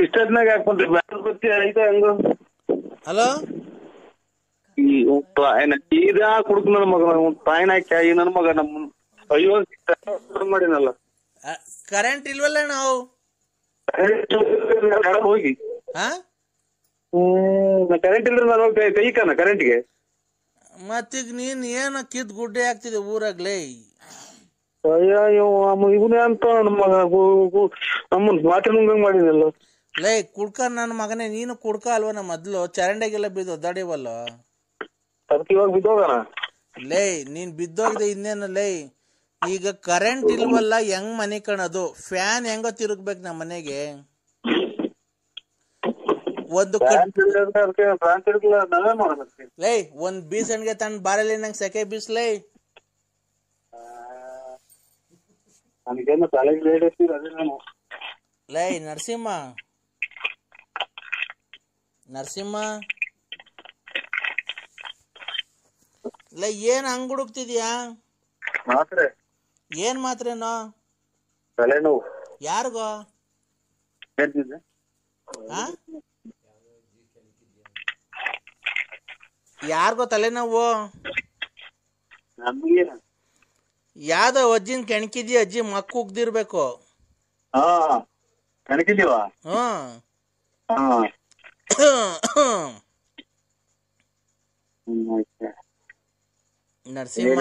ಇಷ್ಟೊತ್ನಾಗ ಹಾಕೊಂಡ್ರಿ ಗೊತ್ತಿ ಐತ ಹಂಗ. ಹಲೋ ಈಗ ಕುಡುಕ್ ನನ್ನ ಮಗ ಪಾಯನ್ ಹಾಕಿ ನನ್ನ ಮಗ ನಮ್ಮ ಅಯ್ಯೋ ಮಾಡಿನಲ್ಲ. ಕರೆಂಟ್ ಇಲ್ವಲ್ಲ ನಾವು ಹೋಗಿ ಕರೆಂಟ್ ಇಲ್ರಿ ನಾನು ಕೈಕನ ಕರೆಂಟ್ಗೆ. ಮತ್ತೀಗ ನೀನ್ ಏನ ಕಿದ್ ಗುಡ್ಡೆ ಆಗ್ತಿದೆ ಊರಾಗ್ಲೇ. ಅಯ್ಯೋ ಇವನೇ ಅಂತ ನಮ್ಮನ್ ಮಾತ್ರ ನುಂಗಂಗ್ ಮಾಡಿನಲ್ಲ. ಲೈ ಕುಡ್ಕ ನನ್ನ ಮಗನೇ, ನೀನು ಕುಡ್ಕ ಅಲ್ವನ ಮೊದ್ಲು ಚರಂಡಿಗೆಲ್ಲ ಬಿದ್ದು ಒದ್ದಾಡಿವಲ್ಲ. ಅದಕ್ಕೆ ಇವಾಗ ಬಿದ್ದೋಗಣ. ಲೈ ನೀನ್ ಬಿದ್ದೋಗಿದೆ ಇನ್ನೇನು ಲೈ. ಈಗ ಕರೆಂಟ್ ಇಲ್ವಲ್ಲ ಹೆಂಗ್ ಮನೆ ಕಣದು, ಫ್ಯಾನ್ ಹೆಂಗ ತಿರುಗ್ಬೇಕು ನಮ್ಮ ಮನೆಗೆ. ಒಂದು ಲೈ ಒಂದ್ ಬೀಸಣ್ಗೆ ತನ್ನ ಬಾರಲ್ಲಿ ನಂಗೆ ಸೆಕೆ ಬೀಸ್ಲೈ. ಲೈ ನರಸಿಂಹ ಲೈ ಏನ್ ಹಂಗ್ ಹುಡುಕ್ತಿದ್ಯಾ? ಮಾತ್ರೆ ಏನ್ ಮಾತ್ರೆನೋ? ತಲೆನೋವು. ಯಾರಿಗೋ? ಯಾರಿಗೋ ತಲೆನೋವು? ಯಾವ್ದೋ ಅಜ್ಜಿನ ಕೆಣಕಿದ್ಯ, ಅಜ್ಜಿ ಮಕ್ಕ ಉಗ್ದಿರ್ಬೇಕು. ಕೆಣಕಿದೀವ? ನರಸಿಂಹ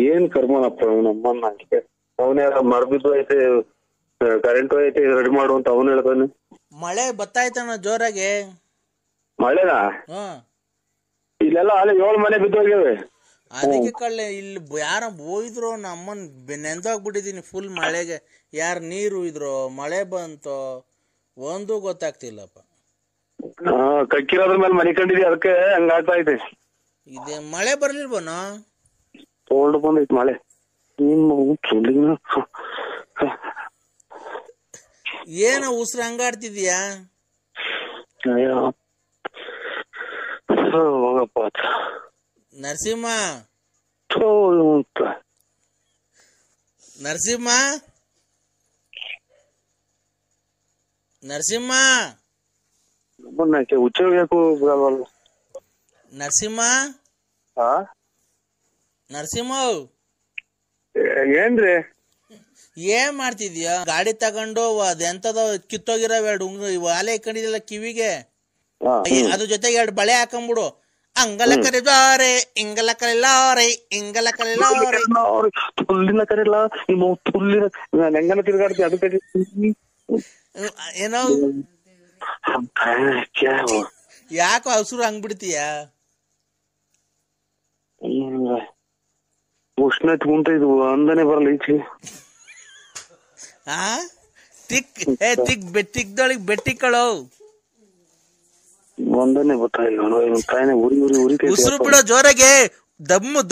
ಏನ್ ಕರ್ಮನಪ್ಪ ನಮ್ಮನ್ನ. ಅವನ್ಯಾರ ಮರ್ಬಿದ್ದು ಐತೆ, ಕರೆಂಟ್ ಐತೆ ರೆಡಿ ಮಾಡು ಅಂತ ಅವನು ಹೇಳ್ತಾನೆ. ಮಳೆ ಬತ್ತಾಯ್ತಣ್ಣ ಜೋರಾಗೆ. ಮಳೆನಾ? ಇಲ್ಲೆಲ್ಲ ಅಲ್ಲಿ 7 ಮನೆ ಬಿದ್ದೋಗ್ಯವೆ. ಅದಕ್ಕೆ ಕಳ್ಳೆ ಇಲ್ಲಿ ಯಾರ ಹೋಯ್ದ್ರು ನಮ್ಮನ್ ನೆಂದೋಗ್ಬಿಟ್ಟಿದೀನಿ ಫುಲ್ ಮಳೆಗೆ. ಯಾರು ನೀರು ಇದ್ರು ಮಳೆ ಬಂತೋ ಒಂದು ಗೊತ್ತಾಗ್ತಿಲ್ಲಪ್ಪ. ಕಕ್ಕಿರೋದ್ರ ಮೇಲೆ ಮನೆ ಕಂಡಿದ್ವಿ, ಅದಕ್ಕೆ ಹಂಗಾಗ್ತಾ ಐತೆ. ಇದೆ ಮಳೆ ಬರ್ಲಿಲ್ವನ? ತೋಲ್ಡ್ ಬಂದೈತ್ ಮಳೆ. ಏನ ಉಸ್ರ ಹಂಗಾಡ್ತಿದ್ಯಾ? ಹೋಗಪ್ಪ ನರಸಿಂಹ ನರಸಿಂಹ ಏನ್ರಿ ಏನ್ ಮಾಡ್ತಿದ್ಯಾ? ಗಾಡಿ ತಗೊಂಡು ಅದೆಂತದ ಕಿತ್ತೋಗಿರೋ 2 ವಾಲೆ ಇಕ್ಕೊಂಡಿದ್ಯಲ್ಲ ಕಿವಿಗೆ, ಅದ್ರ ಜೊತೆಗೆ 2 ಬಳೆ ಹಾಕೊಂಡ್ಬಿಡು. ಅಂಗಲ ಕರಿದಾರೆ ಇಂಗಲ ಕರಿಲಾರೆ ಇಂಗಲ ಕರಿಲಾರೆ ತುಲ್ಲಿನ ಕರಿಲ್ಲ ನಿಮ್ಮ ತುಲ್ಲಿನ ಹೆಂಗನ ತಿರ್ಗಾಡ್ತಿ ಅದಕ್ಕೆ ಏನೋ ಯಾಕೋ ಹಸುರು ಹಂಗ್ ಬಿಡ್ತೀಯ? ಉಷ್ಣ ಕುಂತ ಇದು ಅಂದನೆ ಬರಲ್ಲ ಈಚೆ. ತಿಕ್ದೊಳಗ್ ಬೆಟ್ಟಿಕ್ಕಳು ಒಂದನೆ ಗೊತ್ತಾಯಿಲ್ಲ. ಉಸಿರು ಬಿಡೋ ಜೋರಾಗೆ,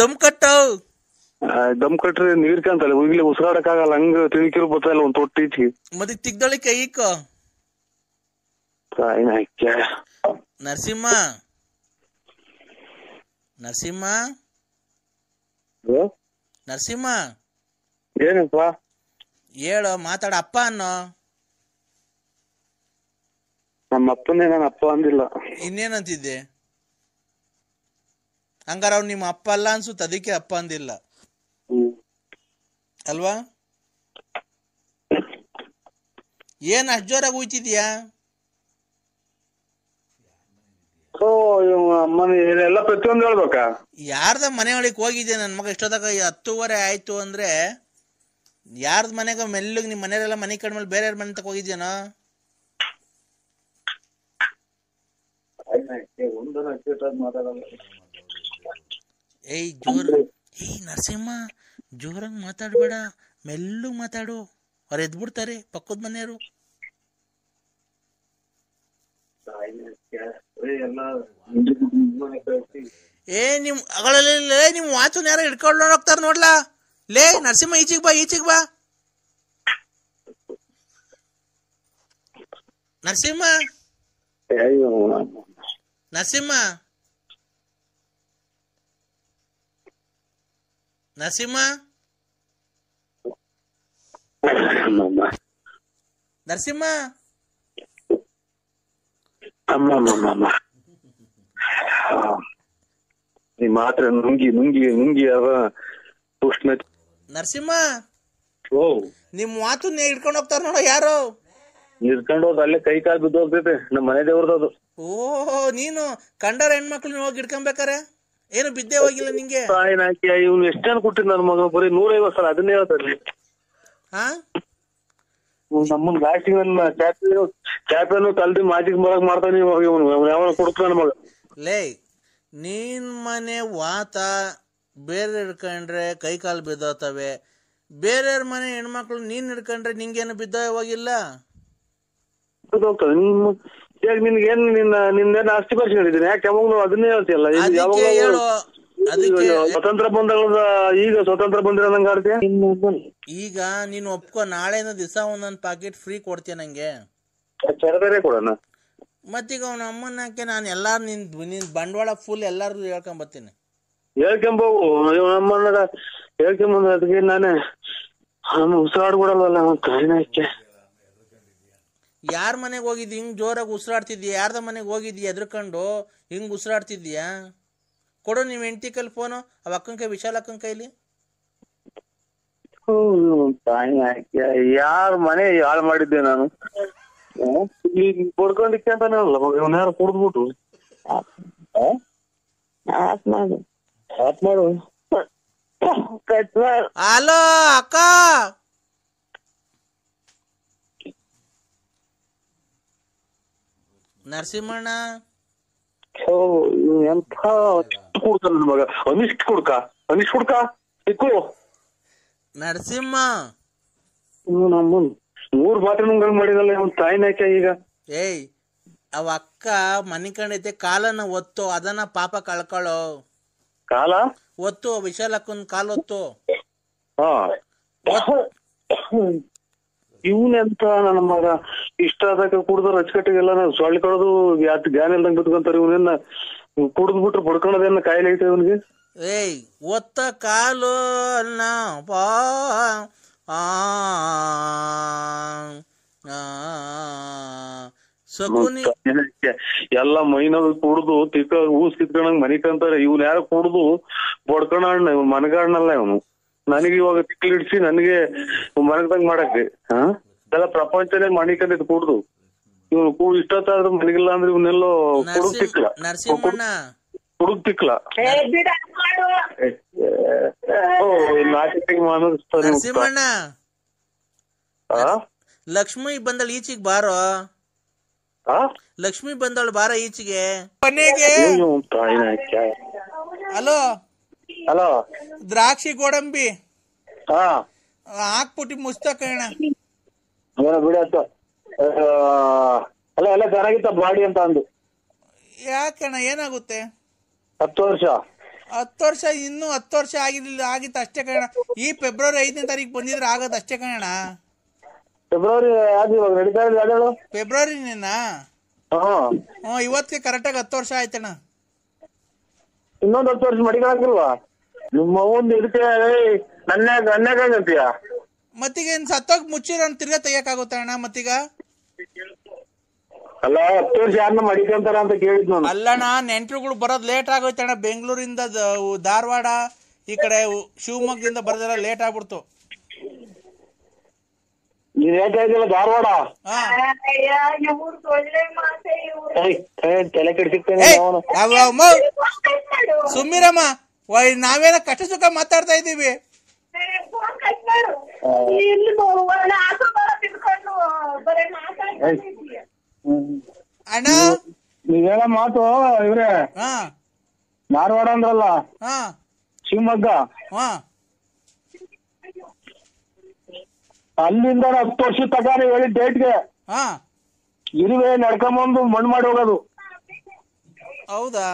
ದಮ್ ಕಟ್ಟು. ದಮ್ ಕಟ್ರೆ ನೀರ್ ಕಾಂತಲ್ಲ, ಈಗಲೇ ಉಸಿರಾಡಕ್ ಆಗಲ್ಲ, ಹಂಗ ತಿಳ್ಕಿರು ಗೊತ್ತಾಯಿಲ್ಲ ಒಂದ್ ತೊಟ್ಟು ಈಚೆಗೆ. ಮತ್ತೆ ತಿಕ್ದೊಳಗ್ ಕೈ ಇಕ್ಕೋ. ನರಸಿಂಹ ಏನಪ್ಪ ಹೇಳೋ, ಮಾತಾಡ. ಅಪ್ಪ ಅನ್ನೋ. ನಮ್ಮ ಅಪ್ಪನೇ ನಾನು ಅಪ್ಪ ಅಂದಿಲ್ಲ. ಇನ್ನೇನಂತಿದ್ದೆ? ಹಂಗಾರ ಅವ್ನು ನಿಮ್ಮ ಅಪ್ಪ ಅಲ್ಲ ಅನ್ಸುತ್ತ, ಅದಕ್ಕೆ ಅಪ್ಪ ಅಂದಿಲ್ಲ ಅಲ್ವಾ? ಏನ್ ಅಷ್ಟ್ ಜೋರಾಗಿ ಹೋಯ್ತಿದ್ಯಾ? ಎಲ್ಲ ಪ್ರತಿಯೊಂದು ಹೇಳ್ಬೇಕಾ? ಯಾರ್ದ ಮನೆ ಒಳಗೆ ಹೋಗಿದ್ದೆ ನನ್ ಮಗ? ಇಷ್ಟೊತ್ತಾಗ 10:30 ಆಯ್ತು ಅಂದ್ರೆ ಯಾರ್ದ ಮನೆಗ ಮೆಲ್ಲಗ್ ನಿಮ್ ಮನೆಯವರೆಲ್ಲ ಮನೆ ಕಡ್ಮೇಲೆ ಬೇರೆ ಮನೆ ತಕ ಹೋಗಿದ್ಯಾನೋ? ನರಸಿಂಹ ಜೋರಂಗ್ ಮಾತಾಡ್ಬೇಡ, ಮೆಲ್ಲಗ್ ಮಾತಾಡು, ಅವ್ರು ಎದ್ಬಿಡ್ತಾರೆ ಪಕ್ಕದ ಮನೆಯವರು. ನಿಮ್ ವಾಚನ್ ಯಾರ ಹಿಡ್ಕೊಂಡು ಹೋಗ್ತಾರ ನೋಡ್ಲಾ. ಲೇ ನರಸಿಂಹ ಈಚಿಗ್ ಬಾ ನರಸಿಂಹ ನರಸಿಂಹ ನರಸಿಂಹ ನೀ ಮಾತ್ರ ನುಂಗಿ ನುಂಗಿ ನುಂಗಿ ಅವ ಉಷ್ಣ. ನರಸಿಂಹ ಓ ನಿಮ್ ಮಾತನ್ನ ಹಿಡ್ಕೊಂಡು ಹೋಗ್ತಾರ ನೋಡೋ ಯಾರು. ಹಿಡ್ಕೊಂಡು ಹೋದ್ ಅಲ್ಲೇ ಕೈ ಕಾಲು ಬಿದ್ದು ಹೋಗ್ತೈತೆ. ನಮ್ಮ ಮನೆ ದೇವ್ರದದು. ಓಹೋ ನೀನು ಕಂಡರ ಹೆಣ್ಮಕ್ಳನ್ನ ಹೋಗಿ ಹಿಡ್ಕೊಂಬೇಕಾರೆ ಏನು ಬಿದ್ದೆ ಹೋಗಿಲ್ಲ ನಿಂಗೆ. ಇವ್ನು ಎಷ್ಟು ಜನ ಕೊಟ್ಟಿದ್ ನನ್ನ ಮಗ ಬರೀ 150 ಸಲ ಅದನ್ನೇ ಹೇಳ್ತಾರೆ. ಹಾ ನಮ್ಮನ್ ಲಾಸ್ಟಿಗೆ ಚಾಪೇನು ತಲ್ದಿ ಮಾಜಿಗೆ ಬರಕ್ ಮಾಡ್ತಾನೆ ಇವನು ಯಾವನ ಕೊಡ್ತ ನನ್ನ ಮಗ. ಲೇ ನೀನ್ ಮನೆ ವಾತ ಬೇರೆ ಹಿಡ್ಕೊಂಡ್ರೆ ಕೈ ಕಾಲು ಬಿದ್ದೋತವೆ, ಬೇರೆಯವ್ರ ಮನೆ ಹೆಣ್ಮಕ್ಳು ನೀನ್ ಹಿಡ್ಕೊಂಡ್ರೆ ನಿಂಗೇನು ಬಿದ್ದೋ ಹೋಗಿಲ್ಲ. ಈಗ ನಿನ್ಗೇನ್ ನಿನ್ನೇನು ಆಸ್ತಿ ಪರಿಚಯ ಹೇಳಿದ್ದೀನಿ. ಯಾಕೆ ಯಾವಾಗ ಅದನ್ನೇ ಹೇಳ್ತೀಯಲ್ಲ. ಸ್ವತಂತ್ರ ಬಂದ ಈಗ ಸ್ವತಂತ್ರ ಬಂದಿರೋ ನಂಗೆ ಆಡ್ತೀಯ. ಈಗ ನೀನು ಒಪ್ಕೊ, ನಾಳೆನ ದಿವಸ ಒಂದೊಂದು ಪಾಕೆಟ್ ಫ್ರೀ ಕೊಡ್ತೀಯ ನಂಗೆ. ಬೇರೆ ಕೊಡೋಣ. ಮತ್ತೀಗ ಅವನ ಅಮ್ಮನ ಹಾಕಿ ನಾನು ಎಲ್ಲಾರು ನಿನ್ ಬಂಡವಾಳ ಫುಲ್ ಎಲ್ಲಾರು ಹೇಳ್ಕೊಂಬರ್ತೀನಿ. ಹೇಳ್ಕೊಂಬೋಗು ನಮ್ಮನ್ನ ಹೇಳ್ಕೊಂಬಂದ ಅದಕ್ಕೆ ನಾನೇ ಉಸಿರಾಡ್ಬಿಡಲ್ವಲ್ಲ ಕಾಯಿನಾಕೆ. ಯಾರ ಮನೆಗೆ ಹೋಗಿದ್ದಿ ಹಿಂಗ್ ಜೋರಾಗಿ ಉಸಿರಾಡ್ತಿದ್ಯಾ? ಯಾರ್ದ ಮನೆಗೆ ಹೋಗಿದ್ಯಾ ಎದ್ರಕೊಂಡು ಹಿಂಗ್ ಉಸಿರಾಡ್ತಿದ್ಯಾ? ಕೊಡು ನೀವ್ ಹೆಂಡತಿ ಕೈಲಿ ಫೋನು, ಅವ ಅಕ್ಕನ ಕೈ, ವಿಶಾಲ ಅಕ್ಕನ ಕೈಲಿ. ಯಾರ ಮನೆ ಹಾಳು ಮಾಡಿದ್ದೆ ನಾನು. ಬಡ್ಕೊಂಡಿಕ್ಕೆ ಅಂತಾನೆ ಅಲ್ಲ ಮಗ ಇವನ್ಯಾರು ಕುಡ್ದ್ಬಿಟ್ಟು ಆತ್ ಮಾಡು. ಹಲೋ ಅಕ್ಕ, ನರಸಿಂಹಣ್ಣ ಎಂಥ ಕುಡ್ತಾನ ನನ್ನ ಮಗ. ಅನಿಷ್ಟ್ ಕುಡ್ಕ ಇಕ್ಕು ನರಸಿಂಹ. ನಮ್ಮನ್ 3 ಬಾಟ್ರಿ ನುಂಗಂಗ್ ಮಾಡಿದಲ್ಲ ಅವ್ನ ತಾಯಿನಾಕೆ. ಈಗ ಏಯ್ ಅವ ಅಕ್ಕ ಮನೆ ಕಂಡೈತೆ, ಕಾಲನ್ನ ಒತ್ತು, ಅದನ್ನ ಪಾಪ ಕಳ್ಕೊಳ್ಳೋ. ಕಾಲ ಒತ್ತು, ವಿಶಾಲಕ್ಕನ್ ಕಾಲ್ ಒತ್ತು. ಇವನೆಂತ ನನ್ನ ಮಗ ಇಷ್ಟ ಆದಾಗ ಕುಡ್ದು ರಚಕಟ್ಟಿಗೆಲ್ಲ ಸೊಳ್ಳಿ ಕಡೋದು ಜ್ಞಾನ ಇಲ್ದಂಗ್ ಬಿತ್ಕೊಂತಾರೆ. ಇವನೇನ ಕುಡ್ದ್ಬಿಟ್ರು ಬಡ್ಕೊಳೋದೇನ ಕಾಯಿಲೆ ಐತೆ ಇವನ್ಗೆ. ಏಯ್ ಒತ್ತ ಕಾಲು ಅನ್ನ ಎಲ್ಲ ಮೈನಾಗ ಕುಡ್ದು ತಿಕ್ಕ ಊಸ್ ಕಿತ್ಕೊಂಡಂಗ್ ಮನಿ ಕಂತಾರೆ. ಇವ್ನ ಯಾರು ಕುಡ್ದು ಬಡ್ಕೊಣ ಮನಗಾಡ್ನಲ್ಲ ಇವನು. ನನಗೆ ಇವಾಗ ತಿಕ್ಲಿಡ್ಸಿ ನನಗೆ ಮನಗದಂಗ್ ಮಾಡಕ್ಕೆ ಎಲ್ಲ ಪ್ರಪಂಚನೇ ಮಣಿಕಂದಿದ್ ಕುಡ್ದು. ಇವ್ನು ಇಷ್ಟೊತ್ತಾದ್ರೂ ಮನಗಿಲ್ಲ ಅಂದ್ರೆ ಇವನ್ನೆಲ್ಲೋ ಕುಡುಗ್ ತಿಕ್ಲ ನರಸಿಂಹಣ್ಣ. ಲಕ್ಷ್ಮಿ ಬಂದಳು ಈಚೆಗೆ ಬಾರೋ. ಲಕ್ಷ್ಮಿ ಬಂದಳು ಬಾರ ಈಚೆಗೆ ಮನೆಗೆ. ಹಲೋ ಹಲೋ, ದ್ರಾಕ್ಷಿ ಗೋಡಂಬಿ ಹಾಕ್ಬಿಟ್ಟು ಮುಸ್ತಕಣ ಬಿಡತ್ತ. ಅಲ್ಲ ಎಲ್ಲ ಚೆನ್ನಾಗಿತ್ತ ಬಾಡಿ ಅಂತ ಅಂದು. ಯಾಕಣ್ಣ ಏನಾಗುತ್ತೆ? 10 ವರ್ಷ ಇನ್ನೂ 10 ವರ್ಷ ಆಗಿತ್ತು ಅಷ್ಟೇ ಕಣ. ಈ ಫೆಬ್ರವರಿ 5ನೇ ತಾರೀಕು ಬಂದಿದ್ರೆ ಆಗೋದು ಅಷ್ಟೇ ಕಣ. ಫೆಬ್ರವರಿ ನಡೀತಾ ಇದೆ. ಫೆಬ್ರವರಿನೇನಾ? ಇವತ್ತಿಗೆ ಕರೆಕ್ಟಾಗಿ 10 ವರ್ಷ ಆಯ್ತಣ್ಣ. ಇನ್ನೊಂದು 10 ವರ್ಷ ಮಡಿಗಳಾಗಿಲ್ವಾ ನಿಮ್ಮ ಒಂದು ಇದಕ್ಕೆ? ನನ್ಯಾಗಂತೀಯ ಮತ್ತೀಗ ಏನ್ ಸತ್ತೋಗ್ ಮುಚ್ಚಿರೋ ತಿರ್ಗಾ ತೆಗಿಯಕ್ಕಾಗುತ್ತ ಅಣ್ಣ? ಮತ್ತೀಗ ಅಲ್ಲ 10 ವರ್ಷ ಯಾರನ್ನ ಮಡಿಕಂತಾರ ಅಂತ ಕೇಳಿದ್ ನಾನು. ಅಲ್ಲಣ್ಣ, ನೆಂಟ್ರುಗಳು ಬರೋದ್ ಲೇಟ್ ಆಗೋಯ್ತಣ್ಣ. ಬೆಂಗಳೂರಿಂದ ಧಾರವಾಡ ಈ ಕಡೆ ಶಿವಮೊಗ್ಗದಿಂದ ಬರೋದೆಲ್ಲ ಲೇಟ್ ಆಗ್ಬಿಡ್ತು. ನೀನ್ ಹೇಳ್ತಾ ಇದ್ದಿಲ್ಲ ಧಾರವಾಡ? ತಲೆ ಕೆಡ್ಸಿಕ್ತೇನೆ ಸುಮ್ಮಿರಮ್ಮ, ನಾವೇನ ಕಷ್ಟ ಸುಖ ಮಾತಾಡ್ತಾ ಇದ್ದೀವಿ. ಅಣ್ಣ ನೀವ್ ಹೇಳೋ ಮಾತು ಇವ್ರೆ ಧಾರವಾಡ ಅಂದ್ರಲ್ಲ, ಶಿವಮೊಗ್ಗ, ಅಲ್ಲಿಂದ 10 ವರ್ಷ ತನಕ ಹೇಳಿದ ಡೇಟ್ಗೆ ಇರುವೆ ನಡ್ಕೊಂಬಂದು ಮಣ್ಣು ಮಾಡಿ ಹೋಗೋದು. ಹೌದಾ?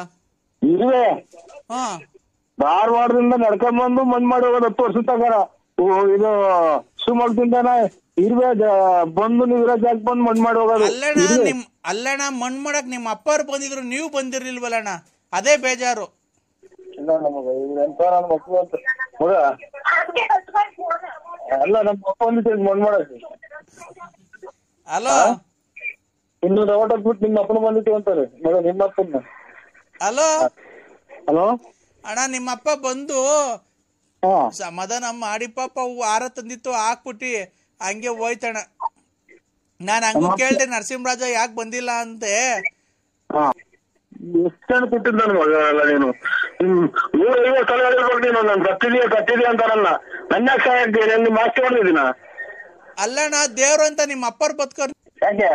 ಇರುವೆ ಧಾರವಾಡದಿಂದ ನಡ್ಕೊಂಬಂದು ಮಣ್ಣು ಮಾಡಿ ಹೋಗೋದು 10 ವರ್ಷ ತನಕ. ಇದು ಶಿವಮೊಗ್ಗದಿಂದ ಇರುವೆ ಬಂದು ನೀವು ಇರೋ ಜಾಗ ಬಂದು ಮಣ್ಣು ಮಾಡಿ ಹೋಗೋದು. ಅಲ್ಲಣ್ಣ, ಮಣ್ಣು ಮಾಡಕ್ ನಿಮ್ಮ ಅಪ್ಪರು ಬಂದಿದ್ರು, ನೀವು ಬಂದಿರ್ಲಿಲ್ವಲ್ಲಣ್ಣ, ಅದೇ ಬೇಜಾರು. ಇಲ್ಲ ನಮಗ ಮಗ ಅಲ್ಲ ನಮ್ಮ ಅಪ್ಪ ಬಂದಿತ್ತು ಮಣ್ಣು ಮಾಡಕ್ಕೆ. ಹಲೋ ಇನ್ನೊಂದು ಔಟ್ ಹಾಕ್ಬಿಟ್ಟು ನಿಮ್ಮ ಅಪ್ಪನ ಬಂದಿತ್ತು ಅಂತಾರೆ ಮಗ ನಿಮ್ಮ ಅಪ್ಪನ. ಹಲೋ ಹಲೋ ಅಣ್ಣ ನಿಮ್ಮಪ್ಪ ಬಂದು ಸಮಾಧಾನ ಮಾಡಿ ಪಾಪ ಆರ ತಂದಿತ್ತು ಹಾಕ್ಬಿಟ್ಟಿ ಹಂಗೆ ಹೋಯ್ತಣ್ಣ. ನಾನ್ ಹಂಗೂ ಕೇಳ್ದೆ ನರಸಿಂಹರಾಜ ಯಾಕೆ ಬಂದಿಲ್ಲ ಅಂತೆ. ಎಷ್ಟು ಜನ ಕೊಟ್ಟಿದ್ದ ನನ್ ಮಗ ಅಲ್ಲ ನೀನು 150 ಸಲ ಹೇಳಿರ್ಬೇಕು ನೀನು. ನಾನು ಕತ್ತಿದೀಯ ಅಂತಾರಲ್ಲ ನನ್ನ ಸಹಾಯ ನಿಮ್ಮ ಮಾಸ್ತಿ ಹೊಡೆದಿದ್ದೀನ. ಅಲ್ಲಣ್ಣ ದೇವ್ರು ಅಂತ ನಿಮ್ಮ ಅಪ್ಪರ್ ಬದುಕೋರ್ ಯಾಕೆ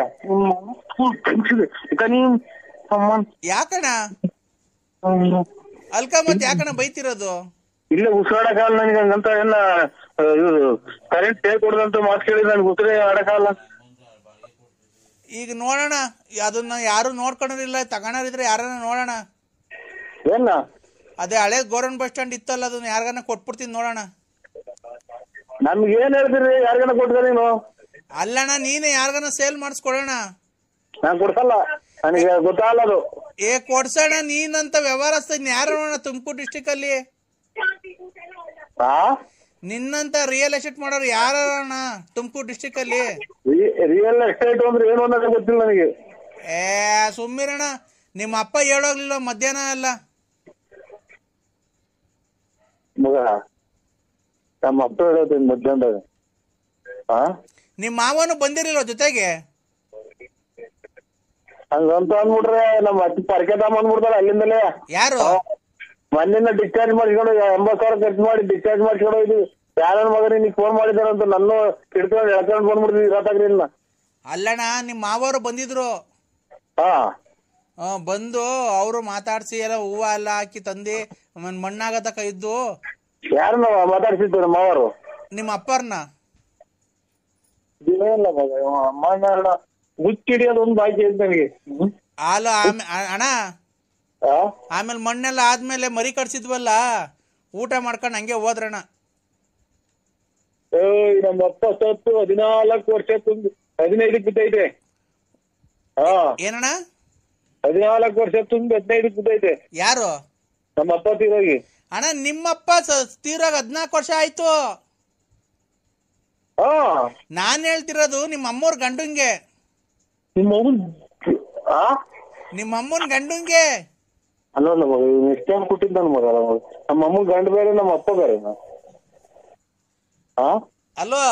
ಯಾಕಣ್ಣ ಅಲ್ಕ ಮತ್ ಯಾಕಣ್ಣ ಬೈತಿರೋದು? ಇಲ್ಲೇ ಉಸಿರಾಡಕ್ಕಾಗಲ್ಲ ನನಗೆ ಹಂಗಂತ ಎಲ್ಲ ಕರೆಂಟ್ ಟೇ ಕೊಡದಂತ ಮಾತು ಕೇಳಿ ನನ್ಗೆ ಉಸಿರೇ ಆಡಕ್ಕಾಗಲ್ಲ. ಈಗ ನೋಡೋಣ ಅದನ್ನ ಯಾರು ನೋಡ್ಕೊಂಡಿಲ್ಲ ತಗೋರಿದ್ರೆ ಯಾರನ್ನ ನೋಡೋಣ. ಏನ ಅದೇ ಹಳೆ ಗೌರ್ಮೆಂಟ್ ಬಸ್ ಸ್ಟ್ಯಾಂಡ್ ಇತ್ತಲ್ಲ ಅದನ್ನ ಯಾರಿಗಾನ ಕೊಟ್ಬಿಡ್ತೀನಿ ನೋಡೋಣ. ನಮ್ಗೆ ಏನ್ ಹೇಳ್ತೀರಿ ಯಾರಿಗಾನ ಕೊಟ್ಟ ನೀನು? ಅಲ್ಲಣ್ಣ ನೀನೇ ಯಾರಿಗಾನ ಸೇಲ್ ಮಾಡಿಸ್ಕೊಡೋಣ. ನಾನ್ ಕೊಡ್ಸಲ್ಲ ನನಗೆ ಗೊತ್ತಾಗಲ್ಲ ಅದು. ಕೊಡ್ಸೋಣ ನೀನಂತ ವ್ಯವಹಾರಸ್ಥ ಯಾರು ನೋಡೋಣ ತುಮಕೂರು ಡಿಸ್ಟಿಕ್ ಅಲ್ಲಿ ನಿನ್ನಂತ ರಿಯಲ್ ಎಸ್ಟೇಟ್ ಮಾಡೋರು ಯಾರಣ್ಣ ತುಮಕೂರು ಡಿಸ್ಟಿಕ್ ಅಲ್ಲಿ? ರಿಯಲ್ ಎಸ್ಟೇಟ್ ಅಂದ್ರೆ ಏನು ಅನ್ನೋದು ಗೊತ್ತಿಲ್ಲ ನನಗೆ. ಸುಮ್ಮಿರಣ್ಣ ನಿಮ್ಮ ಅಪ್ಪ ಹೇಳೋಗ್ಲಿಲ್ಲ ಮಧ್ಯಾಹ್ನ ಅಲ್ಲ ಮಗ ನಮ್ಮ ಅಪ್ಪ ಹೇಳೋದು ಮಧ್ಯಾಹ್ನದಾಗ. ನಿಮ್ಮ ಮಾವನು ಬಂದಿರಲಿಲ್ಲ ಜೊತೆಗೆ? ಹಂಗಂತ ಅಂದ್ಬಿಟ್ರೆ ನಮ್ಮ ಅತ್ತಿ ಪರ್ಕೆದಾಮ ಅಂದ್ಬಿಡ್ತಾರ ಅಲ್ಲಿಂದಲೇ. ಯಾರು? ಮೊನ್ನೆ ಡಿಸ್ಚಾರ್ಜ್ ಮಾಡಿಸ್ಕೊಂಡು 80,000 ಖರ್ಚು ಮಾಡಿ ಡಿಸ್ಚಾರ್ಜ್ ಮಾಡಿಸ್ಕೊಂಡು ಹೋಯ್ತು. ಯಾರ ಮಗ ನಿನಗೆ ಫೋನ್ ಮಾಡಿದಾರಂತ ನನ್ನ ಹಿಡ್ಕೊಂಡು ಎಳ್ಕೊಂಡು ಬಂದ್ಬಿಡ್ತೀವಿ ರಾತ್ರಿ. ಅಲ್ಲಣ್ಣ ನಿಮ್ಮ ಮಾವರು ಬಂದಿದ್ರು. ಬಂದು ಅವರು ಮಾತಾಡ್ಸಿ ಎಲ್ಲ ಹೂವ ಎಲ್ಲ ಹಾಕಿ ತಂದಿ ಮಣ್ಣಾಗತಕ್ಕ ಇದ್ದು. ಯಾರನ್ನ ಮಾತಾಡ್ಸಿದ್ರು ನಮ್ಮ ಮಾವರು? ನಿಮ್ಮ ಅಪ್ಪರ್ನ. ಮುಚ್ಚಿಡಿಯೋದು ಒಂದು ಬಾಕಿ ಐತೆ ನನಗೆ. ಹಾಲು ಅಣ್ಣ ಆಮೇಲೆ ಮಣ್ಣೆಲ್ಲ ಆದ್ಮೇಲೆ ಮರಿ ಕಟ್ಸಿದ್ವಲ್ಲ ಊಟ ಮಾಡ್ಕೊಂಡು ಹಂಗೆ ಹೋದ್ರಣ್ಣ. ನಮ್ಮ ಅಪ್ಪ ಸತ್ತು 14 ವರ್ಷ 15 ಬಿದ್ದೈತೆ. ಏನಣ್ಣ 14 ವರ್ಷ 15 ಬಿದ್ದೈತೆ. ಯಾರು? ನಮ್ಮ ಅಪ್ಪ ತೀರೋಗಿ. ಅಣ್ಣ ನಿಮ್ಮಪ್ಪ ತೀರಾಗ 14 ವರ್ಷ ಆಯ್ತು. ನಾನ್ ಹೇಳ್ತಿರೋದು ನಿಮ್ಮ ಅಮ್ಮವ್ರ ಗಂಡಂಗೆ. ನಿಮ್ಮ ಅಮ್ಮನ್ ಗಂಡಂಗೆ ಅಲ್ಲ ಮಗ ಎಷ್ಟು ಕೊಟ್ಟಿದ್ದ ನನ್ ಮಗ. ನಮ್ಮ ಅಮ್ಮನ್ ಗಂಡ ಬೇರೆ ನಮ್ಮ ಅಪ್ಪ ಬೇರೆ. ಅಲ್ವಾ?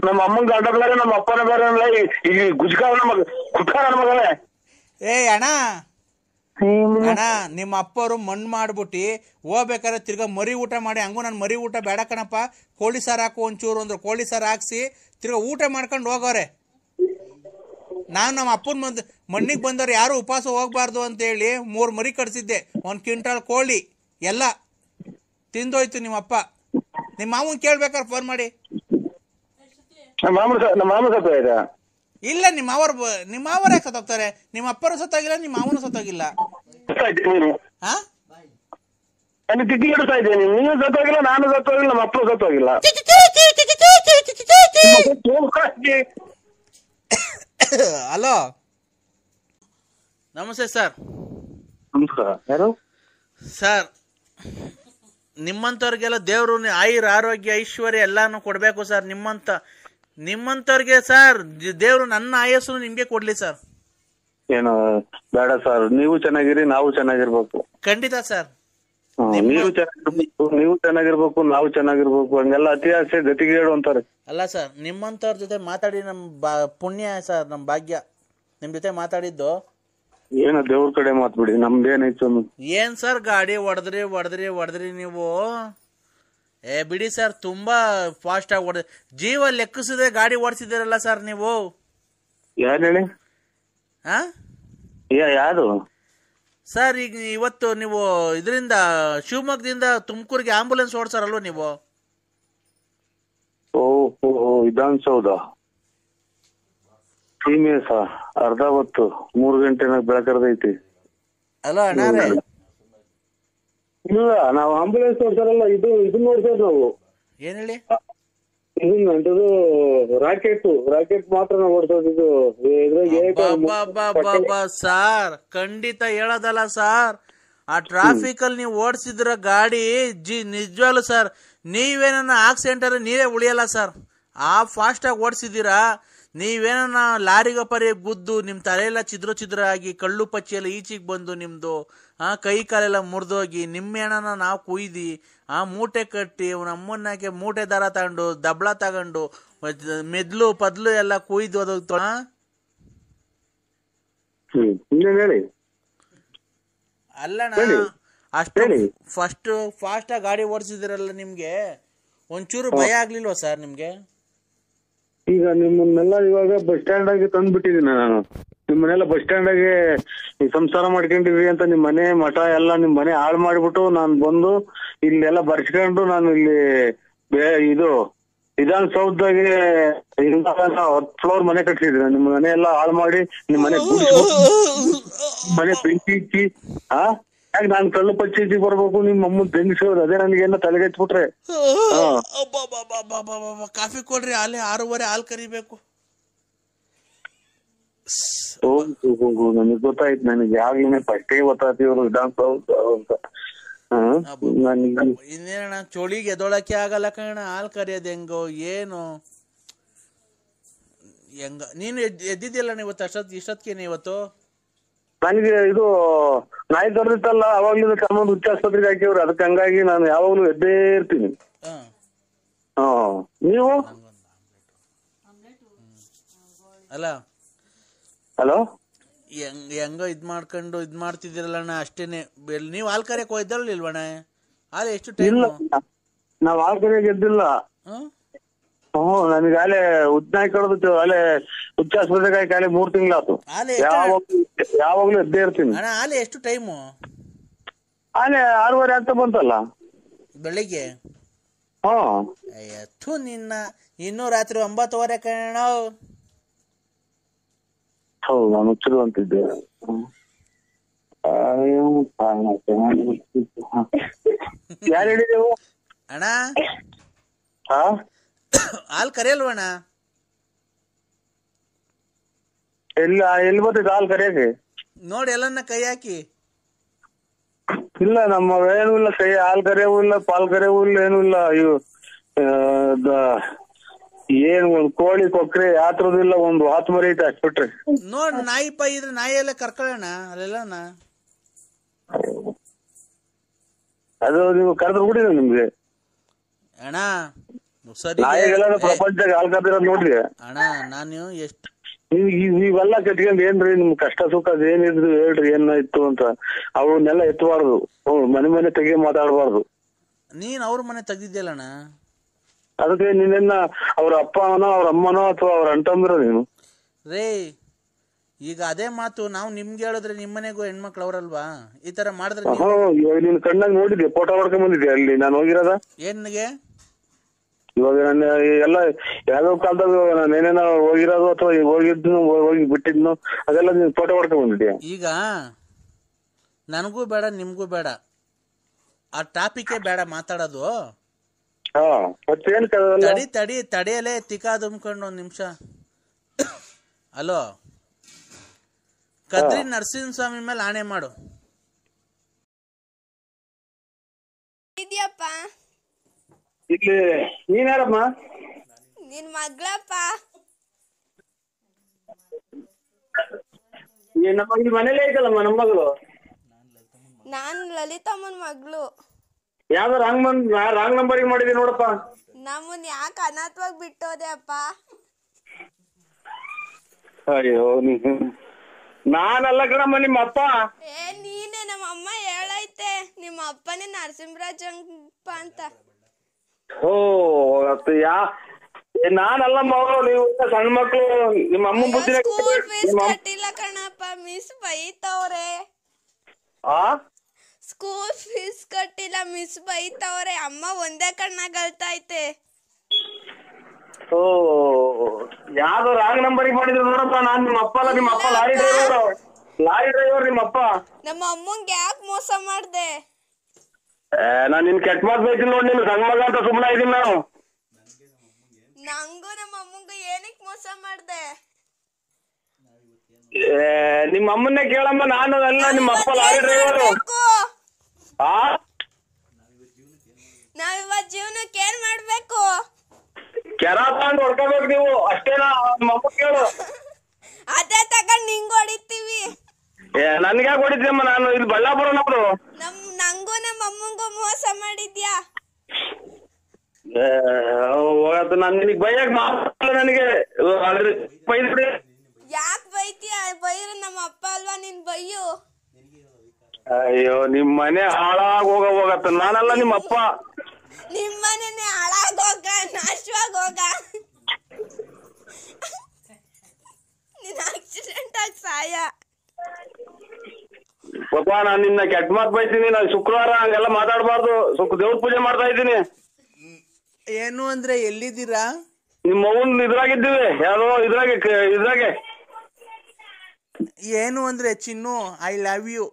ನಮ್ಮ ಅಮ್ಮನ್ ಗಂಡ ಬೇರೆ ನಮ್ಮ ಅಪ್ಪನ ಬೇರೆ ಅಲ್ಲ. ಈಗ ಗುಜ್ಕ ಮಗ ಕುಟ್ಕ ನನ್ನ ಮಗನೇ. ಅಣ್ಣ ಅಣ್ಣ ನಿಮ್ಮ ಅಪ್ಪರು ಮಣ್ಣು ಮಾಡ್ಬಿಟ್ಟು ಹೋಗ್ಬೇಕಾದ್ರೆ ತಿರ್ಗಾ ಮರಿ ಊಟ ಮಾಡಿ ಹಂಗೂ ನಾನು ಮರಿ ಊಟ ಬೇಡ ಕಣಪ್ಪ ಕೋಳಿ ಸಾರು ಹಾಕು ಒಂಚೂರು ಅಂದ್ರೆ ಕೋಳಿ ಸಾರು ಹಾಕ್ಸಿ ತಿರ್ಗಾ ಊಟ ಮಾಡ್ಕೊಂಡು ಹೋಗೋರೆ. ನಾನು ನಮ್ಮ ಅಪ್ಪನ ಮಣ್ಣಿಗೆ ಬಂದವ್ರು ಯಾರು ಉಪವಾಸ ಹೋಗ್ಬಾರ್ದು ಅಂತ ಹೇಳಿ 3 ಮರಿ ಕಟ್ಸಿದ್ದೆ. 1 ಕ್ವಿಂಟಲ್ ಕೋಳಿ ಎಲ್ಲ ತಿಂದೋಯ್ತು ನಿಮ್ಮಪ್ಪ. ನಿಮ್ಮ ಮಾವನ್ ಕೇಳ್ಬೇಕಾರೆ ಫೋನ್ ಮಾಡಿ. ಇಲ್ಲ ನಿಮ್ಮ ಮಾವರೇ ಸತ್ತೋಗ್ತಾರೆ. ನಿಮ್ಮ ಅಪ್ಪರು ಸತ್ತೋಗಿಲ್ಲ, ನಿಮ್ಮ ಮಾವನು ಸತ್ತೋಗಿಲ್ಲ. ನೀನು ಸತ್ತೋಗಿಲ್ಲ, ನಾನು ಸತ್ತೋಗಿಲ್ಲ, ನಮ್ಮ ಅಪ್ಪರು ಸತ್ತೋಗಿಲ್ಲ. ಹಲೋ ನಮಸ್ತೆ ಸರ್. ನಮಸ್ಕಾರ. ಯಾರು ಸರ್? ನಿಮ್ಮಂತವ್ರಿಗೆಲ್ಲ ದೇವ್ರು ಆಯುರ್ ಆರೋಗ್ಯ ಐಶ್ವರ್ಯ ಎಲ್ಲಾನು ಕೊಡ್ಬೇಕು ಸರ್. ನಿಮ್ಮಂತವ್ರಿಗೆ ಸರ್ ದೇವ್ರು ನನ್ನ ಆಯಸ್ಸು ನಿಮ್ಗೆ ಕೊಡ್ಲಿ ಸರ್. ಏನು ಬೇಡ ಸರ್, ನೀವು ಚೆನ್ನಾಗಿರಿ, ನಾವು ಚೆನ್ನಾಗಿರ್ಬೇಕು. ಖಂಡಿತ ಸರ್. ನೀವು ಚೆನ್ನಾಗಿರ್ಬೇಕು, ನಾವು ಚೆನ್ನಾಗಿರ್ಬೇಕು. ಹಂಗೆಲ್ಲ ಅತಿ ಆಸೆ ಗತಿಗೆ ಹೇಳು ಅಂತಾರೆ. ಅಲ್ಲ ಸರ್, ನಿಮ್ಮಂತವ್ರ ಜೊತೆ ಮಾತಾಡಿ ನಮ್ ಪುಣ್ಯ ಸರ್, ನಮ್ ಭಾಗ್ಯ ನಿಮ್ ಜೊತೆ ಮಾತಾಡಿದ್ದು. ಏನ ದೇವ್ರ ಕಡೆ ಮಾತ್ಬಿಡಿ, ನಮ್ದೇನೈತು? ಏನ್ ಸರ್ ಗಾಡಿ ಹೊಡೆದ್ರಿ ನೀವು. ಬಿಡಿ ಸರ್, ತುಂಬಾ ಫಾಸ್ಟ್ ಆಗಿ ಹೊಡೆದ್ರಿ. ಜೀವ ಲೆಕ್ಕಿಸದೆ ಗಾಡಿ ಓಡಿಸಿದಿರಲ್ಲ ಸರ್ ನೀವು. ಯಾರು ಹೇಳಿ? ಯಾರು ಸರ್? ಈಗ ಇವತ್ತು ನೀವು ಇದರಿಂದ ಶಿವಮೊಗ್ಗದಿಂದ ತುಮಕೂರಿಗೆ ಆಂಬುಲೆನ್ಸ್ ಓಡಿಸಾರಲ್ವ ನೀವು? ಓಹೋ, ವಿಧಾನಸೌಧ ಸೀಮೆಸ ಅರ್ಧ ಹೊತ್ತು 3 ಗಂಟೆನಾಗ ಬೆಳಕರ್ದೈತಿ. ಅಲೋ ಅಣ್ಣಾರೇ? ಇಲ್ಲ, ನಾವು ಆಂಬುಲೆನ್ಸ್ ಓಡಿಸಾರಲ್ಲ, ಇದನ್ನ ನೋಡ್ಸೋದು ನಾವು. ಏನ್ ಹೇಳಿ? ಇದು ರಾಕೆಟ್ ಮಾತ್ರ ನಾವು ಓಡಿಸೋದು. ಸಾರ್ ಖಂಡಿತ ಹೇಳೋದಲ್ಲ ಸಾರ್. ಆ ಟ್ರಾಫಿಕ್ ಅಲ್ಲಿ ನೀವು ಓಡಿಸಿದ್ರ ಗಾಡಿ ನಿಜವಾಗ್ಲು ಸರ್, ನೀವೇನ ಆಕ್ಸಿಡೆಂಟ್ ನೀವೇ ಉಳಿಯಲ್ಲ ಸರ್. ಆ ಫಾಸ್ಟ್ ಆಗಿ ಓಡಿಸಿದೀರಾ, ನೀವೇನ ಲಾರಿಗ ಪರಿ ಗುದ್ದು ನಿಮ್ ತಲೆಯೆಲ್ಲ ಚಿದ್ರ ಆಗಿ ಕಳ್ಳು ಪಚ್ಚಿಯೆಲ್ಲ ಈಚಿಗೆ ಬಂದು ನಿಮ್ದು ಕೈ ಕಾಲೆಲ್ಲ ಮುರಿದೋಗಿ ನಿಮ್ಮೇನ ನಾವು ಕುಯ್ದಿ ಮೂಟೆ ಕಟ್ಟಿ ನಮ್ಮನ್ನಕ್ಕೆ ಮೂಟೆ ದಾರ ತಗೊಂಡು ದಬ್ಳ ತಗೊಂಡು ಮೆದ್ಲು ಪದ್ಲು ಎಲ್ಲ ಕುಯ್ದು ಅದು ಅಲ್ಲಣ್ಣ. ಅಷ್ಟು ಫಾಸ್ಟ್ ಆಗಿ ಗಾಡಿ ಓಡಿಸಿದಿರಲ್ಲ, ನಿಮ್ಗೆ ಒಂಚೂರು ಭಯ ಆಗ್ಲಿಲ್ವಾ ಸರ್ ನಿಮ್ಗೆ? ಈಗ ನಿಮ್ಮನ್ನೆಲ್ಲ ಇವಾಗ ಬಸ್ ಸ್ಟ್ಯಾಂಡ್ ಆಗಿ ತಂದ್ಬಿಟ್ಟಿದೀನಿ ನಾನು. ನಿಮ್ಮನ್ನೆಲ್ಲ ಬಸ್ ಸ್ಟ್ಯಾಂಡ್ ಆಗಿ ಸಂಸಾರ ಮಾಡ್ಕೊಂಡಿವಿ ಅಂತ ನಿಮ್ ಮನೆ ಮಠ ಎಲ್ಲ ನಿಮ್ ಮನೆ ಹಾಳು ಮಾಡ್ಬಿಟ್ಟು ನಾನು ಬಂದು ಇಲ್ಲೆಲ್ಲ ಬರ್ಸ್ಕೊಂಡು ನಾನು ಇಲ್ಲಿ ಇದು ವಿಧಾನಸೌಧದಾಗೆ 10 ಫ್ಲೋರ್ ಮನೆ ಕಟ್ಸಿದ್ದೀನಿ. ನಿಮ್ ಮನೆ ಎಲ್ಲ ಹಾಳು ಮಾಡಿ ನಿಮ್ ಮನೆ ಮನೆ ಬೆಂಕಿ ಇಕ್ಕಿ ಯಾಕೆ ನಾನ್ ಕಳ್ಳು ಪಚ್ಚಿ ಬರ್ಬೇಕು ನಿಮ್ ಅಮ್ಮನ್ ಬೆಂಗಿಸೋದು? ಅದೇ ನನಗೇನ ತಲೆಗೆಚ್ಬಿಟ್ರೆ. ಕಾಫಿ ಕೊಡ್ರಿ, ಅಲ್ಲಿ 6:30 ಹಾಲು ಕರಿಬೇಕು. ನನಗ್ ಗೊತ್ತಾಯ್ತು, ನನಗೆ ಯಾವಾಗ್ಲೇ ಫಸ್ಟೇ ಗೊತ್ತಾಯ್ತು ಇವ್ರು ವಿಧಾನಸೌಧ ಅಂತ. ಇನ್ನೇನಣ್ಣ ಚೋಳಿಗೆ ಎದೊಳಕ್ಕೆ ಆಗಲ್ಲ ಕಣ, ಹಾಲು ಕರಿಯೋದು ಹೆಂಗೋ ಏನು ಹೆಂಗ? ನೀನು ಎದ್ದಿದ್ದಿಲ್ಲ ಇವತ್ತು ಇಷ್ಟೊತ್ತಿಗೆ ಇವತ್ತು? ನನಗೆ ಇದು ನಾಯಿ ಕರೆದಿತ್ತಲ್ಲ, ಅವಾಗ್ಲೂ ತಮ್ಮಂದು ಹುಚ್ಚ ಆಸ್ಪತ್ರೆಗೆ ಹಾಕಿವ್ರು, ಅದಕ್ಕೆ ಹಂಗಾಗಿ ನಾನು ಯಾವಾಗ್ಲೂ ಎದ್ದೇ ಇರ್ತೀನಿ. ನೀವು ಅಲ್ಲ ಹಲೋ ಹೆಂಗೋ ಇದ್ ಮಾಡ್ತಿದ್ದೀರಲ್ಲಣ್ಣ ಅಷ್ಟೇನೆ. ನೀವು ಹಾಲು ಕರೆಯಕ್ ಹೋಯ್ದಲ್ವಣ್ಣ? ಹಾಲು ಎಷ್ಟು ಟೈಮ್? ನಾವ್ ಹಾಲು ಕರೆಯಕ್ ಎದ್ದಿಲ್ಲ. ನನಗೆ ಅಲ್ಲೇ ಉದ್ನಾಯಿ ಕಡ್ದು ಅಲ್ಲೇ ಹುಚ್ಚ ಆಸ್ಪತ್ರೆಗೆ ಹಾಕಿ ಅಲ್ಲೇ 3 ತಿಂಗಳಾತು. ಯಾವಾಗ್ಲೂ ಎದ್ದೇ ಇರ್ತೀನಿ. ಅಣ್ಣ ಹಾಲು ಎಷ್ಟು ಟೈಮು? ಅಲ್ಲೇ 6:30 ಆಗ್ತಾ ಬಂತಲ್ಲ ಬೆಳಿಗ್ಗೆ. ಅಯ್ಯೋ ನಿನ್ನ, ಇನ್ನೂ ರಾತ್ರಿ 9:15 ಕಣ. ಹೌದು, ನಾನು ಹುಚ್ಚರು ಅಂತಿದ್ದೆ. ಯಾರು ಹೇಳಿದೆವು ಅಣ್ಣ? ಹಾಲು ಕರೆಯಲ್ವಣ್ಣ? ಎಲ್ಲಿ ಬರ್ತೈತೆ ಹಾಲು ಕರೆಯಕ್ಕೆ? ನೋಡಿ ಎಲ್ಲನ್ನ ಕೈ ಹಾಕಿ. ಇಲ್ಲ, ನಮ್ಮ ಏನೂ ಇಲ್ಲ, ಕೈ ಹಾಲು ಕರೆಯವೂ ಇಲ್ಲ, ಪಾಲ್ ಕರೆಯವೂ ಇಲ್ಲ, ಏನೂ ಇಲ್ಲ. ಇವು ಏನು ಒಂದ್ ಕೋಳಿ ಕೊಕ್ರೆ ಯಾತ್ರದೂ ಇಲ್ಲ, ಒಂದು ವಾತ್ ಮರಿ ಐತೆ ಅಷ್ಟ್ಬಿಟ್ರೆ. ನೋಡ್ ನಾಯಿ ಪೈ ಇದ್ರೆ ನಾಯಿ ಎಲ್ಲ ಕರ್ಕೊಳ್ಳೋಣ ಅಲ್ಲೆಲ್ಲಣ್ಣ. ಅದು ನೀವು ಕರೆದ್ರು ಬಿಡಿ ನಿಮ್ಗೆ ಅಣ್ಣ. ಸರಿ, ಪ್ರಪಂಚದಾಗ ಹಾಲು ಕರೆದಿರೋದು ನೋಡ್ರಿ ಅಣ್ಣ. ನಾನು ಎಷ್ಟು ನೀವೆಲ್ಲ ಕಟ್ಕೊಂಡ್ ಏನ್ರಿ ನಿಮ್ ಕಷ್ಟ ಸುಖ ಅದೇನಿದ್ರು ಹೇಳ್ರಿ, ಏನಾಯ್ತು ಅಂತ. ಅವನ್ನೆಲ್ಲ ಎತ್ತಬಾರ್ದು, ಮನೆ ತೆಗಿ ಮಾತಾಡಬಾರ್ದು. ನೀನ್ ಅವ್ರ ಮನೆ ತೆಗ್ದಿದ್ಯಲ್ಲಣ್ಣ, ಅದಕ್ಕೆ ನೀನೆನ್ನ ಅವ್ರ ಅಪ್ಪನೋ ಅವ್ರ ಅಮ್ಮನೋ ಅಥವಾ ಅವ್ರ ಅಂಟಂದ್ರ ನೀನು ರೇ. ಈಗ ಅದೇ ಮಾತು ನಾವು ನಿಮ್ಗೆ ಹೇಳಿದ್ರೆ ನಿಮ್ಮನೆಗೂ ಹೆಣ್ಮಕ್ಳು ಅವ್ರಲ್ವಾ? ಈ ತರ ಮಾಡಿದ್ರೆ ಇವಾಗ ನೀನ್ ಕಣ್ಣಾಗ ನೋಡಿದ್ಯಾ, ಫೋಟೋ ಹೊಡ್ಕೊಂಡ್ ಬಂದಿದ್ಯಾ ಅಲ್ಲಿ ನಾನು ಹೋಗಿರೋದ? ಏನ್ಗೆ ಇವಾಗ ನಾನು ಎಲ್ಲ ಯಾವ್ಯಾವ ಕಾಲದಾಗ ನಾನೇನೇನೋ ಹೋಗಿರೋದು ಅಥವಾ ಹೋಗಿದ್ನು ಹೋಗಿ ಬಿಟ್ಟಿದ್ನು ಅದೆಲ್ಲ ನೀನ್ ಫೋಟೋ ಹೊಡ್ಕೊಂಡ್ ಬಂದಿದ್ಯಾ? ಈಗ ನನಗೂ ಬೇಡ ನಿಮ್ಗೂ ಬೇಡ, ಆ ಟಾಪಿಕೇ ಬೇಡ ಮಾತಾಡೋದು. ತಡಿಯಲೇ ತಿಕಾ ದುಮ್ಕೊಂಡು 1 ನಿಮಿಷ. ಹಲೋ, ಕದ್ರಿ ನರಸಿಂಹಸ್ವಾಮಿ ಮೇಲೆ ಆಣೆ ಮಾಡು. ಇಲ್ಲಿ ನೀನ್ ಯಾರಮ್ಮ? ನಿನ್ ಮಗಳಪ್ಪ. ನಮ್ಮ ಇಲ್ಲಿ ಮನೇಲಿ ಐತಲ್ಲಮ್ಮ ನಮ್ಮ ಮಗಳು. ನಾನ್ ಲಲಿತಮ್ಮನ್ ಮಗಳು. ಯಾವ್ದು ರಾಂಗ್ ನಂಬರ್ ಮಾಡಿದೀನಿ ನೋಡಪ್ಪ. ನಮ್ಮನ್ ಯಾಕೆ ಅನಾಥವಾಗಿ ಬಿಟ್ಟೋದೆ ಅಪ್ಪ? ಅಯ್ಯೋ, ನಾನಲ್ಲ ಕಣಮ್ಮ ನಿಮ್ಮ ಅಪ್ಪ. ನೀನೆ, ನಮ್ಮ ಅಮ್ಮ ಹೇಳೈತೆ ನಿಮ್ಮ ಅಪ್ಪನೇ ನರಸಿಂಹರಾಜಪ್ಪ ಅಂತ. ಓ, ನಾನಲ್ಲಮ್ಮ, ನೀವು ಸಣ್ಣ ಮಕ್ಳು. ನಿಮ್ಮ ಅಮ್ಮ ಬುದ್ಧಿ ಸ್ಕೂಲ್ ಫೀಸ್ ಕಟ್ಟಿಲ್ಲ ಕಣಪ್ಪ, ಮಿಸ್ ಬೈತವ್ರೆ. ಸ್ಕೂಲ್ ಫೀಸ್ ಕಟ್ಟಿಲ್ಲ, ಮಿಸ್ ಬೈತವ್ರೆ. ಅಮ್ಮ ಒಂದೇ ಕಣ್ಣಾಗ ಅಳ್ತೈತೆ. ಓ, ಯಾವ್ದು ರಾಂಗ್ ನಂಬರ್ ಮಾಡಿದ್ರು ನೋಡಪ್ಪ. ನಾನ್ ನಿಮ್ಮ ಅಪ್ಪ ಅಲ್ಲ, ನಿಮ್ಮ ಅಪ್ಪ ಲಾರಿ ಡ್ರೈವರ್ ನಿಮ್ಮ ಅಪ್ಪ. ನಮ್ಮ ಅಮ್ಮಂಗೆ ಯಾಕೆ ಮೋಸ ಮಾಡ್ದೆ? ನಾನ್ ನಿನ್ ಕೆಟ್ಟ ಮಾತು ಬೈತೀನಿ ನೋಡಿ, ನಿನ್ ಸಣ್ಣ ಮಗ ಅಂತ ಸುಮ್ಮನೆ ಇದೀನಿ ನಾನು. ನಂಗೂ ನಮ್ಮ ಅಮ್ಮಂಗೂ ಏನಕ್ಕೆ ಮೋಸ ಮಾಡ್ದೆ? ನಿಮ್ಮ ಅಮ್ಮನ್ನೇ ಕೇಳಮ್ಮ, ನಾನು ಅಲ್ಲ, ನಿಮ್ಮ ಅಪ್ಪ ಲಾರಿ ಡ್ರೈವರ್. ಆ ನಾವಿವತ್ ಜೀವನಕ್ಕೆ ಏನ್ ಮಾಡ್ಬೇಕು? ಕೆರ ತಗೊಂಡು ಹೊಡ್ಕೋಬೇಕು ನೀವು ಅಷ್ಟೇನಾ? ಮಮ್ಮ ಕೇಳು. ಅದೇ ತಗೊಂಡ್ ನಿಂಗ್ ಹೊಡಿತೀವಿ. ನನ್ಗೆ ಯಾಕೆ ಹೊಡಿತೀಯಮ್ಮ? ನಾನು ಇಲ್ಲಿ ಬಳ್ಳಾಪುರ ನಮ್ದು. ನಂಗೂ ನಮ್ಮ ಅಮ್ಮಂಗೂ ಮೋಸ ಮಾಡಿದ್ಯಾ? ಹೋಗತ್ತ ನಾನು ನಿನಗೆ ಬೈಯಕ್ ಮಾತಾಡಲ್ಲ. ನನಗೆ ಬೈದ್ಬಿಡಿ. ಯಾಕೆ ಬೈತೀಯ? ಬೈರು ನಮ್ಮ ಅಪ್ಪ ಅಲ್ವಾ, ನೀನ್ ಬೈಯು. ಅಯ್ಯೋ ನಿಮ್ ಮನೆ ಹಾಳಾಗ ಹೋಗತ್ತ. ನಾನಲ್ಲ ನಿಮ್ಮ ಅಪ್ಪ. ನಿಮ್ಮನೆ ಹಾಳಾಗೋಗ, ನಾಶವಾಗೋಗ. ನೀನ್ ಆಕ್ಸಿಡೆಂಟ್ ಆಗಿ ಸಾಯ. ಪಾಪ ನಾನ್ ನಿನ್ನ ಕೆಟ್ಟ ಮಾತು ಬೈತೀನಿ. ನಾನು ಶುಕ್ರವಾರ ಹಂಗೆಲ್ಲ ಮಾತಾಡಬಾರ್ದು. ಸ್ವಲ್ಪ ದೇವ್ರ ಪೂಜೆ ಮಾಡ್ತಾ ಇದ್ದೀನಿ. ಏನು ಅಂದ್ರೆ ಎಲ್ಲಿದ್ದೀರಾ? ನಿಮ್ಮ ಅವ್ವನ್ ಇದ್ರಾಗಿದ್ದೀವಿ. ಯಾರೋ ಇದ್ರಾಗೆ ಏನು ಅಂದ್ರೆ ಚಿನ್ನು I love you.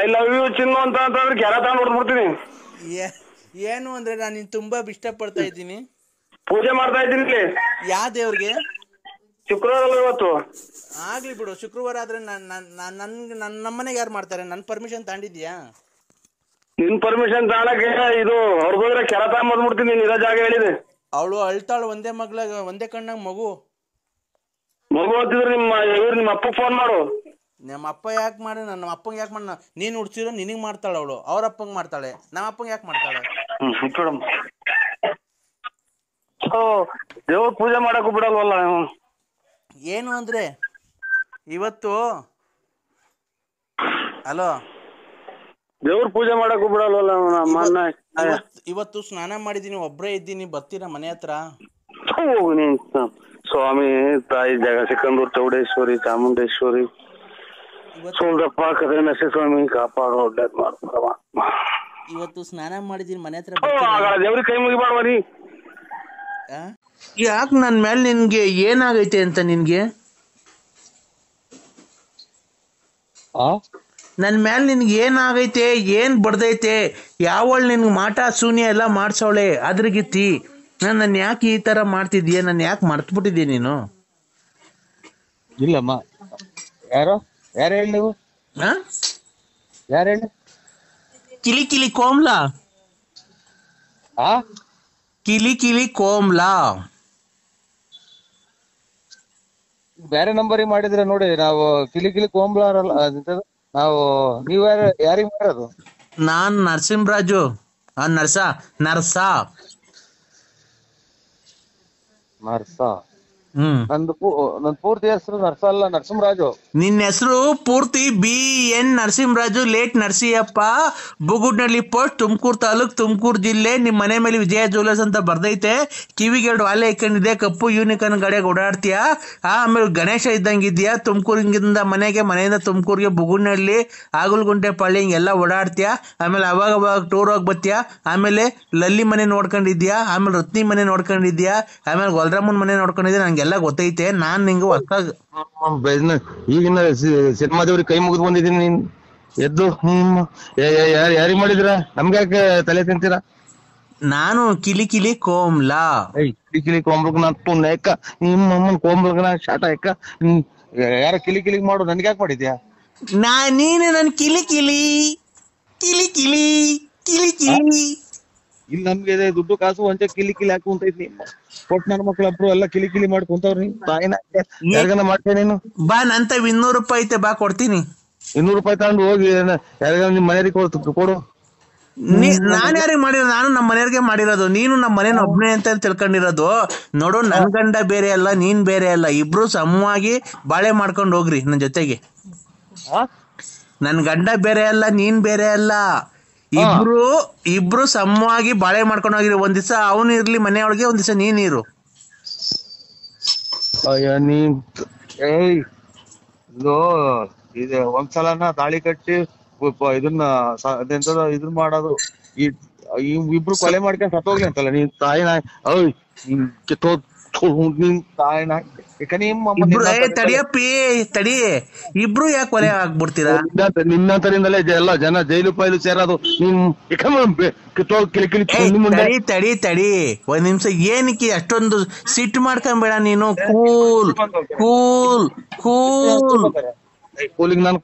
I love you ಚಿನ್ನು ಅಂತಂದ್ರೆ ಕೆರ ತಗೊಂಡು ಹೊಡ್ಬಿಡ್ತೀನಿ. ಏನು ಅಂದ್ರೆ ನಾನು ನಿನ್ ತುಂಬಾ ಇಷ್ಟಪಡ್ತಾ ಇದ್ದೀನಿ. ಪೂಜೆ ಮಾಡ್ತಾ ಇದ್ದೀನಿ. ಯಾವ ದೇವ್ರಿಗೆ? ಶುಕ್ರವಾರ ಅಲ್ಲ ಇವತ್ತು. ಆಗ್ಲಿ ಬಿಡು, ಶುಕ್ರವಾರ ಆದ್ರೆ ನಮ್ಮನೆಗೆ ಯಾರು ಮಾಡ್ತಾರೆ? ನನ್ನ ಪರ್ಮಿಷನ್ ತಗೊಂಡಿದ್ಯಾ? ನಿನ್ ಪರ್ಮಿಷನ್ ತಗೊಳಕ್ಕೆ ಇದು ಹೊರಗೋದ್ರೆ ಕೆರ ತಗೊಂಡ್ಬಿಡ್ತೀನಿ. ನೀನ್ ಇರೋ ಜಾಗ ಹೇಳಿದೆ. ಅವಳು ಅಳ್ತಾಳು, ಒಂದೇ ಕಣ್ಣಾಗ ಮಗು ಅಂತಿದ್ರೆ ನಿಮ್ಮ ಅಪ್ಪ ಫೋನ್ ಮಾಡು. ನಮ್ಮ ಅಪ್ಪ ಯಾಕೆ ಮಾಡಿ? ನಮ್ಮ ಅಪ್ಪಂಗೆ ಯಾಕೆ ಮಾಡ? ನೀನ್ ಹುಡ್ಸಿರೋ ನಿನಗ್ ಮಾಡ್ತಾಳೆ ಅವಳು, ಅವ್ರ ಅಪ್ಪಂಗೆ ಮಾಡ್ತಾಳೆ. ನಮ್ಮ ಅಪ್ಪಂಗೆ ಯಾಕೆ ಮಾಡ್ತಾಳೆ? ದೇವ್ರ ಪೂಜೆ ಮಾಡಕ್ಕೂ ಬಿಡಲ್ವಲ್ಲ. ಏನು ಅಂದ್ರೆ ಇವತ್ತು ಹಲೋ ದೇವ್ರ ಪೂಜೆ ಮಾಡಕ್ಕೂ ಬಿಡಲ್ವಲ್ಲ. ಇವತ್ತು ಸ್ನಾನ ಮಾಡಿದೀನಿ, ಒಬ್ರೇ ಇದ್ದೀನಿ. ಬರ್ತೀರಾ ಮನೆ ಹತ್ರ? ಸ್ವಾಮಿ ತಾಯಿ ಜಗಸಿಕಂದೂರ್ ಚೌಡೇಶ್ವರಿ ಚಾಮುಂಡೇಶ್ವರಿ ಸೋಲ್ದಪ್ಪ ಕದೆ ನರಸಿಂಹಸ್ವಾಮಿ ಕಾಪಾಡೋ ಒಳ್ಳೇದ್ ಮಾಡ್ತಾರ. ಇವತ್ತು ಸ್ನಾನ ಮಾಡಿದೀನಿ ಮನೆ ಹತ್ರ. ದೇವ್ರಿಗೆ ಕೈ ಮುಗಿಬಾರ್ವ ನೀ. ಯಾಕೆ ನನ್ ಮೇಲೆ ನಿನ್ಗೆ ಏನಾಗೈತೆ ಅಂತ? ನಿನ್ಗೆ ನನ್ ಮೇಲೆ ನಿನ್ಗೆ ಏನಾಗೈತೆ? ಏನ್ ಬಡ್ದೈತೆ? ಯಾವಳು ನಿನ್ಗೆ ಮಾಟ ಶೂನ್ಯ ಎಲ್ಲ ಮಾಡ್ಸವಳೆ ಅದ್ರಗಿತ್ತಿ. ನನ್ನ ಯಾಕೆ ಈ ತರ ಮಾಡ್ತಿದ್ಯಾ? ನಾನು ಯಾಕೆ ಮರ್ತ್ಬಿಟ್ಟಿದ್ಯಾ ನೀನು? ಇಲ್ಲಮ್ಮ. ಯಾರು ಹೇಳಿ ನೀವು? ಯಾರು ಹೇಳಿ? ಕಿಲಿ ಕೋಮ್ಲಾ. ಕಿಲಿ ಕೋಮ್ಲಾ ಬೇರೆ ನಂಬರಿಗೆ ಮಾಡಿದ್ರೆ ನೋಡಿ. ನಾವು ಕಿಲಿ ಕೋಂಬ್ಲಾರಲ್ಲ ನಾವು. ನೀವ್ ಯಾರಿಗೆ ಮಾಡೋದು? ನಾನ್ ನರಸಿಂಹರಾಜು. ನರ್ಸ. ನನ್ ಪೂರ್ತಿ ಹೆಸರು ನರ್ಸ ಅಲ್ಲ, ನರಸಿಂಹರಾಜು. ನಿನ್ನ ಹೆಸರು ಪೂರ್ತಿ BN Narasimharaju late Narasiyappa, Bugudnalli post, Tumakuru taluk, Tumakuru ಜಿಲ್ಲೆ. ನಿಮ್ ಮನೆ ಮೇಲೆ ವಿಜಯ ಜ್ಯುವೆಲರ್ಸ್ ಅಂತ ಬರ್ದೈತೆ. ಕಿವಿಗೆ 2 ವಾಲೆ ಇಕ್ಕೊಂಡಿದೆ, ಕಪ್ಪು ಯೂನಿಕಾರ್ನ್ ಗಾಡಿಯಾಗ ಓಡಾಡ್ತೀಯಾ. ಆಮೇಲೆ ಗಣೇಶ ಇದ್ದಂಗಿದ್ಯಾ. ತುಮಕೂರಿಂದ ಮನೆಯಿಂದ ತುಮಕೂರಿಗೆ ಬುಗುಡ್ನಳ್ಳಿ, ಆಗಲ್ಗುಂಟೆ ಪಳ್ಳಿ ಹಿಂಗೆಲ್ಲ ಓಡಾಡ್ತೀಯಾ. ಆಮೇಲೆ ಅವಾಗ ಟೂರ್ ಹೋಗಿ ಬರ್ತೀಯಾ. ಆಮೇಲೆ ಲಲ್ಲಿ ಮನೆ ನೋಡ್ಕೊಂಡಿದ್ಯಾ. ಆಮೇಲೆ ರತ್ನಿ ಮನೆ ನೋಡ್ಕೊಂಡಿದ್ಯಾ. ಆಮೇಲೆ ಗೊಲ್ರಮ್ಮನ್ ಮನೆ ನೋಡ್ಕೊಂಡಿದ್ಯಾ. ನಂಗೆಲ್ಲ ಗೊತ್ತೈತೆ. ನಾನ್ ನಿಂಗೆ ಹೊಸ ಈಗಿನ ಸಿನಿಮಾ ದೇವ್ರಿಗೆ ಕೈ ಮುಗಿದು ಬಂದಿದ್ದೀನಿ. ನೀನ್ ಎದ್ದು ಯಾರಿಗ್ ಮಾಡಿದ್ರ? ನಮ್ಗೆ ಯಾಕೆ ತಲೆ ತಿಂತೀರಾ? ನಾನು ಕಿಲಿ ಕೋಮ್ಲಾ. ಕಿಲಿ ಕೋಂಬ್ಲಕ್ ನಾನು ಪುಣ್ಯ ಎಕ್ಕ ನಿಮ್ಮಮ್ಮನ್ ಕೋಂಬ್ಲಕ್ ನಾ ಶಾಟ ಎಕ್ಕ. ಯಾರ ಕಿಲಿ ಮಾಡು, ನನ್ಗೆ ಯಾಕೆ ಮಾಡಿದ್ಯಾ? ನೀನು ನನ್ ಕಿಲಿ ಇಲ್ಲಿ ನಮ್ಗೆ ದುಡ್ಡು ಕಾಸು ಒಂಚ ಕಿಲಿ ಹಾಕು ಅಂತ ಇದ್ನಿ. ಕೊಟ್ ನನ್ನ ಮಕ್ಳೊಬ್ರು ಎಲ್ಲ ಕಿಲಿ ಮಾಡಿ ಕುಂತವ್ರಿ. ತಾಯಿನ ಯಾರಿಗಾನ ಮಾಡ್ತೇನೆ ನೀನು? ಬಾ, ನಂತ 200 ರೂಪಾಯಿ ಐತೆ, ಬಾ ಕೊಡ್ತೀನಿ. 200 ರೂಪಾಯಿ ತಗೊಂಡು ಹೋಗಿ ಯಾರಿಗಾನ ನಿಮ್ ಮನೆಯವ್ರಿಗೆ ಕೊಡು. ನಾನ್ ಯಾರಿಗೆ ಮಾಡಿರೋದು? ನಾನು ನಮ್ಮ ಮನೆಯವ್ರಿಗೆ ಮಾಡಿರೋದು. ನೀನು ನಮ್ಮ ಮನೇನ ಒಬ್ನೇ ಅಂತ ತಿಳ್ಕೊಂಡಿರೋದು. ನೋಡು, ನನ್ ಗಂಡ ಬೇರೆ ಅಲ್ಲ, ನೀನ್ ಬೇರೆ ಅಲ್ಲ. ಇಬ್ರು ಸಮವಾಗಿ ಬಾಳೆ ಮಾಡ್ಕೊಂಡು ಹೋಗ್ರಿ ನನ್ ಜೊತೆಗೆ. ನನ್ ಗಂಡ ಬೇರೆ ಅಲ್ಲ, ನೀನ್ ಬೇರೆ ಅಲ್ಲ. ಇಬ್ರು ಸಮವಾಗಿ ಬಾಳೆ ಮಾಡ್ಕೊಂಡು ಹೋಗಿರಿ. ಒಂದ್ ದಿವಸ ಅವನು ಇರ್ಲಿ ಮನೆಯೊಳಗೆ, ಒಂದ್ ದಿವಸ ನೀನಿರು. ಇದು ಒಂದ್ಸಲನ ತಾಳಿ ಕಟ್ಟಿ ಇದನ್ನ ಇದನ್ ಮಾಡೋದು. ಇಬ್ರು ಕೊಲೆ ಮಾಡ್ಕೊಂಡು ಸತ್ತೋಗ್ಲಿ ಅಂತಲ್ಲ ನೀನ್ ತಾಯಿನ. ನಿನ್ ತಾಯಿನ ತಡಿ, ಇಬ್ರು ಯಾಕೆ ಕೊಲೆ ಆಗ್ಬಿಡ್ತೀರಾ? ನಿನ್ನಂತರಿಂದಲೇ ಎಲ್ಲ ಜನ ಜೈಲು ಪೈಲು ಸೇರೋದು. ತಡಿ ಒಂದ್ ನಿಮಿಷ. ಏನಕ್ಕೆ ಅಷ್ಟೊಂದು ಸಿಟ್ಟು ಮಾಡ್ಕೊಂಬೇಡ ನೀನು. ಕೂಲ್ ಕೂಲಿಗೆ ನಾನು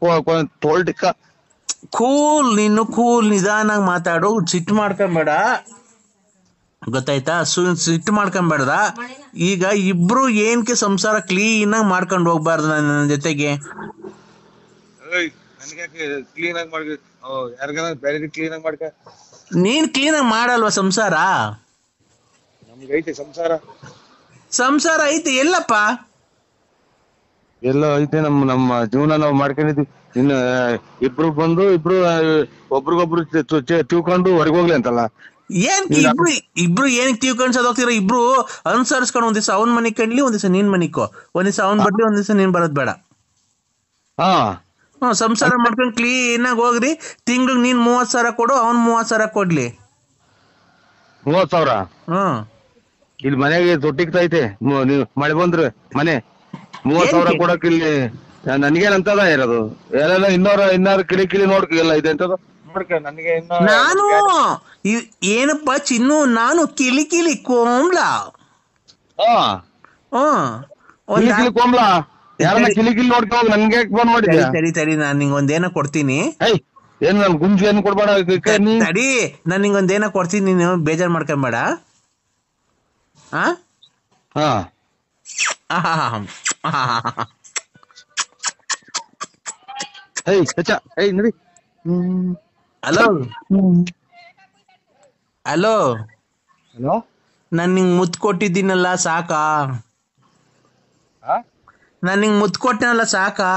ತೋಲ್ಟಿಕ್ಕ ಕೂಲ್ ನಿಧಾನಾಗಿ ಮಾತಾಡು, ಸಿಟ್ಟು ಮಾಡ್ಕೊಂಬೇಡ, ಗೊತ್ತಾಯ್ತಾ? ಸಿಟ್ಟು ಮಾಡ್ಕೊಂಬೇಡ್ದ. ಈಗ ಇಬ್ರು ಏನಕ್ಕೆ ಸಂಸಾರ ಕ್ಲೀನ್ ಆಗಿ ಮಾಡ್ಕೊಂಡು ಹೋಗ್ಬಾರ್ದು ನನ್ನ ಜೊತೆಗೆ? ಕ್ಲೀನ್ ಆಗಿ ಮಾಡ್ಕ, ಯಾರಿಗಾರ ಬೇರೆ ಕ್ಲೀನ್ ಆಗಿ ಮಾಡ್ಕ. ನೀನ್ ಕ್ಲೀನ್ ಆಗಿ ಮಾಡಲ್ವಾ ಸಂಸಾರ? ನಮ್ಗೈತೆ ಸಂಸಾರ ಐತೆ. ಎಲ್ಲಪ್ಪ? ಎಲ್ಲ ಐತೆ. ನಮ್ಮ ಜೀವನ ನಾವು ಮಾಡ್ಕೊಂಡಿದ್ವಿ. ಇನ್ನು ಇಬ್ರು ಒಬ್ರಿಗೊಬ್ರು ತಿಳ್ಕೊಂಡು ಹೊರಗೆ ಹೋಗ್ಲಿ ಅಂತಲ್ಲ. ಏನ್ ಇಬ್ರು ಏನಕ್ಕೆ ತಿಳ್ಕೊಂಡ್ ಹೋಗ್ತೀರ? ಇಬ್ರು ಅನುಸರಿಸ್ಕೊಂಡು ಒಂದ್ ದಿವಸ ಅವ್ನ್ ಮನೆ ಕಂಡ್ಲಿ, ಒಂದ್ ದಿವಸ ನೀನ್ ಮನಿಕೋ, ಒಂದ್ ದಿವಸ ಅವ್ನ್ ಬರ್ಲಿ, ಒಂದ್ ದಿವಸ ನೀನ್ ಬರೋದ್ ಬೇಡ. ಸಂಸಾರ ಮಾಡ್ಕೊಂಡು ಕ್ಲೀನ್ ಆಗಿ ಹೋಗ್ರಿ. ತಿಂಗ್ಳಿಗೆ ನೀನ್ 30,000 ಕೊಡು, ಅವ್ನ್ 30,000 ಕೊಡ್ಲಿ. 30,000? ಇಲ್ಲಿ ಮನೆಗೆ ತೊಟ್ಟಿಗ್ತೈತೆ. ನೀವು ಮಳೆ ಬಂದ್ರೆ ಮನೆ 30,000 ಕೊಡಕ್ ಇಲ್ಲಿ ನನ್ಗೇನಂತದ ಇರೋದು? ಎಲ್ಲ ಇನ್ನಾರು ಕಿಳಿ ನೋಡ್ಕ ಎಲ್ಲ ಇದೆ ಅಂತದ ನೋಡ್ಕ. ನನಗೆ ನಾನು ಏನಪ್ಪ ಚಿನ್ನು, ನಾನು ಕಿಲಿ ಕೋಮ್ಲ. ಕೋಮ್ಲಾ? ಯಾರನ್ನ ಕಿಲಿ ನೋಡ್ಕೊ ನನ್ಗೆ ಫೋನ್ ಮಾಡಿದ್ಯಾ? ತಡಿ, ನಾನ್ ನಿಂಗೊಂದೇನೋ ಕೊಡ್ತೀನಿ. ಏನ್ ನನ್ ಗುಂಜು ಏನ್ ಕೊಡ್ಬೇಡ. ತಡಿ, ನಾನ್ ನಿಂಗೊಂದೇನೋ ಕೊಡ್ತೀನಿ, ನೀನು ಬೇಜಾರ್ ಮಾಡ್ಕೊಂಬೇಡ. ನಡಿ. ಹಲೋ, ನಾನ್ ನಿಂಗ್ ಮುತ್ ಕೊಟ್ಟಿದ್ದೀನಲ್ಲ, ಸಾಕಾ? ನಾನ್ ನಿಂಗ್ ಮುತ್ ಕೊಟ್ಟನಲ್ಲ, ಸಾಕಾ?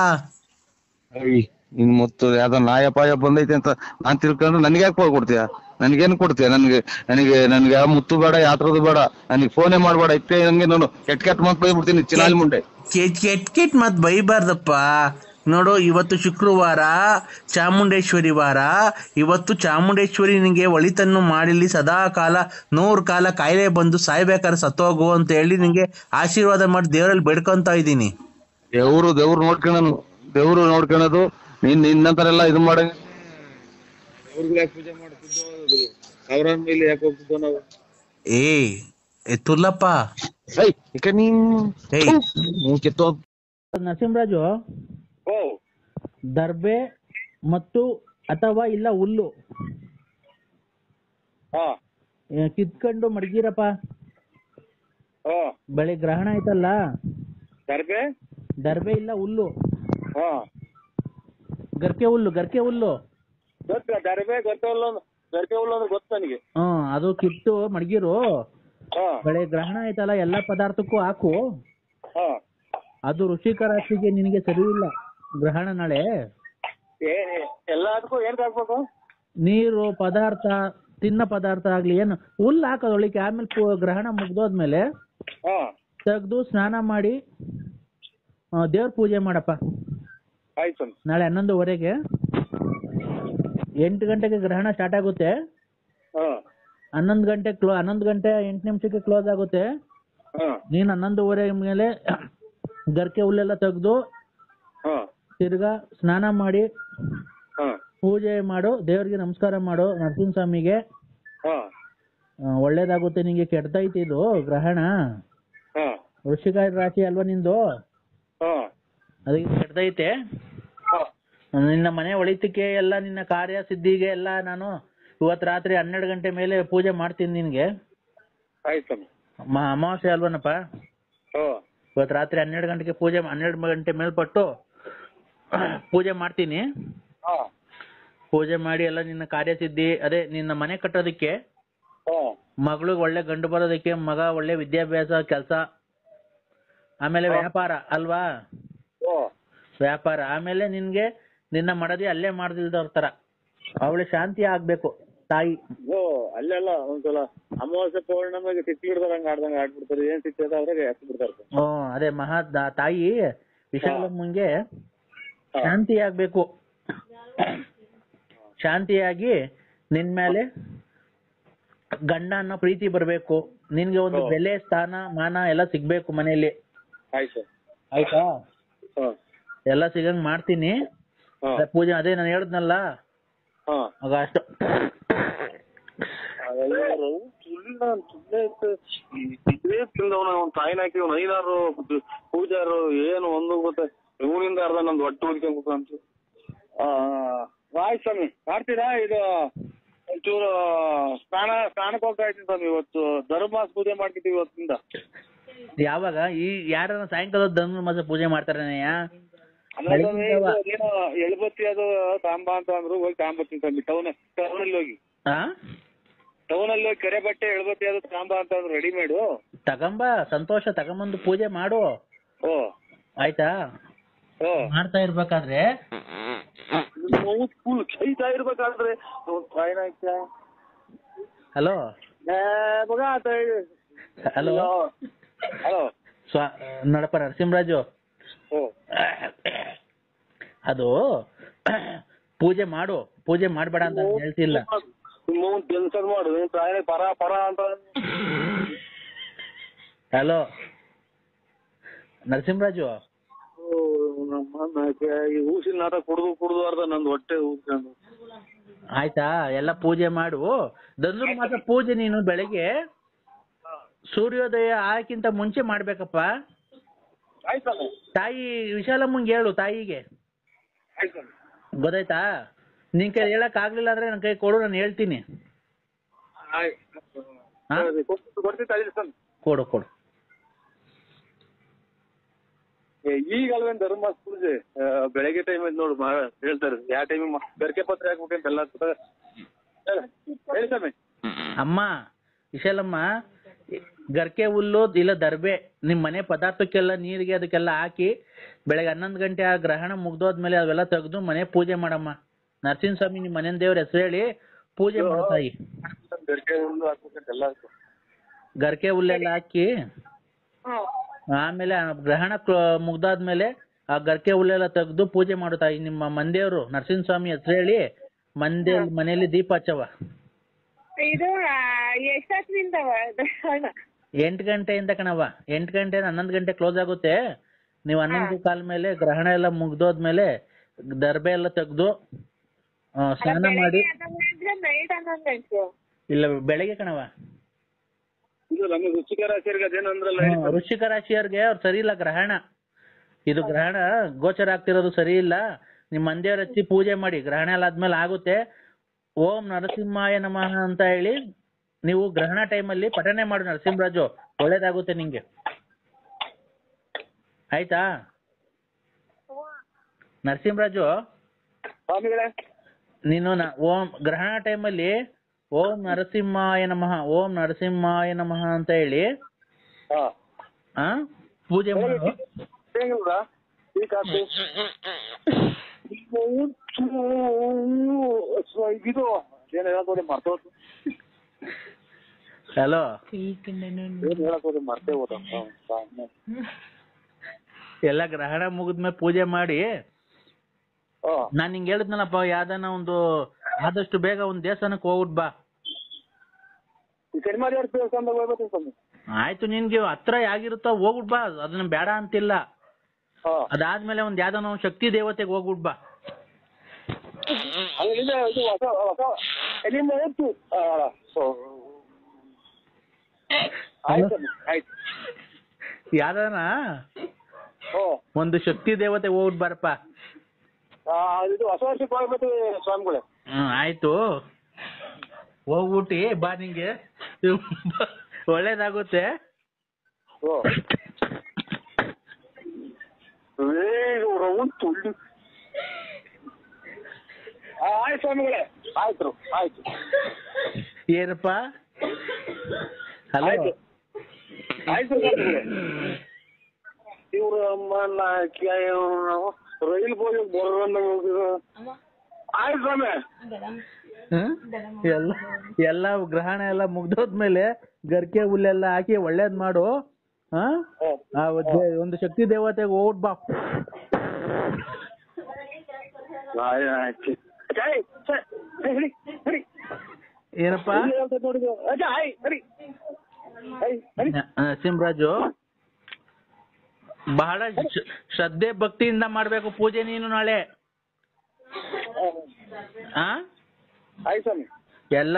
ಇನ್ ಮುತ್ತು ಯಾವ್ದೋ ನಾಯಪಾಯ ಬಂದೈತೆ ಅಂತ ನಾನ್ ತಿಳ್ಕೊಂಡ್ರೆ ನನ್ಗೆ ಯಾಕೆ ಕೊಡ್ತೀಯ? ನನ್ಗೇನ್ ಕೊಡ್ತೀಯ? ನನ್ಗೆ ಯಾವ ಮುತ್ತು ಬೇಡ, ಯಾತ್ರದು ಬೇಡ, ನನಗೆ ಫೋನೇ ಮಾಡ್ಬೇಡ. ಇಷ್ಟೇ ನಂಗೆ ನಾನು ಕೆಟ್ಟ ಮಾತು ಬೈಬಿಡ್ತೀನಿ ಚಿನಾಲ್ ಮುಂಡೆ. ಕೆಟ್ಟ ಮಾತು ಬೈಬಾರ್ದಪ್ಪ. ನೋಡು, ಇವತ್ತು ಶುಕ್ರವಾರ, ಚಾಮುಂಡೇಶ್ವರಿ ವಾರ. ಇವತ್ತು ಚಾಮುಂಡೇಶ್ವರಿ ನಿನಗೆ ಒಳಿತನ್ನು ಮಾಡಿಲಿ, ಸದಾ ಕಾಲ 100 ಕಾಲ ಕಾಯಿಲೆ ಬಂದು ಸಾಯ್ಬೇಕಾದ್ರೆ ಸತ್ತೋಗು ಅಂತ ಹೇಳಿ ನಿಂಗೆ ಆಶೀರ್ವಾದ ಮಾಡಿ ದೇವರಲ್ಲಿ ಬೇಡ್ಕೊಂತ ಇದ್ದೀನಿ. ದೇವ್ರು ನೋಡ್ಕೊಳೋದು ನಿನ್ನಂತರೆಲ್ಲ ಇದು ಮಾಡ. ಪೂಜೆ ಮಾಡ್ತಿದ್ದೋ, ಸಾವಿರ ಮೇಲೆ ಯಾಕೆ ಹೋಗ್ತಿದ್ದೋ ನಾವು? ತುಲ್ಲಪ್ಪ, ನರಸಿಂಹರಾಜು, ದರ್ಬೆ ಮತ್ತು ಅಥವಾ ಇಲ್ಲ ಹುಲ್ಲು ಕಿತ್ಕೊಂಡು ಮಡಗಿರಪ್ಪ. ಬೆಳೆ ಗ್ರಹಣ ಆಯ್ತಲ್ಲ, ದರ್ಬೆ ಇಲ್ಲ ಹುಲ್ಲು, ಗರ್ಕೆ ಹುಲ್ಲು ಅದು ಕಿತ್ತು ಮಡಗಿರು. ಬೆಳೆ ಗ್ರಹಣ ಆಯ್ತಲ್ಲ, ಎಲ್ಲಾ ಪದಾರ್ಥಕ್ಕೂ ಹಾಕು. ಅದು ಋಷಿಕ ರಾಶಿಗೆ ನಿನಗೆ ಸರಿ ಇಲ್ಲ. ಗ್ರಹಣ ನಾಳೆ ಎಲ್ಲದಕ್ಕೂ ಏನ್ ಹಾಕ್ಬೇಕು? ನೀರು ಪದಾರ್ಥ, ತಿನ್ನ ಪದಾರ್ಥ ಆಗ್ಲಿ, ಏನು ಹುಲ್ಲು ಹಾಕೋದೊಳಿಕೆ. ಆಮೇಲೆ ಗ್ರಹಣ ಮುಗ್ದೋದ್ಮೇಲೆ ತೆಗ್ದು ಸ್ನಾನ ಮಾಡಿ ದೇವ್ರ ಪೂಜೆ ಮಾಡಪ್ಪ. ನಾಳೆ 11:15 8 ಗಂಟೆಗೆ ಗ್ರಹಣ ಸ್ಟಾರ್ಟ್ ಆಗುತ್ತೆ. 11 ಗಂಟೆ 8 ನಿಮಿಷಕ್ಕೆ ಕ್ಲೋಸ್ ಆಗುತ್ತೆ. ನೀನ್ 11:15 ಮೇಲೆ ಗರ್ಕೆ ಹುಲ್ಲೆಲ್ಲ ತೆಗ್ದು ತಿರ್ಗಾ ಸ್ನಾನ ಮಾಡಿ ಪೂಜೆ ಮಾಡು, ದೇವ್ರಿಗೆ ನಮಸ್ಕಾರ ಮಾಡು, ನರಸಿಂಹಸ್ವಾಮಿಗೆ. ಒಳ್ಳೇದಾಗುತ್ತೆ. ನಿಂಗೆ ಕೆಡ್ತೈತಿ ಇದು ಗ್ರಹಣ. ವೃಶ್ಚಿಕ ರಾಶಿ ಅಲ್ವಾ ನಿಂದು, ಅದಕ್ಕೆ ಕೆಡ್ತೈತೆ. ನಿನ್ನ ಮನೆ ಒಳಿತಕ್ಕೆ ಎಲ್ಲ, ನಿನ್ನ ಕಾರ್ಯ ಸಿದ್ಧಿಗೆ ಎಲ್ಲ ನಾನು ಇವತ್ತು ರಾತ್ರಿ 12 ಗಂಟೆ ಮೇಲೆ ಪೂಜೆ ಮಾಡ್ತೀನಿ ನಿನ್ಗೆ. ಅಮಾವಾಸ್ಯೆ ಅಲ್ವನಪ್ಪ? ಇವತ್ತು ರಾತ್ರಿ 12 ಗಂಟೆಗೆ 12 ಗಂಟೆ ಮೇಲ್ಪಟ್ಟು ಪೂಜೆ ಮಾಡ್ತೀನಿ. ಪೂಜೆ ಮಾಡಿ ಎಲ್ಲ ನಿನ್ನ ಕಾರ್ಯಸಿದ್ಧಿ, ಅದೇ ನಿನ್ನ ಮನೆ ಕಟ್ಟೋದಕ್ಕೆ, ಮಗಳಿಗೆ ಒಳ್ಳೆ ಗಂಡು ಬರೋದಕ್ಕೆ, ಮಗ ಒಳ್ಳೆ ವಿದ್ಯಾಭ್ಯಾಸ, ಕೆಲಸ, ಆಮೇಲೆ ವ್ಯಾಪಾರ ಅಲ್ವಾ? ವ್ಯಾಪಾರ ಆಮೇಲೆ ನಿನ್ನ ಮಡದಿ ಅಲ್ಲೇ ಮಾಡ್ದಿಲ್ದವ್ರ ತರ ಅವಳೆ ಶಾಂತಿ ಆಗ್ಬೇಕು ತಾಯಿ. ಅಲ್ಲೆಲ್ಲ ಒಂದ್ಸಲ ಅಮಾವಾಸ್ಯೆ ಪೌರ್ಣಮಿಗೆ ಸಿಕ್ಕಿ ಹಿಡ್ದಂಗ ಆಡ್ಬಿಡ್ತಾರೆ. ಏನ್ ಸಿಕ್ತದ ಅವ್ರಿಗೆ ಎತ್ತು ಬಿಡ್ತಾರೆ. ಅದೇ ಮಹಾ ತಾಯಿ ವಿಶಾಲಮ್ಮಂಗೆ ಶಾಂತಿ ಆಗ್ಬೇಕು. ಶಾಂತಿಯಾಗಿ ನಿನ್ ಮೇಲೆ ಗಂಡ ಅನ್ನೋ ಪ್ರೀತಿ ಬರ್ಬೇಕು. ನಿನ್ಗೆ ಒಂದು ಬೆಲೆ, ಸ್ಥಾನ, ಮಾನ ಎಲ್ಲ ಸಿಗ್ಬೇಕು ಮನೆಯಲ್ಲಿ. ಆಯ್ತಾ? ಎಲ್ಲ ಸಿಗಂಗ್ ಮಾಡ್ತೀನಿ ಪೂಜೆ. ಅದೇ ನಾನು ಹೇಳಿದ್ನಲ್ಲ ಆಗ ಅಷ್ಟು. ತಾಯಿನ ಹಾಕಿ 5 ಪೂಜಾರು ಏನು ಒಂದು ಗೊತ್ತ. ಇವನಿಂದ ಅರ್ಧ ನಮ್ದು ಒಟ್ಟು ಉಳ್ಕೊಂಡ್ಬೇಕು ಅಂತ. ಆಯ್ತು ಸ್ವಾಮಿ ಮಾಡ್ತೀರಾ? ಇದು ಒಂಚೂರು ಸ್ನಾನಕ್ಕೆ ಹೋಗ್ತಾ ಇದ್ದೀನಿ ಸ್ವಾಮಿ. ಇವತ್ತು ಧರ್ಮಾಸ ಪೂಜೆ ಮಾಡ್ತಿದ್ದೀವಿ ಇವತ್ತಿಂದ. ಯಾವಾಗ ಈ ಯಾರ ಸಾಯಂಕಾಲ ಧನುರ್ಮಾಸ ಪೂಜೆ ಮಾಡ್ತಾರನಯ್ಯ? ಏನೋ ಎಳ್ಬತ್ತಿ ಅದು ತಾಂಬ ಅಂತ ಅಂದ್ರು, ಹೋಗಿ ತಾಂಬತ್ತೀನಿ ಸ್ವಾಮಿ. ಟೌನಲ್ಲಿ ಹೋಗಿ ಕೆರೆ ಬಟ್ಟೆ ಎಳ್ಬತ್ತಿ ಅದು ತಾಂಬ ಅಂತ ಅಂದ್ರು, ರೆಡಿಮೇಡು ತಗೊಂಬ. ಸಂತೋಷ, ತಗೊಂಬಂದು ಪೂಜೆ ಮಾಡು. ಓ ಆಯ್ತಾ? ಮಾಡ್ತಾ ಇರ್ಬೇಕಾದ್ರೆ ಫುಲ್ ಚೈತಾ ಇರ್ಬೇಕಾದ್ರೆ ಹಲೋ ಹಲೋ ಹಲೋ ನಡಪ ನರಸಿಂಹರಾಜು, ಅದು ಪೂಜೆ ಮಾಡು, ಪೂಜೆ ಮಾಡ್ಬೇಡ ಅಂತ ಹೇಳ್ತಿಲ್ಲ. ಮಾಡು ಪರ ಪರ ಅಂತ. ಹಲೋ ನರಸಿಂಹರಾಜು, ಊಸಿನ ನಾಟ ಕುಡ್ದು ಅರ್ಧ ನಂದು ಹೊಟ್ಟೆ ಊದ್ಕೊಂಡು. ಆಯ್ತಾ? ಎಲ್ಲ ಪೂಜೆ ಮಾಡು. ಧನುರ್ಮಾಸ ಪೂಜೆ ನೀನು ಬೆಳಗ್ಗೆ ಸೂರ್ಯೋದಯ ಆಯಕ್ಕಿಂತ ಮುಂಚೆ ಮಾಡ್ಬೇಕಪ್ಪ. ತಾಯಿ ವಿಶಾಲಮ್ಮಂಗೆ ಹೇಳು, ತಾಯಿಗೆ ಗೊತ್ತಾಯ್ತಾ? ನಿನ್ ಕೈ ಹೇಳಕ್ ಆಗ್ಲಿಲ್ಲ ಅಂದ್ರೆ ನನ್ ಕೈ ಕೊಡು, ನಾನು ಹೇಳ್ತೀನಿ. ಕೊಡು ಕೊಡು. ಈಗ ಅಲ್ವೇನ್ ಧರ್ಮಾಸ ಪೂಜೆ ಬೆಳಗ್ಗೆ ಟೈಮ್ ನೋಡು ಹೇಳ್ತಾರೆ. ಯಾವ ಟೈಮಿಗೆ ಗರ್ಕೆ ಪತ್ರ ಹಾಕ್ಬೇಕಂತ ಎಲ್ಲ ಹೇಳಿ ಸ್ವಾಮಿ. ಅಮ್ಮ ವಿಶಾಲಮ್ಮ, ಗರ್ಕೆ ಹುಲ್ಲು ಇಲ್ಲ ದರ್ಬೆ ನಿಮ್ ಮನೆ ಪದಾರ್ಥಕ್ಕೆಲ್ಲ ನೀರಿಗೆ ಅದಕ್ಕೆಲ್ಲ ಹಾಕಿ ಬೆಳಗ್ಗೆ 11 ಗಂಟೆ ಆ ಗ್ರಹಣ ಮುಗ್ದೋದ್ಮೇಲೆ ಅವೆಲ್ಲ ತೆಗೆದು ಮನೆ ಪೂಜೆ ಮಾಡಮ್ಮ. ನರಸಿಂಹಸ್ವಾಮಿ ನಿಮ್ ಮನೆ ದೇವ್ರ ಹೆಸರು ಹೇಳಿ ಪೂಜೆ ಮಾಡ್ತಾಯಿ. ಗರ್ಕೆ ಹುಲ್ಲು ಹಾಕ್ಬೇಕಂತ ಎಲ್ಲ ಗರ್ಕೆ ಹುಲ್ಲೆಲ್ಲ ಹಾಕಿ ಆಮೇಲೆ ಗ್ರಹಣ ಮುಗ್ದಾದ್ಮೇಲೆ ಆ ಗರ್ಕೆ ಹುಲ್ಲೆಲ್ಲ ತೆಗೆದು ಪೂಜೆ ಮಾಡುತ್ತಾಯಿ. ನಿಮ್ಮ ಮಂದೇವ್ರು ನರಸಿಂಹಸ್ವಾಮಿ ಹೆಸರು ಹೇಳಿ ಮನೆಯಲ್ಲಿ ದೀಪ ಹಚ್ಚವ. ಇದು ಎಷ್ಟೊತ್ತಿನಿಂದ? 8 ಗಂಟೆಯಿಂದ ಕಣವ. 8 ಗಂಟೆ 11 ಗಂಟೆ ಕ್ಲೋಸ್ ಆಗುತ್ತೆ. ನೀವು 11 ಕಾಲ ಮೇಲೆ ಗ್ರಹಣ ಎಲ್ಲ ಮುಗ್ದೋದ್ಮೇಲೆ ದರ್ಬೆ ಎಲ್ಲ ತೆಗ್ದು ಸ್ನಾನ ಮಾಡಿ. ನೈಟ್ 11 ಗಂಟೆ ಇಲ್ಲ, ಬೆಳಗ್ಗೆ ಕಣವ. ವೃಶ್ಚಿಕ ರಾಶಿಯವ್ರಿಗೆ ಅದೇನಂದ್ರಲ್ಲ, ವೃಶ್ಚಿಕ ರಾಶಿಯವ್ರಿಗೆ ಅವ್ರು ಸರಿ ಇಲ್ಲ ಗ್ರಹಣ. ಇದು ಗ್ರಹಣ ಗೋಚರ ಆಗ್ತಿರೋದು ಸರಿ ಇಲ್ಲ. ನಿಮ್ ಮಂದಿಯವ್ರ ಹಚ್ಚಿ ಪೂಜೆ ಮಾಡಿ. ಗ್ರಹಣ ಎಲ್ಲ ಆದ್ಮೇಲೆ ಆಗುತ್ತೆ. ಓಂ ನರಸಿಂಹಾಯ ನಮಃ ಅಂತ ಹೇಳಿ ನೀವು ಗ್ರಹಣ ಟೈಮಲ್ಲಿ ಪಠನೆ ಮಾಡು ನರಸಿಂಹರಾಜು, ಒಳ್ಳೇದಾಗುತ್ತೆ ನಿಂಗೆ. ಆಯ್ತಾ ನರಸಿಂಹರಾಜು? ನೀನು ಓಂ ಗ್ರಹಣ ಟೈಮಲ್ಲಿ ಓಂ ನರಸಿಂಹಾಯ ನಮಃ, ಓಂ ನರಸಿಂಹಾಯ ನಮಃ ಅಂತ ಹೇಳಿ ಪೂಜೆ ಮಾಡು. ಇದು ಏನ್ ಹೇಳಕ್ ಮರ್ತೋದು. ಹಲೋ, ಮರ್ತೇ ಹೋದ. ಎಲ್ಲ ಗ್ರಹಣ ಮುಗಿದ್ಮೇಲೆ ಪೂಜೆ ಮಾಡಿ. ನಾನ್ ನಿಂಗೆ ಹೇಳಿದ್ನಲ್ಲಪ್ಪ, ಯಾವ್ದಾನ ಒಂದು ಆದಷ್ಟು ಬೇಗ ಒಂದ್ ದೇವಸ್ಥಾನಕ್ಕೆ ಹೋಗ್ಬಿಟ್ ಬಾ. ಆಯ್ತು, ನಿನ್ಗೆ ಹತ್ರ ಯಾಗಿರುತ್ತೋ ಹೋಗ್ಬಿಟ್ ಬಾ, ಅದನ್ನ ಬೇಡ ಅಂತಿಲ್ಲ. ಅದಾದ್ಮೇಲೆ ಒಂದ್ ಯಾವ್ದಾನ ಒಂದ್ ಶಕ್ತಿ ದೇವತೆಗೆ ಹೋಗ್ಬಿಟ್ ಬಾ. ಯಾವ್ದಾನ ಒಂದು ಶಕ್ತಿ ದೇವತೆ ಹೋಗ್ಬಿಟ್ ಬಾರಪ್ಪ. ಹೊಸ ವರ್ಷಕ್ಕೆ ಹೋಗ್ಬೇಕು ಸ್ವಾಮಿಗಳೇ. ಆಯ್ತು, ಹೋಗ್ಬಿಟ್ಟಿ ಬಾ, ನಿಂಗೆ ಒಳ್ಳೇದಾಗುತ್ತೆ. ಆಯ್ತು ಸ್ವಾಮಿಗಳೇ, ಆಯ್ತು ಆಯ್ತು. ಏನಪ್ಪ? ಹಲೋ, ಆಯ್ತು ಇವ್ರು ರೈಲ್ ಬೋಗಿ ಬರೋಣ. ಆಯ್ತು ಸ್ವಾಮಿ. ಎಲ್ಲ ಗ್ರಹಣ ಎಲ್ಲ ಮುಗ್ದೋದ್ಮೇಲೆ ಗರ್ಕೆ ಹುಲ್ಲೆಲ್ಲ ಹಾಕಿ ಒಳ್ಳೇದ್ ಮಾಡು. ಒಂದು ಶಕ್ತಿ ದೇವತೆಗೆ ಹೋಗ್ಬಿಟ್ ಬಾ. ಏನಪ್ಪ ನರಸಿಂಹರಾಜು, ಬಹಳ ಶ್ರದ್ಧೆ ಭಕ್ತಿಯಿಂದ ಮಾಡ್ಬೇಕು ಪೂಜೆ ನೀನು ನಾಳೆ. ಎಲ್ಲ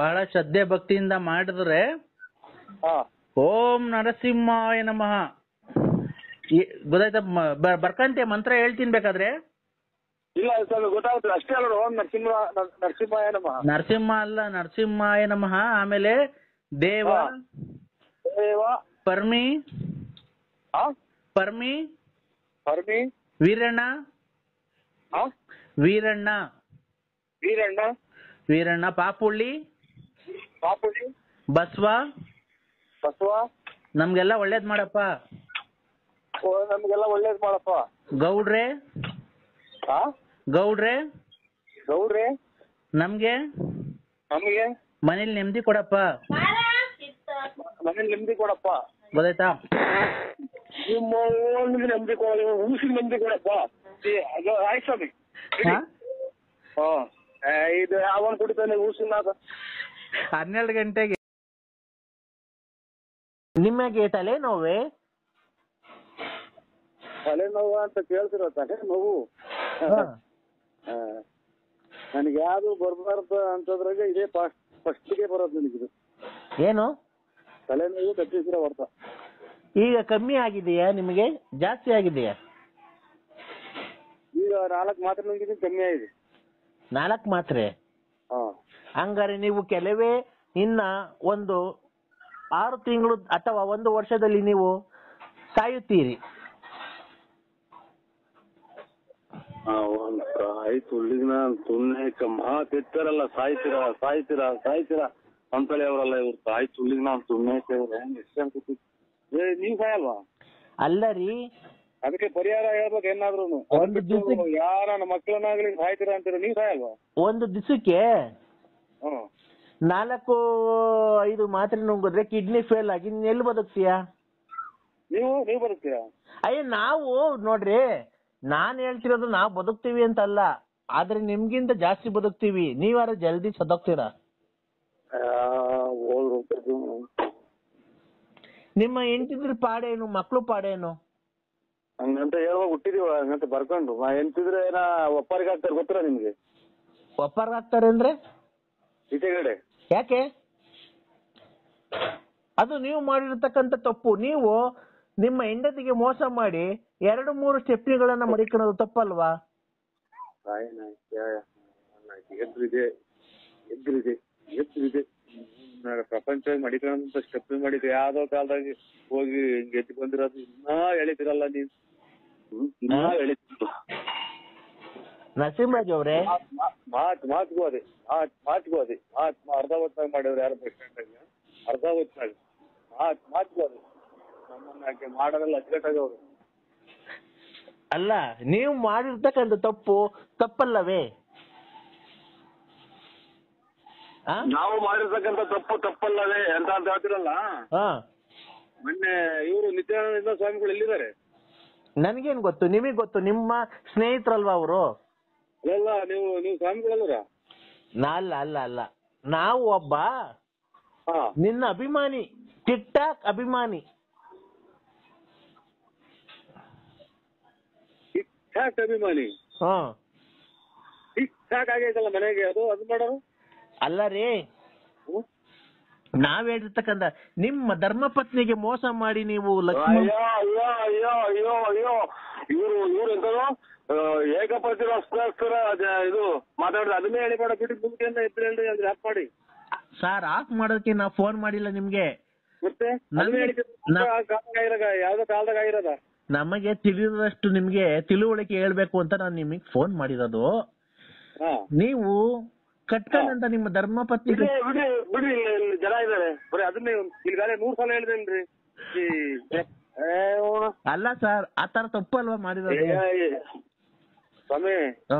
ಬಹಳ ಶ್ರದ್ಧೆ ಭಕ್ತಿಯಿಂದ ಮಾಡಿದ್ರೆ ಓಂ ನರಸಿಂಹಾಯ ನಮಃ ಗೊತ್ತಾಯ್ತ? ಬರ್ಕಂತೆ ಮಂತ್ರ ಹೇಳ್ತೀನಿ ಬೇಕಾದ್ರೆ. ಇಲ್ಲ ಸ್ವಾಮಿ ಗೊತ್ತಾಗುತ್ತೆ ಅಷ್ಟೇ ಅಲ್ಲ. ಓಂ ನರಸಿಂಹಾಯ ನಮಃ. ನರಸಿಂಹ ಅಲ್ಲ, ನರಸಿಂಹಾಯ ನಮಃ. ಆಮೇಲೆ ದೇವ ದೇವ ಪರ್ಮಿ ಆ ಪರ್ಮಿ ಪರ್ಮಿ ವೀರಣ್ಣ ಆ ವೀರಣ್ಣ ವೀರಣ್ಣ ವೀರಣ್ಣ ಪಾಪುಳ್ಳಿ ಪಾಪುಳಿ ಬಸವ ಬಸವ ನಮ್ಗೆಲ್ಲ ಒಳ್ಳೇದ್ ಮಾಡಪ್ಪ. ನಮ್ಗೆಲ್ಲ ಒಳ್ಳೇದ್ ಮಾಡಪ್ಪ. ಗೌಡ್ರೆ ಆ ಗೌಡ್ರೆ ಗೌಡ್ರೆ ನಮ್ಗೆ ನಮಗೆ ಮನೇಲಿ ನೆಮ್ಮದಿ ಕೊಡಪ್ಪ. ಮನೇಲಿ ನೆಮ್ಮದಿ ಕೊಡಪ್ಪ. ಗೊತ್ತಾಯ್ತಾ? ನಿಮ್ಮ ನೆಮ್ಮದಿ ಕೊಡ, ಊಸಿಗೆ ನೆಮ್ಮದಿ ಕೊಡಪ್ಪ. ಆಯ್ತು ಸ್ವಾಮಿ. ಇದು ಯಾವನ್ ಕುಡಿತಾನೆ ಊಸಿನ 12 ಗಂಟೆಗೆ. ನಿಮಗೆ ತಲೆನೋವೇ? ತಲೆನೋವು ಅಂತ ಕೇಳ್ತಿರೋ ತಲೆನೋವು ನನಗೆ ಯಾವ್ದು ಬರ್ಬಾರ್ದು ಅಂತದ್ರಾಗ ಇದೇ ಫಸ್ಟಿಗೆ ಬರೋದು ನನಗಿದು. ಏನು ತಲೆನೋವು ಕಟ್ಟಿಸಿರೋ ಹೊರ್ತ. ಈಗ ಕಮ್ಮಿ ಆಗಿದೆಯಾ ನಿಮಗೆ, ಜಾಸ್ತಿ ಆಗಿದೆಯಾ? ಈಗ 4 ಮಾತ್ರೆ ನುಂಗಿದ್ದೀನಿ, ಕಮ್ಮಿ ಆಗಿದೆ. 4 ಮಾತ್ರೆ? ಹಂಗಾರೆ ನೀವು ಕೆಲವೇ ಇನ್ನ ಒಂದು 6 ತಿಂಗಳು ಅಥವಾ 1 ವರ್ಷದಲ್ಲಿ ನೀವು ಸಾಯುತ್ತೀರಿ. ಆಯ್ತು ಉಳ್ಳಿನ ಸುಮ್ಮನೆ ಮಾತಿರ್ತಾರಲ್ಲ, ಸಾಯ್ತೀರಾ ಸಾಯ್ತೀರಾ ಸಾಯ್ತೀರಾ ಅಂತೇಳಿ ಅವರಲ್ಲ ಇವ್ರು. ಆಯ್ತು ಉಳ್ಳಿಗೆ ನಾನು ಸುಮ್ಮನೆ ನೀವ್ ಸಾಯಲ್ವಾ? ಅಲ್ಲ ರೀ, ಅದಕ್ಕೆ ಪರಿಹಾರ ಹೇಳ್ಬೇಕು ಏನಾದ್ರು. ಯಾರ ನಮ್ಮ ಮಕ್ಕಳನ್ನಾಗ್ಲಿ ಸಾಯ್ತೀರಾ ಅಂತೀರ, ನೀವ್ ಸಾಯಲ್ವಾ? ಒಂದು ದಿವಸಕ್ಕೆ 4-5 ಮಾತ್ರೆ ನುಂಗಿದ್ರೆ ಕಿಡ್ನಿ ಫೇಲ್ ಆಗಿ ಎಲ್ಲಿ ಬದುಕ್ತೀಯಾ? ನೀವು ಬದುಕ್ತೀರಾ? ಅಯ್ಯ ನಾವು ನೋಡ್ರಿ, ನಾನ್ ಹೇಳ್ತಿರೋದು ನಾವು ಬದುಕ್ತೀವಿ ಅಂತಲ್ಲ, ಆದ್ರೆ ನಿಮ್ಗಿಂತ ಜಾಸ್ತಿ ಬದುಕ್ತೀವಿ. ನೀವಾರ ಜಲ್ದಿ ಸದೋಗ್ತೀರಾ. ನಿಮ್ಮ ಹೆಂಡತಿದ್ರ ಪಾಡೇನು, ಮಕ್ಳು ಪಾಡೇನು? ಹಂಗಂತ ಹೇಳುವಾಗ ಹುಟ್ಟಿದೀವ, ಹಂಗಂತ ಬರ್ಕೊಂಡು ಎಂತಿದ್ರೆ ಒಪ್ಪರಿಗೆ ಆಗ್ತಾರೆ ಗೊತ್ತಿರ ನಿಮ್ಗೆ? ಒಪ್ಪರ್ಗ ಹಾಕ್ತಾರೆ ಅಂದ್ರೆ ಈಚೆಗಡೆ ಯಾಕೆ? ಅದು ನೀವು ಮಾಡಿರ್ತಕ್ಕಂಥ ತಪ್ಪು. ನೀವು ನಿಮ್ಮ ಹೆಂಡತಿಗೆ ಮೋಸ ಮಾಡಿ 2-3 ಸ್ಟೆಪ್ನಿಗಳನ್ನ ಮಡಿಕೊಳ್ಳೋದು ತಪ್ಪಲ್ವಾ? ಎದ್ರಿದೆ ಪ್ರಪಂಚ ಮಡಿಕೊಳ್ಳೋಂತ ಸ್ಟೆಪ್ ಮಾಡಿದ್ವಿ. ಯಾವ್ದೋ ಕಾಲದಾಗ ಹೋಗಿ ಗೆದ್ದು ಬಂದಿರೋದು ಇನ್ನೂ ಎಳಿತಿರಲ್ಲ ನೀನ್. ಇನ್ನೂ ಎಳಿತಿರ ನರಸಿಂಹರಾಜ್ ಅವ್ರೆ, ಮಾತ್ಗೂ ಅದೇ ಅರ್ಧ ಹೊತ್ತಾಗ ಮಾಡಿವ್ರು ಯಾರು ಬಸ್ ಸ್ಟ್ಯಾಂಡ್ ಅರ್ಧ ಹೊತ್ತಾಗ ಮಾತ್ಗೂ ಅದೇ ನಮ್ಮನ್ನ ಯಾಕೆ ಮಾಡೋದಲ್ಲ ಅಚ್ಚುಕಟ್ಟಾಗವ್ರು. ಅಲ್ಲ, ನೀವು ಮಾಡಿರ್ತಕ್ಕಂಥ ತಪ್ಪಲ್ಲವೇ? ನಾವು ಮಾಡಿರ್ತಕ್ಕಂಥ ತಪ್ಪಲ್ಲವೇ ಅಂತ ಹೇಳ್ತಿರಲ್ಲ. ಮೊನ್ನೆ ಇವರು ನಿತ್ಯಾನಂದ ಸ್ವಾಮಿಗಳು ಎಲ್ಲಿದ್ದಾರೆ? ನನ್ಗೇನ್ ಗೊತ್ತು, ನಿಮಗ್ ಗೊತ್ತು, ನಿಮ್ಮ ಸ್ನೇಹಿತರಲ್ವಾ ಅವರು? ಅಲ್ಲ, ನೀವು ಸ್ವಾಮಿಗಳಲ್ಲ? ಅಲ್ಲ, ನಾವು ಒಬ್ಬ ನಿನ್ನ ಅಭಿಮಾನಿ, ಟಿಕ್ ಟಾಕ್ ಅಭಿಮಾನಿ. ಟಿಕ್ ಟಾಕ್ ಅಭಿಮಾನಿ? ಟಿಕ್ ಟಾಕ್ ಆಗೈತಲ್ಲ ಮನೆಗೆ, ಅದು ಮಾಡೋರು ಅಲ್ಲ ರೀ. ನಾವ್ ಹೇಳಿರ್ತಕ್ಕಂಥ ನಿಮ್ಮ ಧರ್ಮಪತ್ನಿಗೆ ಮೋಸ ಮಾಡಿ ನೀವು ಲಕ್ಷ್ಮಣ. ಅಯ್ಯೋ ಇವ್ರು ಎಂತದು ಏಕಪತಿಗೋಸ್ಕರ ಇದು ಮಾತಾಡಿದ್ರೆ ಅದನ್ನೇ ಹೇಳಿಬೇಡ ಬಿಟ್ಟು ಮುಂದೆಯಿಂದ ಎದ್ದು ಹೇಳಿ ಅದ್ರ ಆಫ್ ಮಾಡಿ. ಸರ್, ಆಫ್ ಮಾಡೋದಕ್ಕೆ ನಾವು ಫೋನ್ ಮಾಡಿಲ್ಲ ನಿಮ್ಗೆ. ಮತ್ತೆ ಯಾವ್ದೋ ಕಾಲದಾಗ ಆಗಿರೋದ? ನಮಗೆ ತಿಳಿದಷ್ಟು ನಿಮ್ಗೆ ತಿಳುವಳಿಕೆ ಹೇಳ್ಬೇಕು ಅಂತ ನಾನು ನಿಮಗೆ ಫೋನ್ ಮಾಡಿರೋದು. ನೀವು ಕಟ್ಕೊಂಡಂತ ನಿಮ್ಮ ಧರ್ಮಪತ್ನಿ ಬಿಡಿ ಜನ ಇದಾರೆ ಬರೀ ಅದನ್ನೇ ಇಲ್ಲಿಗಾಲೆ 100 ಸಲ ಹೇಳಿದೇನ್ರಿ. ಅಲ್ಲ ಸರ್, ಆತರ ತಪ್ಪಲ್ವಾ ಮಾಡಿರೋದು? ಸ್ವಾಮಿ,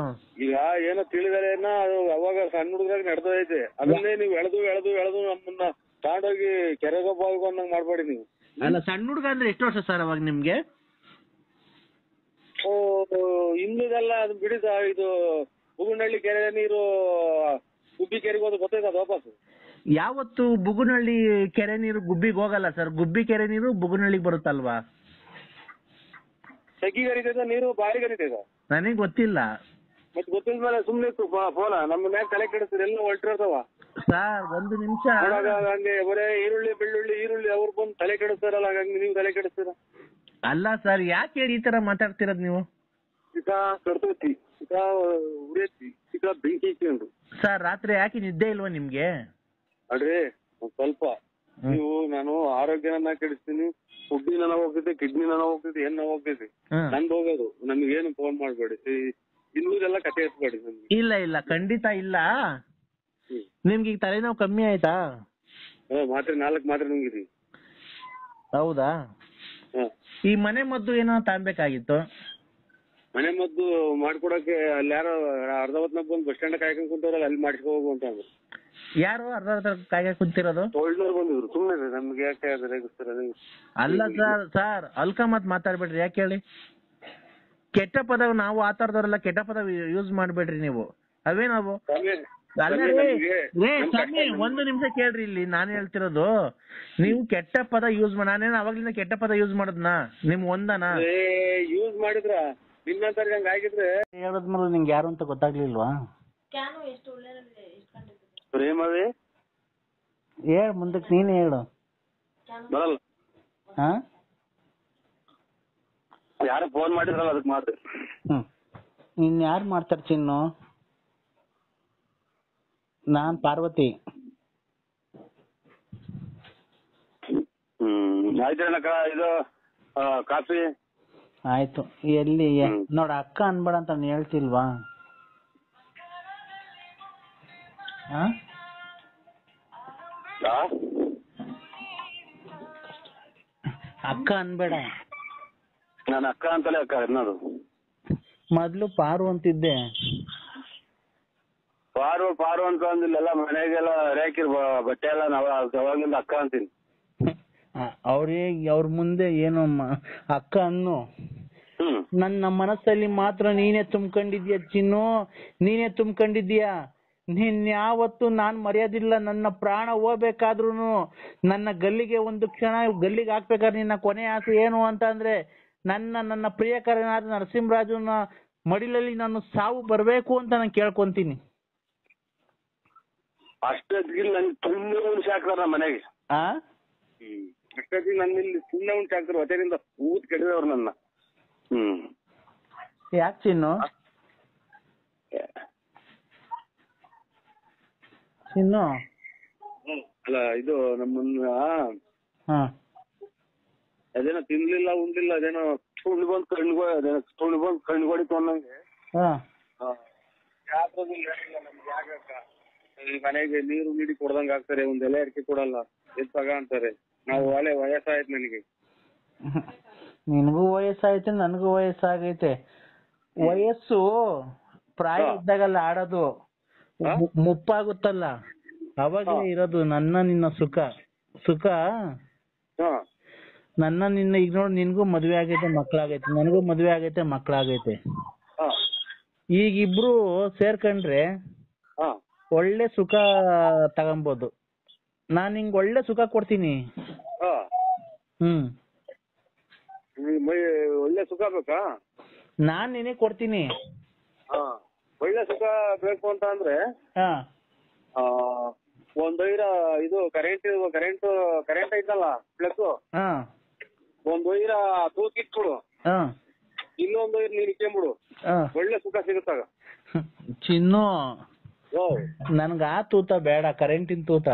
ಈಗ ಏನೋ ತಿಳಿದಾರೇನ ಅದು ಅವಾಗ ಸಣ್ಣ ಹುಡುಗರಾಗ ನಡೆದೈತೆ. ಅದನ್ನೇ ನೀವು ಎಳೆದು ನಮ್ಮನ್ನ ತಗೊಂಡೋಗಿ ಕೆರೆಗೊಬ್ಬ ಅನ್ನಂಗ್ ಮಾಡ್ಬೇಡಿ ನೀವು. ಅಲ್ಲ, ಸಣ್ಣ ಹುಡುಗ ಅಂದ್ರೆ ಎಷ್ಟು ವರ್ಷ ಸರ್ ಅವಾಗ ನಿಮ್ಗೆ? ಇನ್ನಿದೆಲ್ಲ ಅದು ಬಿಡಿದ. ಇದು ಬುಗುನಹಳ್ಳಿ ಕೆರೆ ನೀರು ಗುಬ್ಬಿ ಕೆರೆಗೆ ಹೋದ ಗೊತ್ತೈತೆ ಅದು ವಾಪಸ್? ಯಾವತ್ತು ಬುಗುನಹಳ್ಳಿ ಕೆರೆ ನೀರು ಗುಬ್ಬಿಗೆ ಹೋಗಲ್ಲ ಸರ್. ಗುಬ್ಬಿ ಕೆರೆ ನೀರು ಬುಗುನಹಳ್ಳಿಗೆ ಬರುತ್ತಲ್ವಾ? ಸೆಗ್ಗಿ ಕರಿತೈತ ನೀರು ಬಾರಿಗೆ ಕರಿತೈತ? ನನಗೆ ಗೊತ್ತಿಲ್ಲ. ಮತ್ತೆ ಗೊತ್ತಿಲ್ಲ ಮೇಲೆ ಸುಮ್ನೆ ಫೋನ ನಮ್ಮ ಮ್ಯಾಗ ತಲೆ ಕೆಡಿಸ್ತಾರೆ, ಎಲ್ಲ ಹೊರಟಿರ್ತಾವ. ಸರ್, 1 ನಿಮಿಷ. ಹಂಗೆ ಬರೇ ಈರುಳ್ಳಿ ಅವ್ರು ಬಂದು ತಲೆ ಕೆಡಿಸ್ತಾರಲ್ಲ, ಹಂಗಾಗಿ ನೀವು ತಲೆ ಕೆಡಿಸ್ತೀರ? ಅಲ್ಲ ಸರ್, ಯಾಕೆ ಈ ತರ ಮಾತಾಡ್ತಿರೋದು ನೀವು? ಈಗ ಕರ್ತೈತಿ ಉರಿಯತ್ತಿ ಚಿಕ್ಕ ಬೆಂಕಿ ಇಟ್ಕೊಂಡು. ಸರ್ ರಾತ್ರಿ ಯಾಕೆ ನಿದ್ದೆ ಇಲ್ವಾ ನಿಮ್ಗೆ? ಅಡ್ರಿ ಒಂದ್ ಸ್ವಲ್ಪ ನೀವು ನಾನು ಆರೋಗ್ಯನ ಕೆಡಿಸ್ತೀನಿ, ಫುಡ್ಡಿನ ನೋವು ಹೋಗ್ತೈತಿ, ಕಿಡ್ನಿ ನೋವು ಹೋಗ್ತೈತಿ, ಏನ್ ನೋವು ಹೋಗ್ತೈತಿ, ನಂದು ಹೋಗೋದು. ನಮ್ಗೇನು ಫೋನ್ ಮಾಡ್ಬೇಡಿ, ಇನ್ನೂರೆಲ್ಲ ಕತೆ ಎತ್ಬೇಡಿ ನಮ್ಗೆ. ಇಲ್ಲ ಇಲ್ಲ ಖಂಡಿತ ಇಲ್ಲ. ನಿಮ್ಗೆ ಈಗ ತಲೆನೋವು ಕಮ್ಮಿ ಆಯ್ತಾ? ಮಾತ್ರೆ 4 ಮಾತ್ರೆ ನುಂಗಿದೀವಿ. ಹೌದಾ? ಈ ಮನೆ ಮದ್ದು ಏನೋ ತಾಂಬೇಕಾಗಿತ್ತು. ಮನೆ ಮದ್ದು ಮಾಡ್ಕೊಡಕ್ಕೆ ಅಲ್ಲಿ ಯಾರೋ ಅರ್ಧ ಹೊತ್ನಾಗ ಬಂದು ಬಸ್ ಸ್ಟ್ಯಾಂಡ್ ಕಾಯ್ಕೊಂಡ್ ಕುಂತವ್ರಲ್ಲ, ಅಲ್ಲಿ ಮಾಡಿಸ್ಕೊ ಹೋಗು ಅಂತ ಅಂದ್ರು. ಯಾರು ಅರ್ಧ ಕಾಯ್ಕ ಕುಂತಿರೋದು? ಟೋಲ್ನವ್ರು ಬಂದಿದ್ರು. ಸುಮ್ಮನೆ ನಮ್ಗೆ ಯಾಕೆ ರೇಗಿಸ್ತಾರೆ? ಅಲ್ಲ ಸರ್ ಅಲ್ಕ ಮತ್ ಮಾತಾಡ್ಬೇಡ್ರಿ. ಯಾಕೆ ಹೇಳಿ? ಕೆಟ್ಟ ಪದ ನಾವು ಆತರದವ್ರೆಲ್ಲ ಕೆಟ್ಟ ಪದ ಯೂಸ್ ಮಾಡ್ಬೇಡ್ರಿ ನೀವು. ಅವೇ ನಾವು ಒಂದು ನಿಮಿಷ ಕೇಳ್ರಿ, ಇಲ್ಲಿ ನಾನು ಹೇಳ್ತಿರೋದು ನೀವು ಕೆಟ್ಟ ಪದ ಯೂಸ್ ಮಾಡಿ. ನಾನೇನು ಅವಾಗ್ಲಿಂದ ಕೆಟ್ಟ ಪದ ಯೂಸ್ ಮಾಡದ್ನಾ? ನಿಮ್ ಒಂದನಾ ಯೂಸ್ ಮಾಡಿದ್ರ ನಿನ್ನಂತರ ಹಂಗ ಆಗಿದ್ರೆ ಹೇಳದ್ಮೇಲೆ ನಿಂಗೆ ಯಾರು ಅಂತ ಗೊತ್ತಾಗ್ಲಿಲ್ವಾ? ಪ್ರೇಮವೇ ಹೇಳ್, ಮುಂದಕ್ಕೆ ನೀನೇ ಹೇಳು. ಬರಲ್ಲ. ಯಾರು ಫೋನ್ ಮಾಡಿದ್ರಲ್ಲ ಅದಕ್ಕೆ ಮಾತು. ಇನ್ ಯಾರು ಮಾಡ್ತಾರ ಚಿನ್ನು? ನಾನ್ ಪಾರ್ವತಿ. ಆಯ್ತು ಇದು ಕಾಫಿ ಆಯ್ತು. ಎಲ್ಲಿ ನೋಡ ಅಕ್ಕ ಅನ್ಬೇಡ ಅಂತ ಹೇಳ್ತಿಲ್ವಾ? ಅಕ್ಕ ಅನ್ಬೇಡ. ನಾನು ಅಕ್ಕ ಅಂತಲೇ ಅಕ್ಕ ಅನ್ನೋದು. ಮೊದ್ಲು ಪಾರು ಅಂತಿದ್ದೆ. ಪಾರು ಪಾರು ಅಂತ ಅಂದಿಲ್ಲ, ಮನೆಗೆಲ್ಲ ರೇಕಿರ್ ಬಟ್ಟೆ ಎಲ್ಲ ನಾವ್ ಅವಾಗಿಂದ ಅಕ್ಕ ಅಂತೀನಿ. ಅವ್ರ ಮುಂದೆ ಏನು ಅಕ್ಕ ಅನ್ನು. ನನ್ನ ಮನಸ್ಸಲ್ಲಿ ಮಾತ್ರ ನೀನೇ ತುಂಬ್ಕೊಂಡಿದ್ಯಾ ಚಿನ್ನು, ನೀನೇ ತುಂಬ್ಕೊಂಡಿದ್ಯಾ. ನೀನ್ ಯಾವತ್ತು ನಾನ್ ಮರ್ಯಾದಿಲ್ಲ. ನನ್ನ ಪ್ರಾಣ ಹೋಗ್ಬೇಕಾದ್ರುನು, ನನ್ನ ಗಲ್ಲಿಗೆ ಒಂದು ಕ್ಷಣ ಗಲ್ಲಿಗೆ ಹಾಕ್ಬೇಕಾದ್ರೆ ನಿನ್ನ ಕೊನೆ ಆಸೆ ಏನು ಅಂತ ಅಂದ್ರೆ ನನ್ನ ಪ್ರಿಯಕರನಾದ ನರಸಿಂಹರಾಜನ ಮಡಿಲಲ್ಲಿ ನಾನು ಸಾವು ಬರ್ಬೇಕು ಅಂತ ನಾನು ಕೇಳ್ಕೊಂತೀನಿ. ಅಷ್ಟೊತ್ತಿಗೆ ನನ್ ತುಂಬ ಉಣ್ಸಿ ಹಾಕ್ತಾರ ಮನೆಗೆ. ಅಷ್ಟೊತ್ತಿಗೆ ನನ್ನಿಲ್ಲಿ ಸುಮ್ಮನೆ ಉಣ್ಸಿ ಹಾಕ್ತಾರ. ಹೊಟ್ಟೆಯಿಂದ ಊತ್ ಕೆಡಿದವ್ರು ನನ್ನ. ಯಾಕೆ ಚಿನ್ನು? ಚಿನ್ನು ಅಲ್ಲ ಇದು ನಮ್ಮನ್ನ ಅದೇನೋ ತಿನ್ಲಿಲ್ಲ ಉಣ್ಲಿಲ್ಲ, ಅದೇನೋ ಸುಳ್ಳು ಬಂದ್ ಕಣ್ಗೊಡಿತು ಅನ್ನಂಗೆ ಮನೆಗೆ ನೀರು ನೀಡಿ ಕೊಡ್ದಂಗ ಆಗ್ತಾರೆ. ಒಂದ್ ಎಲೆ ಅಡಿಕೆ ಕೊಡಲ್ಲ, ಎತ್ತಾಗ ಅಂತಾರೆ. ನಾವು ವಯಸ್ಸಾಯ್ತು ನನಗೆ. ನಿನಗೂ ವಯಸ್ಸಾಯ್ತು, ನನಗೂ ವಯಸ್ಸಾಗೈತೆ. ವಯಸ್ಸು ಪ್ರಾಯ ಇದ್ದಾಗಲ್ಲ ಆಡೋದು, ಮುಪ್ಪಾಗುತ್ತಲ್ಲ ಅವಾಗಲೇ ಇರೋದು ನಿನ್ನ ಸುಖ. ನಿನ್ನ ಈಗ ನೋಡಿ, ನಿನ್ಗೂ ಮದ್ವೆ ಆಗೈತೆ, ಮಕ್ಳಾಗೈತೆ. ನನಗೂ ಮದ್ವೆ ಆಗೈತೆ, ಮಕ್ಳಾಗೈತೆ. ಈಗ ಇಬ್ರು ಸೇರ್ಕೊಂಡ್ರೆ ಒಳ್ಳೆ ಸುಖ ತಗೊಂಬೋದು. ನಾನ್ ನಿಂಗೆ ಒಳ್ಳೆ ಸುಖ ಕೊಡ್ತೀನಿ. ಒಳ್ಳೆ ಸುಖ ಬೇಕಾ? ನಾನ್ ನಿನಗೆ ಕೊಡ್ತೀನಿ. ಒಳ್ಳೆ ಸುಖ ಬೇಕು ಅಂತ ಅಂದ್ರೆ ಒಂದ್ ವೈರ ಇದು ಕರೆಂಟ್ ಐತಲ್ಲ ಪ್ಲಸ್, ಒಂದ್ ವೈರ ತೂಕಿಟ್ಬಿಡು, ಇನ್ನೊಂದ್ ವೈರ್ ನೀನ್ ಇಕ್ಕೊಂಬಿಡು, ಒಳ್ಳೆ ಸುಖ ಸಿಗುತ್ತಾಗ. ಚಿನ್ನು ನನ್ಗ ಆ ತೂತ ಬೇಡ, ಕರೆಂಟಿನ ತೂತ.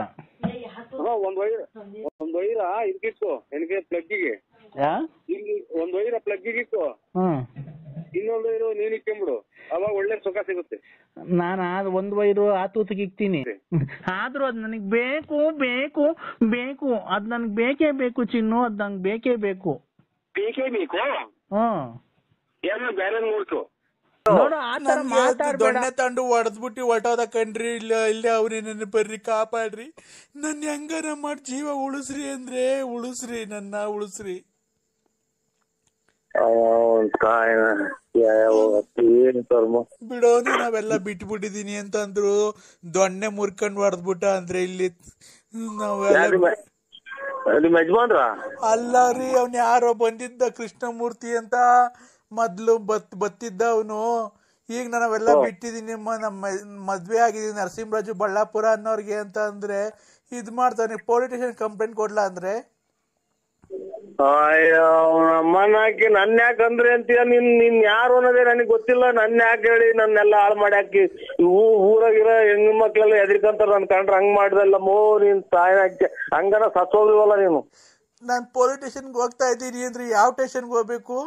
ಒಂದ್ ವೈರ ಇದಕ್ಕಿಟ್ಟು ನನಗೆ ಪ್ಲಗ್ಗಿಗೆ, ಒಂದ್ ವೈರ ಪ್ಲಗ್ಗಿಗೆ ಇಟ್ಟು ಇನ್ನೊಂದ್ ವೈರು ನೀನ್ ಇಕ್ಕೊಂಬಿಡು, ಅವಾಗ ಒಳ್ಳೆ ಸುಖ ಸಿಗುತ್ತೆ. ನಾನು ಒಂದ್ ವೈರು ಆ ತೂತಿಗೆ ಇಕ್ತೀನಿ. ಆದ್ರೂ ಅದ್ ನನಗ್ ಬೇಕು ಬೇಕು ಬೇಕು, ಅದ್ ನನ್ಗ್ ಬೇಕೇ ಬೇಕು ಚಿನ್ನು, ಅದ್ ನಂಗೆ ಬೇಕೇ ಬೇಕು. ಏನೋ ಬೇರೆ ನೋಡ್ಕೊ. ದೊಣ್ಣೆ ತಂಡು ಹೊಡೆದ್ಬಿಟ್ಟು ಹೊಟ್ಟೋದ ಕಣ್ರಿ. ಇಲ್ಲ ಅವ್ರಿ ನನ್ನ ಬರ್ರಿ ಕಾಪಾಡ್ರಿ, ನನ್ ಹೆಂಗಾರ ಮಾಡಿ ಜೀವ ಉಳಿಸ್ರಿ ಅಂದ್ರೆ ಉಳಿಸ್ರಿ, ನನ್ನ ಉಳಿಸ್ರಿ. ಬಿಡೋನು ನಾವೆಲ್ಲ ಬಿಟ್ಬಿಟ್ಟಿದೀನಿ ಅಂತ ಅಂದ್ರು. ದೊಣ್ಣೆ ಮುರ್ಕೊಂಡ್ ಹೊಡೆದ್ಬಿಟ್ಟ ಅಂದ್ರೆ ಇಲ್ಲಿ ನಾವೆಲ್ಲ ಅಲ್ಲ ರೀ. ಅವ್ನ್ ಯಾರೋ ಬಂದಿದ್ದ ಕೃಷ್ಣಮೂರ್ತಿ ಅಂತ, ಮೊದ್ಲು ಬತ್ತಿದ್ದ ಅವನು. ಈಗ ನಾವೆಲ್ಲ ಬಿಟ್ಟಿದೀನಿ, ನಮ್ಮ ಮದ್ವೆ ಆಗಿದೀನಿ ನರಸಿಂಹರಾಜು ಬಳ್ಳಾಪುರ ಅನ್ನೋರ್ಗೆ ಅಂತ ಅಂದ್ರೆ ಇದ್ ಮಾಡ್ತಾನೆ. ಪೊಲಿಟಿಷಿಯನ್ ಕಂಪ್ಲೇಂಟ್ ಕೊಡ್ಲಾ ಅಂದ್ರೆ ಅಯ್ಯೋ ಅಮ್ಮನ ಹಾಕಿ ನನ್ ಯಾಕೆ ಅಂದ್ರೆ ಅಂತೀಯ? ನಿನ್ ಯಾರು ಅನ್ನೋದೇ ನನಗ್ ಗೊತ್ತಿಲ್ಲ. ನನ್ ಯಾಕೆ ಹೇಳಿ ನನ್ನೆಲ್ಲ ಹಾಳು ಮಾಡಿ ಹಾಕಿ ಊರಾಗಿರೋ ಹೆಣ್ಣು ಮಕ್ಳೆಲ್ಲ ಎದ್ರಿಕಂತಾರ ನನ್ ಕಂಡ್ರೆ ಹಂಗ್ ಮಾಡ್ದಲ್ಲ ಮೋ ನೀನ್ ತಾಯಿ ಹಾಕಿ ಹಂಗನ ಸತ್ತೋಗಿವಲ್ಲ ನೀನು. ನಾನ್ ಪೊಲೀಸ್ ಸ್ಟೇಷನ್ಗೆ ಹೋಗ್ತಾ ಇದ್ದೀನಿ ಅಂದ್ರೆ ಯಾವ ಸ್ಟೇಷನ್ಗೆ ಹೋಗ್ಬೇಕು?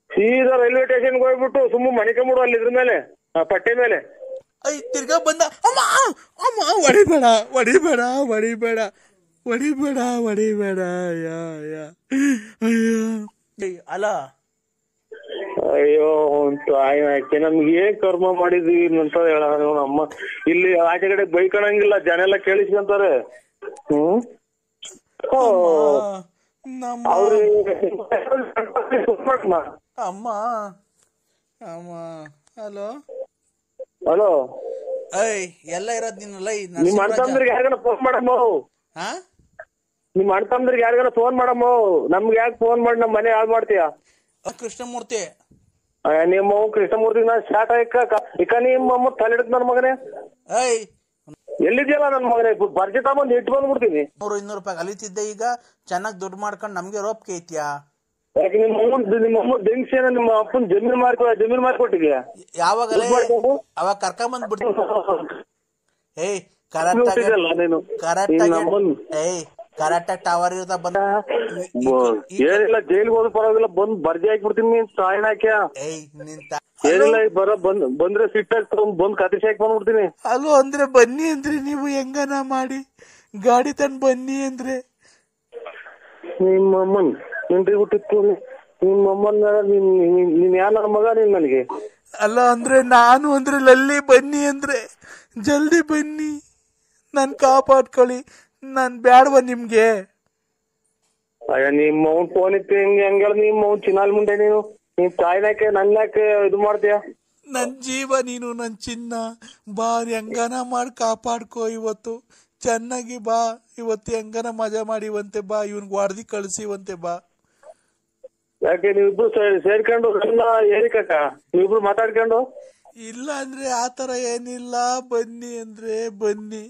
ಸೀದಾ ರೈಲ್ವೆ ಸ್ಟೇಷನ್ಗೆ ಹೋಗ್ಬಿಟ್ಟು ಸುಮ್ಮ ಮಣಿಕೊಂಬಿಡು ಅಲ್ಲಿ ಇದ್ರ ಮೇಲೆ ಪಟ್ಟೆ ಮೇಲೆ. ತಿರ್ಗಾ ಬಂದ ಅಮ್ಮ ಅಮ್ಮ ಹೊಡಿಬೇಡ ಹೊಡಿಬೇಡ ಹೊಡಿಬೇಡ ಹೊಡಿಬೇಡ ಹೊಡಿಬೇಡ ಅಲ್ಲ. ಅಯ್ಯೋ ತಾಯಿ ಹಾಕಿ ನಮ್ಗೆ ಏನ್ ಕರ್ಮ ಮಾಡಿದ್ವಿ ಅಂತ ಹೇಳ ಅಮ್ಮ. ಇಲ್ಲಿ ಆಚೆ ಕಡೆ ಬೈಕಣಂಗಿಲ್ಲ, ಜನ ಎಲ್ಲ ಕೇಳಿಸ್ಕೊಂತಾರೆ. ಅಮ್ಮ ಅಮ್ಮ ಹಲೋ ಹಲೋ ಐ ಎಲ್ಲ ಇರೋದ್ ನೀನು ಲೈ ನಿಮ್ ಅಣ್ತಂದ್ರಿಗೆ ಯಾರಿಗಾನ ಫೋನ್ ಮಾಡಮ್ಮ. ನಿಮ್ ಅಣ್ತಂದ್ರಿಗೆ ಯಾರಿಗಾನ ಫೋನ್ ಮಾಡಮ್ಮ. ನಮ್ಗೆ ಯಾಕೆ ಫೋನ್ ಮಾಡಿ ನಮ್ ಮನೆ ಹಾಳು ಮಾಡ್ತೀಯ? ಕೃಷ್ಣಮೂರ್ತಿ ನಿಮ್ಮ ಕೃಷ್ಣಮೂರ್ತಿ ನಾ ಶಾಟ್ ಇಕ್ಕ ನಿಮ್ಮ ತಲೆಡ್ತ ನನ್ ಮಗನೇ. ಐ ಎಲ್ಲಿದ್ಯಲ್ಲ ನನ್ ಮಗನೇ ಬರ್ಜಿ ತಗೊಂಡ್ ಇಟ್ಟು ಬಂದ್ಬಿಡ್ತೀನಿ. 100-200 ರೂಪಾಯಿ ಕಲಿತಿದ್ದೆ, ಈಗ ಚೆನ್ನಾಗ್ ದುಡ್ಡು ಮಾಡ್ಕೊಂಡು ನಮ್ಗೆ ರೋಪ್ಗೆ ಐತಿಯಾ? ಯಾಕೆ ನಿಮ್ಮ ದಿಂಗ್ಸೇನ ನಿಮ್ಮ ಅಪ್ಪನ್ ಜಮೀನ್ ಮಾರ್ಕೊಟ್ಟಿದ್ಯಾ? ಯಾವಾಗಲೇ ಅವಾಗ ಕರ್ಕೊಂಬಂದ್ ಬಿಟ್ಟು ಏಯ್ ಕರೆಕ್ಟಾಗಿ ಟವರ್ ಇರ್ತಾ ಬಂದ ಏನಿಲ್ಲ ಜೈಲ್ಗೆ ಹೋದ ಪರವಾಗಿಲ್ಲ ಬಂದ್ ಬರ್ಜಿ ಹಾಕ್ಬಿಡ್ತೀನಿ ನೀನ್ ಸಾಯನ್ ಹಾಕ್ಯ. ಏನಿಲ್ಲ ಬಂದ್ರೆ ಸಿಟ್ಟಾಗಿ ಬಂದ್ ಕತಿಸಿ ಹಾಕಿ ಬಂದ್ಬಿಡ್ತೀನಿ. ಅಲ್ಲೋ ಅಂದ್ರೆ ಬನ್ನಿ ಅಂದ್ರೆ ನೀವು ಹೆಂಗನ ಮಾಡಿ ಗಾಡಿ ತಂದ್ ಬನ್ನಿ ಅಂದ್ರೆ ನಿಮ್ಮಮ್ಮನ್ ನಿನ್ರಿ ಹುಟ್ಟಿತ್ತು ನಿಮ್ಮಮ್ಮನ ನೀನ್ ಯಾರ ಮಗ ನೀನ್ ನನಗೆ? ಅಲ್ಲ ಅಂದ್ರೆ ನಾನು ಅಂದ್ರೆ ಲಲ್ಲಿ ಬನ್ನಿ ಅಂದ್ರೆ ಜಲ್ದಿ ಬನ್ನಿ, ನನ್ ಕಾಪಾಡ್ಕೊಳ್ಳಿ, ನಾನ್ ಬ್ಯಾಡ್ವ ನಿಮ್ಗೆ. ಅಯ್ಯ ನಿಮ್ಮ ಅವ್ನ್ ಫೋನ್ ಇತ್ತು ಹೆಂಗ ನಿಮ್ಮ ಅವ್ನ್ ಚಿನ್ನಾಲ್ ಮುಂದೆ ನೀನು ನಿನ್ ತಾಯಿನಾಕೆ ನನ್ನಾಕೆ ಇದು ಮಾಡ್ತೀಯ? ನನ್ ಜೀವ ನೀನು, ನನ್ ಚಿನ್ನ. ಬಾ ಹೆಂಗನ ಮಾಡಿ ಕಾಪಾಡ್ಕೋ, ಇವತ್ತು ಚೆನ್ನಾಗಿ ಬಾ, ಇವತ್ತು ಹೆಂಗನ ಮಜಾ ಮಾಡಿವಂತೆ ಬಾ, ಇವನ್ಗೆ ಹೊಡ್ದಿ ಕಳ್ಸಿವಂತೆ ಬಾ. ಯಾಕೆ ನೀವಿಬ್ರು ಸೇರ್ಕೊಂಡು ಏರಿಕಕ್ಕ ನೀವಿಬ್ರು ಮಾತಾಡ್ಕೊಂಡು? ಇಲ್ಲ ಅಂದ್ರೆ ಆತರ ಏನಿಲ್ಲ, ಬನ್ನಿ ಅಂದ್ರೆ ಬನ್ನಿ.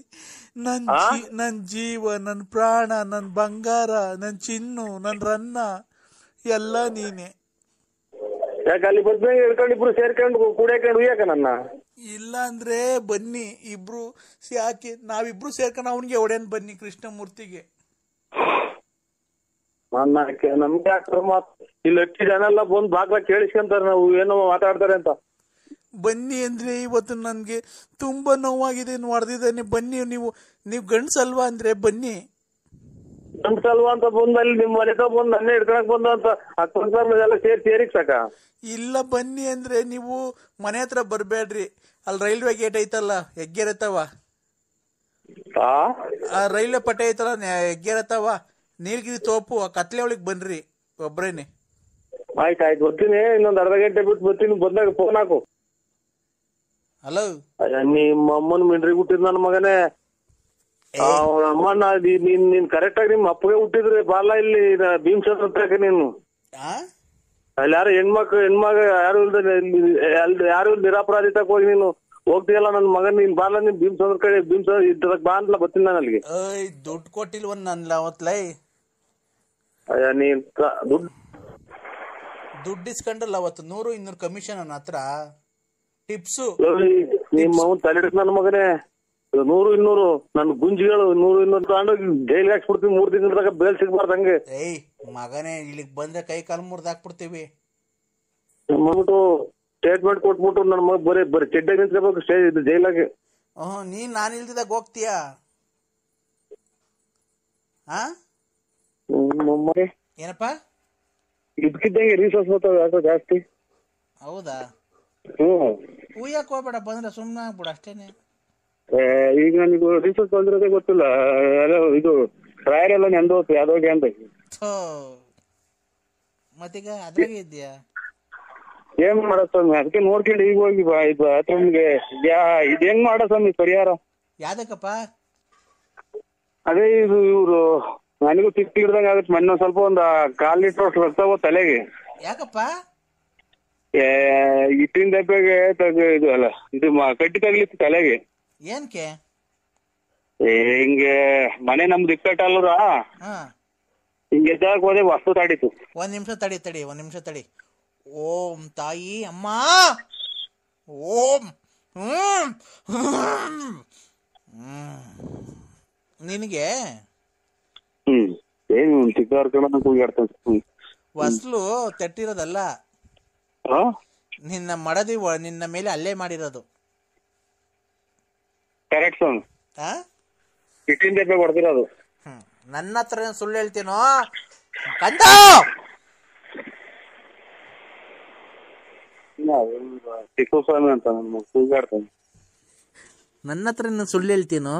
ನನ್ ಜೀವ, ನನ್ ಪ್ರಾಣ, ನನ್ ಬಂಗಾರ, ನನ್ ಚಿನ್ನು, ನನ್ ರನ್ನ ಎಲ್ಲ ನೀನೆ. ಯಾಕೆ ಅಲ್ಲಿ ಬಂದ್ಮೇಲೆ ಹೇಳ್ಕೊಂಡು ಇಬ್ರು ಸೇರ್ಕೊಂಡು ಕೂಡ್ಯಾಕೊಂಡು ಉಯ್ಯಾಕ ನನ್ನ? ಇಲ್ಲ ಅಂದ್ರೆ ಬನ್ನಿ ಇಬ್ರು, ಯಾಕೆ ನಾವಿಬ್ರು ಸೇರ್ಕೊಂಡು ಅವನ್ಗೆ ಹೊಡೆನ್ ಬನ್ನಿ ಕೃಷ್ಣಮೂರ್ತಿಗೆ. ನಮ್ಗೆ ಇಲ್ಲಿ ಅಕ್ಕಿ ಜನ ಎಲ್ಲ ಬಂದ್ ಬಾಗ್ಲ ಕೇಳಿಸ್ಕೊಂತಾರೆ ನಾವು ಏನೋ ಮಾತಾಡ್ತಾರೆ ಅಂತ. ಬನ್ನಿ ಅಂದ್ರೆ ಇವತ್ತು ನನ್ಗೆ ತುಂಬಾ ನೋವಾಗಿದೆ, ಹೊಡೆದಿದ್ದಾನೆ. ಬನ್ನಿ, ನೀವು ಗಂಡ್ಸಲ್ವಾ ಅಂದ್ರೆ ಬನ್ನಿ. ಗಂಡ್ಸಲ್ವಾ ಅಂತ ಬಂದ್ ಅಲ್ಲಿ ನಿಮ್ ಮನೆ ಬಂದ್ ನನ್ನೇ ಹಿಡ್ಕೊಳಕ್ ಬಂದ ಅಂತ ಎಲ್ಲ ಸೇರಿಕ್ ಸಾಕ? ಇಲ್ಲ ಬನ್ನಿ ಅಂದ್ರೆ ನೀವು ಮನೆ ಹತ್ರ ಬರ್ಬೇಡ್ರಿ, ಅಲ್ಲಿ ರೈಲ್ವೆ ಗೇಟ್ ಐತಲ್ಲ ಹೆಗ್ಗೆರತ್ತವ, ಆ ರೈಲ್ವೆ ಪಟ್ಟೆ ಐತಲ್ಲ ಹೆಗ್ಗೆರತ್ತವ, ನೀಲಗಿರಿ ತೋಪು ಆ ಕತ್ಲೆ ಒಳಗ್ ಬನ್ರಿ ಒಬ್ರೇನೆ. ಆಯ್ತಾಯ್ತು ಬರ್ತೀನಿ, ಇನ್ನೊಂದ್ ಅರ್ಧ ಗಂಟೆ ಬಿಟ್ಟು ಬರ್ತೀನಿ. ಬಂದಾಗ ಫೋನ್ ಹಾಕು. ಹಲೋ ನಿಮ್ಮ ಅಮ್ಮನ್ ಮಿಂಡ್ರಿ ಹುಟ್ಟಿದ್ ನನ್ ಮಗನೇ. ಅಮ್ಮನ ನೀನ್ ಕರೆಕ್ಟ್ ಆಗಿ ನಿಮ್ ಅಪ್ಪಗೆ ಹುಟ್ಟಿದ್ರೆ ಬಾಲ ಇಲ್ಲಿ ಭೀಮಚಂದ್ರ ನೀನು ಅಲ್ಲಿ ಯಾರು ಹೆಣ್ಮಗ ಯಾರು ನಿರಾಪರಾಧಿ ತಕ ಹೋಗಿ ನೀನು ಹೋಗ್ತೀಯಲ್ಲ ನನ್ ಮಗನ್ ನೀನ್ ಬಾಲ ನೀನ್ ಭೀಮಚಂದ್ರ ಕಡೆ ಭೀಮಚಂದ್ರ ಬಾ ಅಂತಲ್ಲ ಬರ್ತೀನಿ ನಾನು ಅಲ್ಲಿಗೆ. ದುಡ್ಡು ಕೊಟ್ಟಿಲ್ವ ನನ್ಲ ಅವತ್ಲೈ? ನೀನ್ ದುಡ್ಡು ಇಸ್ಕೊಂಡಲ್ಲ ಅವತ್ತು 100-200 ಕಮಿಷನ್ ನನ್ನ ಹತ್ರ ಟಿಪ್ಸು. ನಿಮ್ಮ ಅವನ್ ತಲೆಡಿಸ್ ನನ್ನ ಮಗನೇ. 100-200 ನನ್ ಗುಂಜಿಗಳು 100-200 ತಗೊಂಡೋಗಿ ಜೈಲ್ಗೆ ಹಾಕ್ಬಿಡ್ತೀವಿ 3 ತಿಂಗಳದಾಗ ಬೇಲ್ ಸಿಗ್ಬಾರ್ದು ಹಂಗೆ. ಏಯ್ ಮಗನೇ ಇಲ್ಲಿಗ್ ಬಂದ್ರೆ ಕೈ ಕಾಲು ಮುರ್ದಾಕ್ಬಿಡ್ತೀವಿ. ಮಾಡ್ಬಿಟ್ಟು ಸ್ಟೇಟ್ಮೆಂಟ್ ಕೊಟ್ಬಿಟ್ಟು ನನ್ ಮಗ ಬರೀ ಚೆಡ್ಡಾಗಿ ನಿಂತ್ಕೋಬೇಕು ಇದು ಜೈಲಾಗೆ. ನೀನ್ ನಾನು ಇಲ್ದಿದಾಗ ಹೋಗ್ತೀಯಾ? ಏನಪ್ಪ ಇದಕ್ಕಿದ್ದಂಗೆ ರೀಸೋರ್ಸ್ ಬರ್ತಾವ ಯಾಕೋ ಜಾಸ್ತಿ. ಹೌದಾ? ಹೂಯಕ್ ಹೋಗ್ಬೇಡ, ಬಂದ್ರೆ ಸುಮ್ನೆ ಆಗ್ಬಿಡ ಅಷ್ಟೇನೆ. ಈಗ ನನಗೂ ರೀಸೋರ್ಸ್ ಬಂದಿರೋದೇ ಗೊತ್ತಿಲ್ಲ. ಇದು ರಾಯರ್ ಎಲ್ಲ ನೆಂದೋತು ಯಾವ್ದೋಗಿ ಅಂತ. ಮತ್ತೀಗ ಅದ್ರಾಗೆ ಇದ್ಯಾ? ಏನ್ ಮಾಡೋ ಸ್ವಾಮಿ, ಅದಕ್ಕೆ ನೋಡ್ಕೊಂಡು ಈಗ ಹೋಗಿ ಬಾತ್ರೂಮ್ಗೆ ಇದ್ ಹೆಂಗ್ ಮಾಡೋ ಸ್ವಾಮಿ ಪರಿಹಾರ? ಯಾವ್ದಕ್ಕಪ್ಪ? ಅದೇ ಇದು ಇವ್ರು ನನಗೂ ತಿಕ್ ಹಿಡ್ದಂಗ ಆಗುತ್ತೆ. ಮೊನ್ನೆ ಸ್ವಲ್ಪ ಒಂದ್ 1/4 ಲೀಟರ್ ಬರ್ತಾವ ತಲೆಗೆ. ಯಾಕಪ್ಪ? ಇಟ್ಟಿನ ದಬ್ಬೆಗೆ ಇದು ಅಲ್ಲ ಇದು ಕಟ್ಟಿ ತಗ್ಲಿತ್ತು ತಲೆಗೆ. ಏನ್ಕೆ? ಹಿಂಗೆ ಮನೆ ನಮ್ದು ಇಕ್ಕಟ್ಟಲ್ರ, ಹಿಂಗೆ ಎದ್ದಾಕ್ ಹೋದೆ ವಸ್ತು ತಾಡಿತು. ಒಂದ್ ನಿಮಿಷ ತಡಿ. ಓಂ ತಾಯಿ ಅಮ್ಮ ಓಂ. ನಿನಗೆ ಏನು ಚಿಕ್ಕ ಕೂಗಾಡ್ತಾನೆ. ವಸ್ಲು ತಟ್ಟಿರೋದಲ್ಲ, ನಿನ್ನ ಮಡದಿ ನಿನ್ನ ಮೇಲೆ ಅಲ್ಲೇ ಮಾಡಿರೋದು. ಕರೆಕ್ಟ್ ಸ್ವಾಮಿ. ಇಟ್ಟಿಂದ ಹೊಡೆದಿರೋದು. ನನ್ನ ಹತ್ರ ಸುಳ್ಳು ಹೇಳ್ತೀನೋ ಕಂದ? ಚಿಕ್ಕ ಸ್ವಾಮಿ ಅಂತ ಕೂಗಾಡ್ತಾನೆ. ನನ್ನ ಹತ್ರ ಸುಳ್ಳು ಹೇಳ್ತೀನೋ?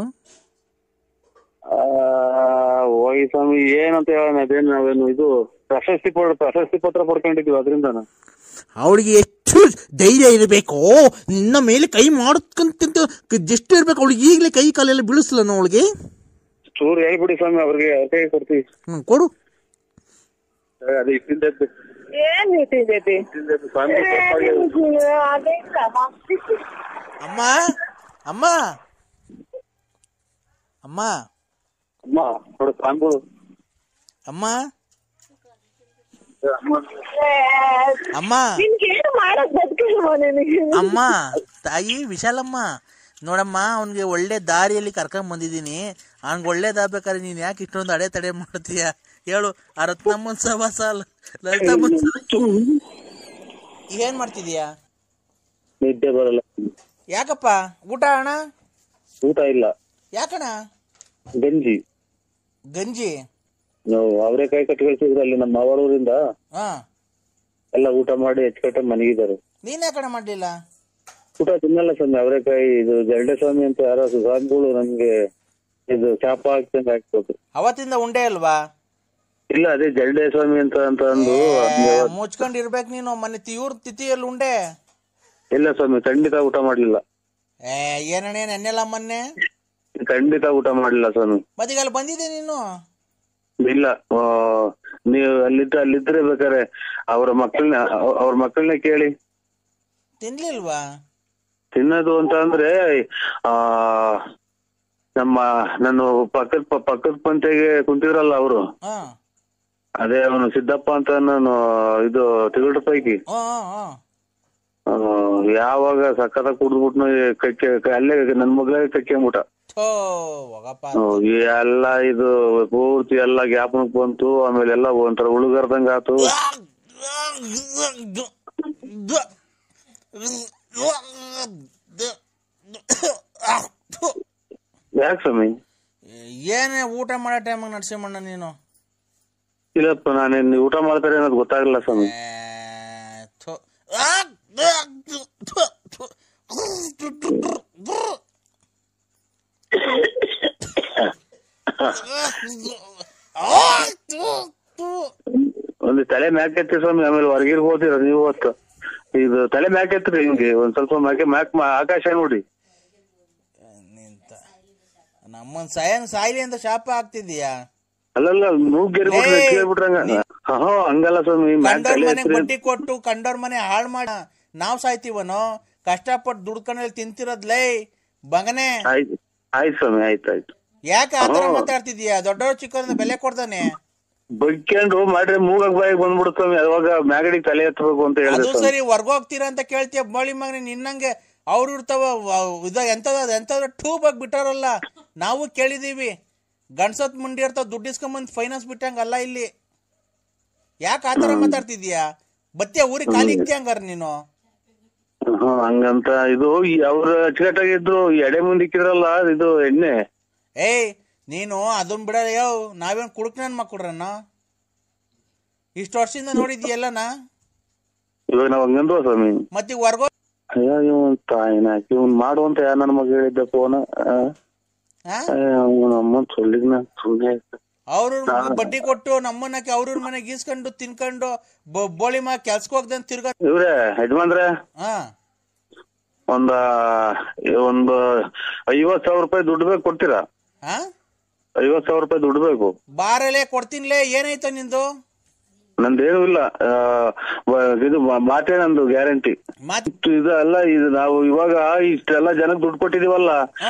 ಹೋಗಿ ಸ್ವಾಮಿ ಏನಂತ ಹೇಳೋಣ. ಅದೇನು ನಾವೇನು ಇದು ಪ್ರಶಸ್ತಿ ಪತ್ರ ಪಡ್ಕೊಂಡಿದೀವಿ ಅದರಿಂದ. ಅವಳಿಗೆ ಎಷ್ಟು ಧೈರ್ಯ ಇರಬೇಕು, ನಿನ್ನ ಮೇಲೆ ಕೈ ಮಾಡಕ್ಕಂತ ಎಷ್ಟು ಇರ್ಬೇಕು ಅವಳಿಗೆ. ಈಗಲೇ ಕೈ ಕಾಲೆಲ್ಲ ಬೀಳಿಸ್ಲ ಅವಳಿಗೆ. ಚೂರು ಹೇಳ್ಬಿಡಿ ಸ್ವಾಮಿ, ಅವ್ರಿಗೆ ಕೈ ಕೊಡ್ತೀವಿ. ಕೊಡು. ಅದೇ ಇಟ್ಟಿದ್ದೈತಿ. ಅಮ್ಮ ಅಮ್ಮ ಅಮ್ಮ ಅಮ್ಮ ನೋಡು ಸ್ವಾಮಿಗಳು. ಅಮ್ಮ ಅಮ್ಮ ಅಮ್ಮ ತಾಯಿ ವಿಶಾಲಮ್ಮ ನೋಡಮ್ಮ, ಅವನ್ಗೆ ಒಳ್ಳೆ ದಾರಿಯಲ್ಲಿ ಕರ್ಕೊಂಡ್ ಬಂದಿದ್ದೀನಿ. ಅವ್ನಿಗೆ ಒಳ್ಳೇದಾಗ್ಬೇಕಾದ್ರೆ ನೀನ್ ಯಾಕೆ ಇಷ್ಟೊಂದು ಅಡೆತಡೆ ಮಾಡ್ತೀಯ ಹೇಳು? ಆ ರತ್ನಮ್ಮನ್ ಸವಾಸ ಲಲಿತಮ್ಮನ್ ಏನ್ ಮಾಡ್ತಿದೀಯಾ? ನಿದ್ದೆ ಬರಲ್ಲ. ಯಾಕಪ್ಪ? ಊಟ ಅಣ್ಣ? ಊಟ ಇಲ್ಲ. ಯಾಕಣ್ಣ? ಗಂಜಿ ನಾವು ಅವರೇ ಕೈ ಕಟ್ಟಿ ಕಳಿಸಿದ್ರು ಅಲ್ಲಿ ನಮ್ಮ ಅವರೂರಿಂದ. ಎಲ್ಲ ಊಟ ಮಾಡಿ ಹೆಚ್ಚುಕಟ್ಟ ಮನೆಗಿದ್ದಾರೆ. ನೀನ್ ಯಾಕಣ್ಣ ಮಾಡ್ಲಿಲ್ಲ? ಊಟ ತಿನ್ನಲ್ಲ ಸ್ವಾಮಿ. ಅವರೇಕಾಯಿ ಇದು ಜಲ್ಡೆ ಸ್ವಾಮಿ ಅಂತ ಯಾರೋ ಸ್ವಾಮಿಗಳು ನಮ್ಗೆ ಇದು ಶಾಪ ಹಾಕ್ತಂಗ್ ಹಾಕ್ಬೇಕು. ಅವತ್ತಿಂದ ಉಂಡೆ ಅಲ್ವಾ? ಇಲ್ಲ, ಅದೇ ಜಲ್ಡೆ ಸ್ವಾಮಿ ಅಂತ ಅಂದು ಮುಚ್ಕೊಂಡಿರ್ಬೇಕು ನೀನು. ಮೊನ್ನೆ ಇವ್ರ ತಿಥಿಯಲ್ಲಿ ಉಂಡೆ ಇಲ್ಲ ಸ್ವಾಮಿ, ಖಂಡಿತ ಊಟ ಮಾಡ್ಲಿಲ್ಲ. ಏನಣ್ಣ ನೆನ್ನೆಲ್ಲ ಮೊನ್ನೆ ಖಂಡಿತ ಊಟ ಮಾಡ್ಲಿಲ್ಲ ಸ್ವಾಮಿ. ಮತ್ತೀಗ ಅಲ್ಲಿ ಬಂದಿದೆ ನೀನು? ಇಲ್ಲ, ನೀವು ಅಲ್ಲಿದ್ರೆ ಬೇಕಾರೆ ಅವ್ರ ಮಕ್ಕಳನ್ನ ಕೇಳಿ. ತಿನ್ಲಿಲ್ವಾ? ತಿನ್ನೋದು ಅಂತ ಅಂದ್ರೆ ನಾನು ಪಕ್ಕದ ಪಂತೆಗೆ ಕುಂತಿದ್ರಲ್ಲ ಅವರು, ಅದೇ ಅವನು ಸಿದ್ದಪ್ಪ ಅಂತ ನಾನು ಇದು ತಿರುಗಡ ಪೈಕಿ ಯಾವಾಗ ಸಕ್ಕತ್ತ ಕುಡ್ದ್ಬಿಟ್ನು ಅಲ್ಲೇ ನನ್ ಮಗ್ಳಾಗ ಕಕ್ಕೆಂಬಿಟ. ಎಲ್ಲ ಇದು ಪೂರ್ತಿ ಎಲ್ಲ ಜ್ಞಾಪನಕ್ ಬಂತು. ಆಮೇಲೆ ಎಲ್ಲ ಒಂಥರ ಉಳುಗರ್ದಂಗ ಆತು. ಯಾಕೆ ಸ್ವಾಮಿ? ಏನೇ ಊಟ ಮಾಡೋ ಟೈಮಾಗ ನರಸಿಂಹಣ್ಣ ನೀನು? ಇಲ್ಲಪ್ಪ, ನಾನೇನ್ ಊಟ ಮಾಡ್ತಾರೆ ಅನ್ನೋದು ಗೊತ್ತಾಗಲ್ಲ ಸ್ವಾಮಿ. ಒಂದು ತಲೆ ಮ್ಯಾಕೆತ್ತಿ ಸ್ವಾಮಿ, ಆಮೇಲೆ ಹೊರಗಿರ್ ಹೋದಿರ ನೀವು ಹೊತ್ತು. ಇದು ತಲೆ ಮ್ಯಾಕೆತ್ರಿ ಹಿಂಗೆ ಒಂದ್ ಸ್ವಲ್ಪ ಮ್ಯಾಕ್ ಆಕಾಶ ನೋಡಿ. ನಮ್ಮನ್ ಸಾಯ್ಲಿ ಅಂತ ಶಾಪ ಆಗ್ತಿದ್ಯಾ? ಅಲ್ಲಲ್ಲ, ಮೂಗ್ಗೆರ್ಬಿಟ್ರಂಗ. ಹಂಗಲ್ಲ ಸ್ವಾಮಿ. ಬಡ್ಡಿ ಕೊಟ್ಟು ಕಂಡೋರ್ ಮನೆ ಹಾಳ್ ಮಾಡ ನಾವ್ ಸಾಯ್ತೀವನೋ? ಕಷ್ಟಪಟ್ಟು ದುಡ್ಕೊಂಡ್ ತಿಂತಿರೋದ್ಲೇ ಬಗನೆ. ಆಯ್ತು ಸ್ವಾಮಿ, ಆಯ್ತಾಯ್ತು. ಯಾಕೆ ಆತರ ಮಾತಾಡ್ತಿದ್ಯಾ? ದೊಡ್ಡವ್ರು ಚಿಕ್ಕವ್ರನ್ನ ಬೆಲೆ ಕೊಡ್ತಾನೆ. ಬಗ್ಕೊಂಡು ಮಾಡ್ರೆ ಮೂಗಾಗ ಬಾಯಿಗೆ ಬಂದ್ಬಿಡ್ತಾವೆ. ಅವಾಗ ಮ್ಯಾಗಡಿಗೆ ತಲೆ ಎತ್ತಬೇಕು ಅಂತ ಹೇಳಿದ್ರು. ಅದು ಸರಿ, ಹೊರ್ಗೋಗ್ತೀರಾ ಅಂತ ಕೇಳ್ತೀಯ ಬೋಳಿ ಮಗನೇ ನಿನ್ನಂಗೆ. ಅವ್ರು ಇರ್ತಾವ ಎಂತದ ಟೂಬ್ ಆಗಿ ಬಿಟ್ಟಾರಲ್ಲ, ನಾವು ಕೇಳಿದೀವಿ. ಗಂಡ್ಸತ್ ಮುಂಡಿ ಇರ್ತಾವ, ದುಡ್ಡು ಇಸ್ಕೊಂಬಂದ್ ಫೈನಾನ್ಸ್ ಬಿಟ್ಟಂಗಲ್ಲ ಇಲ್ಲಿ. ಯಾಕೆ ಆತರ ಮಾತಾಡ್ತಿದ್ಯಾ? ಬತ್ತಿಯ ಊರಿಗೆ ಖಾಲಿ ಇಕ್ತಿ ಹಂಗಾರ ನೀನು? ಹಂಗಂತ ಇದು ಅವ್ರು ಅಚ್ಚುಕಟ್ಟಾಗಿದ್ರು. ಎಡೆ ಮುಂದೆ ಇಕ್ಕಿದ್ರಲ್ಲ ಇದು ಎಣ್ಣೆ. ನೀನು ಅದನ್ ಬಿಡ. ನಾವೇನ್ ಕುಡುಕ್ ನನ್ ಮಕ್ಕಳ್ರನ್ನ ಇಷ್ಟು ವರ್ಷದಿಂದ ನೋಡಿದ್ಯಲ್ಲನಾ? ಇವಾಗ ನಾವ್ ಹಂಗಂದ್ವ ಸ್ವಾಮಿ. ಮತ್ತೀಗ ಹೊರ್ಗೋ ಇವನ್ ಮಾಡುವಂತ ಯಾರ ನನ್ನ ಮಗ ಹೇಳಿದ್ದ ಫೋನ್ ಅಮ್ಮ ಸುಳ್ಳಿಗ್ನ ಸುಳ್ಳೆ. ಅವ್ರ ಬಡ್ಡಿ ಕೊಟ್ಟು ನಮ್ಮನ್ನಕ್ಕೆ ಅವ್ರ ಮನೆಗೆ ಗೀಸ್ಕೊಂಡು ತಿನ್ಕೊಂಡು ಬೋಳಿ ಮಾ ಕೆಲ್ಸಕ್ಕೆ ಹೋಗ್ದಂತ ತಿರ್ಗ. ಇವ್ರೆ ಯಜಮಾನ್ರೆ, ಒಂದು 50,000 ರೂಪಾಯಿ ದುಡ್ಡು ಬೇಕು, ಕೊಡ್ತೀರಾ? 50,000 ರೂಪಾಯಿ ದುಡ್ಡು ಬೇಕು. ಬಾರಲ್ಲೇ ಕೊಡ್ತೀನಿಲೇ. ಏನಾಯ್ತ ನಿಂದು? ನಂದೇನು ಇಲ್ಲ. ಇದು ಮಾತೇ ನಂದು ಗ್ಯಾರಂಟಿ. ಇದಲ್ಲ ಇದು ನಾವು ಇವಾಗ ಇಷ್ಟೆಲ್ಲ ಜನಕ್ಕೆ ದುಡ್ಡು ಕೊಟ್ಟಿದೀವಲ್ಲ,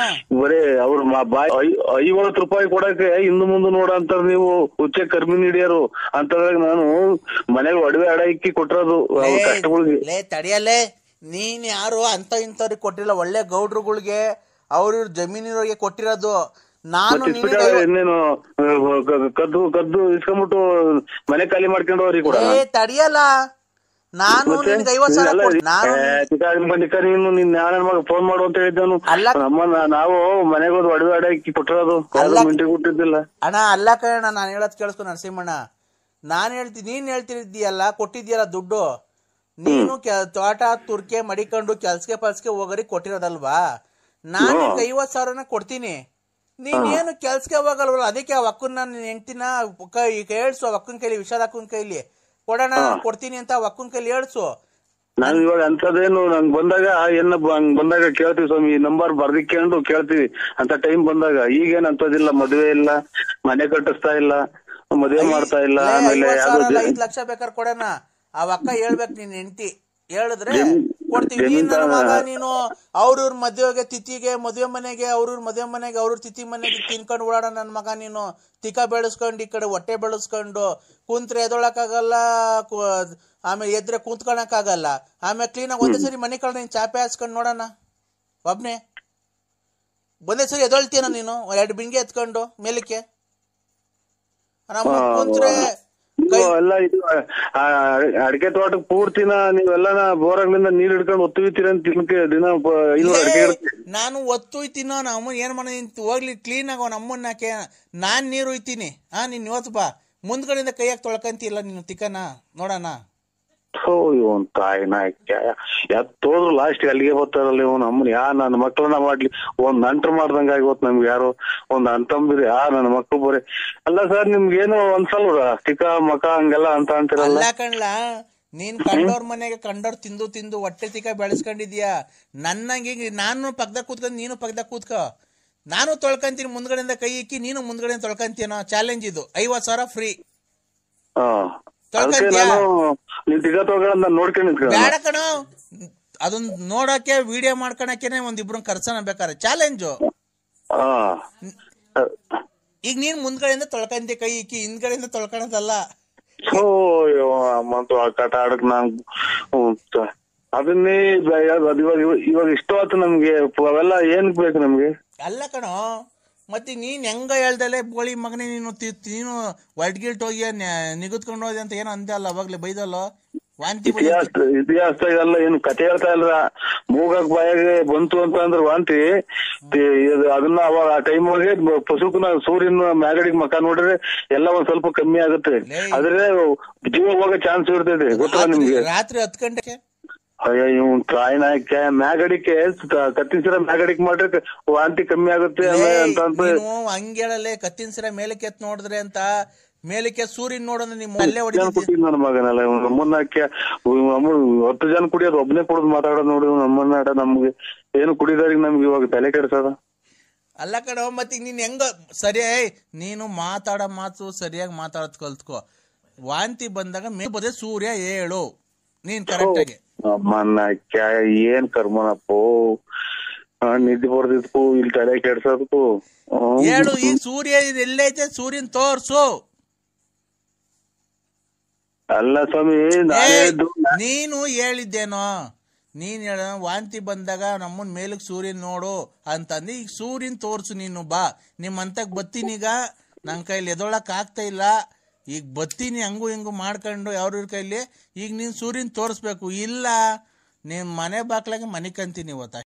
ಬರೇ ಅವ್ರ ₹50 ಕೊಡಕ್ಕೆ ಹಿಂದು ಮುಂದೆ ನೋಡ ಅಂತಾರ. ನೀವು ಹುಚ್ಚೆ ಕರ್ಮಿ ಹಿಡಿಯರು ಅಂತಂದಾಗ ನಾನು ಮನೆಗೆ ಒಡವೆ ಅಡ ಇಕ್ಕಿ ಕೊಟ್ಟಿರೋದು ಕಷ್ಟಗಳಿಗೆ. ತಡಿಯಲ್ಲೇ, ನೀನ್ ಯಾರು ಅಂತ ಇಂಥವ್ರಿಗೆ ಕೊಟ್ಟಿಲ್ಲ, ಒಳ್ಳೆ ಗೌಡ್ರುಗಳಿಗೆ ಅವ್ರ ಜಮೀನಿರೋರಿಗೆ ಕೊಟ್ಟಿರೋದು. ನಾನು ಇನ್ನೇನು ಕದ್ದು ಇಸ್ಕೊಂಡ್ಬಿಟ್ಟು ಮನೆ ಖಾಲಿ ಮಾಡ್ಕೊಂಡು ಅವ್ರಿಗೆ ಕೂಡ ತಡಿಯಲ್ಲ. ನಾನು ನಿನ್ಗೆ 50,000 ನೀನು ನಿನ್ ಮಗ ಫೋನ್ ಮಾಡು ಅಂತ ಹೇಳಿದ್ದನು. ನಾವು ಮನೆಗೆ ಹೋದ್ ಒಡವೆ ಅಡ ಇಕ್ಕಿ ಕೊಟ್ಟಿರೋದು, ಗೌರ್ಮೆಂಟಿಗೆ ಕೊಟ್ಟಿದ್ದಿಲ್ಲ ಅಣ್ಣ. ಅಲ್ಲ ಕಣ, ನಾನು ಹೇಳೋದ್ ಕೇಳಿಸ್ಕೊ ನರಸಿಂಹಣ್ಣ. ನಾನ್ ಹೇಳ್ತೀನಿ, ನೀನ್ ಹೇಳ್ತಿದ್ದೀಯಲ್ಲ, ಕೊಟ್ಟಿದ್ಯಲ್ಲ ದುಡ್ಡು, ನೀನು ತೋಟ ತುರ್ಕೆ ಮಡಿಕೊಂಡು ಕೆಲ್ಸಕ್ಕೆ ಹೋಗೋರಿಗೆ ಕೊಟ್ಟಿರೋದಲ್ವಾ. ನಾನು 50,000 ಕೊಡ್ತೀನಿ, ನೀನೇನು ಕೆಲ್ಸಕ್ಕೆ ಹೋಗಲ್ವಲ್ಲ. ಅದಕ್ಕೆ ಆ ಅಕ್ಕನ ನಾನು ಹೆಂಡ್ತಿನ ಹೇಳ್ಸು, ಅಕ್ಕನ ಕೈಲಿ, ವಿಶಾಲ ಅಕ್ಕನ ಕೈಲಿ ಕೊಡೋಣ ಕೊಡ್ತೀನಿ ಅಂತ ಅಕ್ಕನ ಕೈಲಿ ಹೇಳ್ಸು. ನಾನು ಇವಾಗ ಅಂತದೇನು ನಂಗ್ ಬಂದಾಗ ಬಂದಾಗ ಕೇಳ್ತೀವಿ ಸ್ವಾಮಿ, ನಂಬರ್ ಬರ್ದಿಕೊಂಡು ಕೇಳ್ತೀವಿ ಅಂತ ಟೈಮ್ ಬಂದಾಗ. ಈಗೇನ್ ಅಂತದಿಲ್ಲ, ಮದ್ವೆ ಇಲ್ಲ, ಮನೆ ಕಟ್ಟಿಸ್ತಾ ಇಲ್ಲ, ಮದ್ವೆ ಮಾಡ್ತಾ ಇಲ್ಲ. ಆಮೇಲೆ 5 ಲಕ್ಷ ಬೇಕಾದ್ರೆ ಕೊಡೋಣ. ಆ ಅಕ್ಕ ಹೇಳ್ಬೇಕು, ನಿನ್ ಹೆಂಡ್ತಿ ಹೇಳಿದ್ರೆ ಕೊಡ್ತೀವಿ. ನನ್ನ ಮಗ ನೀನು ಅವ್ರವ್ರ ಮದುವೆಗೆ ತಿಥಿಗೆ ಮದುವೆ ಮನೆಗೆ ಅವ್ರವ್ರ ಮದುವೆ ಮನೆಗೆ ಅವ್ರವ್ರ ತಿಥಿ ಮನೆಗೆ ತಿನ್ಕೊಂಡು ಓಡಾಡ ನನ್ ಮಗ ನೀನು. ತಿಕ್ಕ ಬೆಳೆಸ್ಕೊಂಡು ಈ ಕಡೆ ಹೊಟ್ಟೆ ಬೆಳೆಸ್ಕೊಂಡು ಕುಂತ್ರೆ ಎದೊಳಕ್ಕಾಗಲ್ಲ, ಆಮೇಲೆ ಎದ್ರೆ ಕುಂತ್ಕೊಳಕ್ ಆಗಲ್ಲ. ಆಮೇಲೆ ಕ್ಲೀನಾಗಿ ಒಂದೇ ಸರಿ ಮನೆ ಕಡೆ ನೀನ್ ಚಾಪೆ ಹಾಸ್ಕೊಂಡ್ ನೋಡೋಣ. ಒಬ್ನೇ ಒಂದೇ ಸರಿ ಎದೊಳ್ತೀನ ನೀನು 2 ಬಿಂಗೆ ಎತ್ಕೊಂಡು ಮೇಲಕ್ಕೆ ಕುಂತ್ರೆ. ಎಲ್ಲ ಇದು ಅಡಿಕೆ ತೋಟಕ್ಕೆ ಪೂರ್ತಿನ ನೀವೆಲ್ಲ ಬೋರಾಗ್ಲಿಂದ ನೀರ್ ಹಿಡ್ಕೊಂಡು ಒತ್ತುತ್ತೀರ ಅಂತ ದಿನ 500 ಅಡಿಕೆ. ನಾನು ಒತ್ತುಯ್ತೀನೋ ನಮ್ಮ ಏನ್ ಮಾಡ ಹೋಗ್ಲಿ ಕ್ಲೀನ್ ಆಗೋ ನಮ್ಮನ್ನಕ್ಕೆ ನಾನ್ ನೀರು ಒಯ್ತೀನಿ. ನೀನ್ ಇವತ್ತು ಬಾ, ಮುಂದ್ಗಡೆಯಿಂದ ಕೈಯಾಗ ತೊಳ್ಕಂತಿಲ್ಲ ನೀನು ತಿಕ್ಕನ ನೋಡೋಣ. ಇವನ್ ತಾಯಿನ ಎತ್ತೋದ್ರು ಲಾಸ್ಟ್ ಅಲ್ಲಿಗೆ ಬರ್ತಾರಲ್ಲ ಇವ್ ನಮ್ಮನ್ ನನ್ನ ಮಕ್ಳನ್ನ ಮಾಡ್ಲಿ ಒಂದ್ ನಂಟ್ರು ಮಾಡ್ದಂಗ ಆಗಿವತ್ ನಮ್ಗೆ. ಯಾರು ಒಂದ್ ಅಂತಂದ್ರಿ ನನ್ನ ಮಕ್ಳು ಬರೀ ಅಲ್ಲ ಸರ್, ನಿಮ್ಗೇನು ಒಂದ್ಸಲ್ವ ತಿಕ್ಕ ಮಕ ಹಂಗೆಲ್ಲ ಅಂತ ಅಂತಿರಲ್ಲ. ಕಣ್ಲ, ನೀನ್ ಕಂಡೋರ್ ಮನೆಗೆ ಕಂಡೋರ್ ತಿಂದು ಹೊಟ್ಟೆ ತಿಕ್ಕ ಬೆಳೆಸ್ಕೊಂಡಿದ್ಯಾ. ನನ್ನಂಗೆ ನಾನು ಪಕ್ಕದಾಗ ಕೂತ್ಕೊಂಡ್ ನೀನು ಪಕ್ಕದಾಗ ಕೂತ್ಕೋ, ನಾನು ತೊಳ್ಕಂತೀನಿ ಮುಂದ್ಗಡೆಯಿಂದ ಕೈ ಇಕ್ಕಿ, ನೀನು ಮುಂದ್ಗಡೆಯಿಂದ ತೊಳ್ಕಂತೀನೋ. ಚಾಲೆಂಜ್ ಇದು. 50,000 ಫ್ರೀ. ಬೇಡ ಕಣೋ, ಅದನ್ನ ನೋಡಕ್ಕೆ ವಿಡಿಯೋ ಮಾಡ್ಕೊಳಕೇನೆ ಒಂದಿಬ್ರು ಕರ್ಸನ ಬೇಕಾರೆ. ಚಾಲೆಂಜು. ಈಗ ನೀನ್ ಮುಂದ್ಗಡೆಯಿಂದ ತೊಳ್ಕಂತಿ ಕೈ ಇಕ್ಕಿ, ಹಿಂದ್ಗಡೆಯಿಂದ ತೊಳ್ಕೊಳದಲ್ಲ. ಕಟ ಆಡಕ್ ಅದನ್ನೇ ಇವಾಗ ಇಷ್ಟ ಆಯ್ತು ನಮ್ಗೆ. ಅವೆಲ್ಲ ಏನ್ ಬೇಕು ನಮ್ಗೆ? ಅಲ್ಲ ಕಣೋ, ಮತ್ತೆ ನೀನ್ ಹೆಂಗ ಹೇಳ್ದಲೆ ಬೋಳಿ ಮಗನೇ ನೀನು ಒಡ್ಗಿಲ್ಟ್ ಹೋಗಿ ನಿಗದ್ಕೊಂಡು ಹೋದೆ ಅಂತ ಏನೋ ಅಂದೆ ಅಲ್ಲ ಅವಾಗ್ಲೇ ಬೈದಲ್ಲ. ವಾಂತಿ ಇತಿಹಾಸ ಇದೆಲ್ಲ ಏನು ಕತೆ ಹೇಳ್ತಾ ಇಲ್ರ. ಮೂಗಕ್ ಬಾಯಾಗೆ ಬಂತು ಅಂತ ಅಂದ್ರೆ ವಾಂತಿ. ಅದನ್ನ ಅವಾಗ ಆ ಟೈಮ್ ಒಳಗೆ ಪಶುಕನ ಸೂರ್ಯನ ಮ್ಯಾಗಡಿಗೆ ಮಕ ನೋಡಿದ್ರೆ ಎಲ್ಲ ಒಂದ್ ಸ್ವಲ್ಪ ಕಮ್ಮಿ ಆಗುತ್ತೆ. ಆದ್ರೆ ಜೀವ ಹೋಗೋ ಚಾನ್ಸ್ ಇರ್ತೈತೆ, ಗೊತ್ತಾ ನಿಮ್ಗೆ? ರಾತ್ರಿ 10 ಗಂಟೆಗೆ ಟ್ರಾಯ್ನಾಯ್ಕೆ ಮ್ಯಾಗಡಿಕೆ ಕತ್ತಿನ ಮ್ಯಾಗಡಿಕೆ ಮಾಡ್ರೆ ವಾಂತಿ ಕಮ್ಮಿ ಆಗುತ್ತೆ ಅಂತ ಹಂಗೇಳಲ್ಲೇ. ಕತ್ತಿನ ಸಿರ ಮೇಲಕ್ಕೆ ಎತ್ ನೋಡಿದ್ರೆ ಅಂತ ಮೇಲಕ್ಕೆ ಸೂರ್ಯನ್ ನೋಡೋದು ನಿಮ್ಮ ಅಲ್ಲೇ ನನ್ನ ಮಗನಲ್ಲ ನಮ್ಮನ್ನಕ್ಕೆ 10 ಜನ ಕುಡಿಯೋದು ಒಬ್ನೇ ಕುಡಿದು ಮಾತಾಡೋದು ನೋಡಿ ನಮ್ಮನ್ನ. ನಮ್ಗೆ ಏನು ಕುಡಿದವ್ರಿಗೆ ನಮ್ಗೆ ಇವಾಗ ತಲೆ ಕೆಡ್ಸದ. ಅಲ್ಲ ಕಡೆ ಮತ್ತೆ ನೀನ್ ಹೆಂಗ ಸರಿ ನೀನು ಮಾತಾಡೋ ಮಾತು ಸರಿಯಾಗಿ ಮಾತಾಡೋದ್ ಕಲ್ತ್ಕೋ. ವಾಂತಿ ಬಂದಾಗ ಬದೇ ಸೂರ್ಯ ಹೇಳು ನೀನ್ ಕರೆಕ್ಟ್ ಆಗಿ. ಅಮ್ಮನ್ನ ಏನ್ ಕರ್ಮನಪ್ಪೋ, ನಿದ್ದೆ ಬರ್ದಿದ್ಕು ಇಲ್ಲಿ ತಲೆ ಕೆಡ್ಸೋದಕ್ಕೂ ಹೇಳು. ಈ ಸೂರ್ಯ ಎಲ್ಲೈತೆ ಸೂರ್ಯನ್ ತೋರ್ಸು. ಅಲ್ಲ ಸ್ವಾಮಿ, ನೀನು ಹೇಳಿದ್ದೇನೋ, ನೀನ್ ಹೇಳ ವಾಂತಿ ಬಂದಾಗ ನಮ್ಮನ್ ಮೇಲಕ್ ಸೂರ್ಯನ್ ನೋಡು ಅಂತಂದು. ಈಗ ಸೂರ್ಯನ್ ತೋರ್ಸು ನೀನು. ಬಾ ನಿಮ್ಮಂತಕ್ ಬತ್ತೀನೀಗ, ನನ್ ಕೈಲಿ ಎದೊಳಕ್ ಆಗ್ತಾ ಇಲ್ಲ. ಈಗ ಬತ್ತೀನಿ ಹಂಗು ಹಿಂಗು ಮಾಡ್ಕೊಂಡು ಯಾವ್ರ ಕೈಲಿ. ಈಗ ನೀನ್ ಸೂರ್ಯನ್ ತೋರಿಸ್ಬೇಕು, ಇಲ್ಲ ನಿಮ್ ಮನೆ ಬಾಕ್ಲಾಗೆ ಮನೆ ಕಂತೀನಿ ಇವತ್ತ.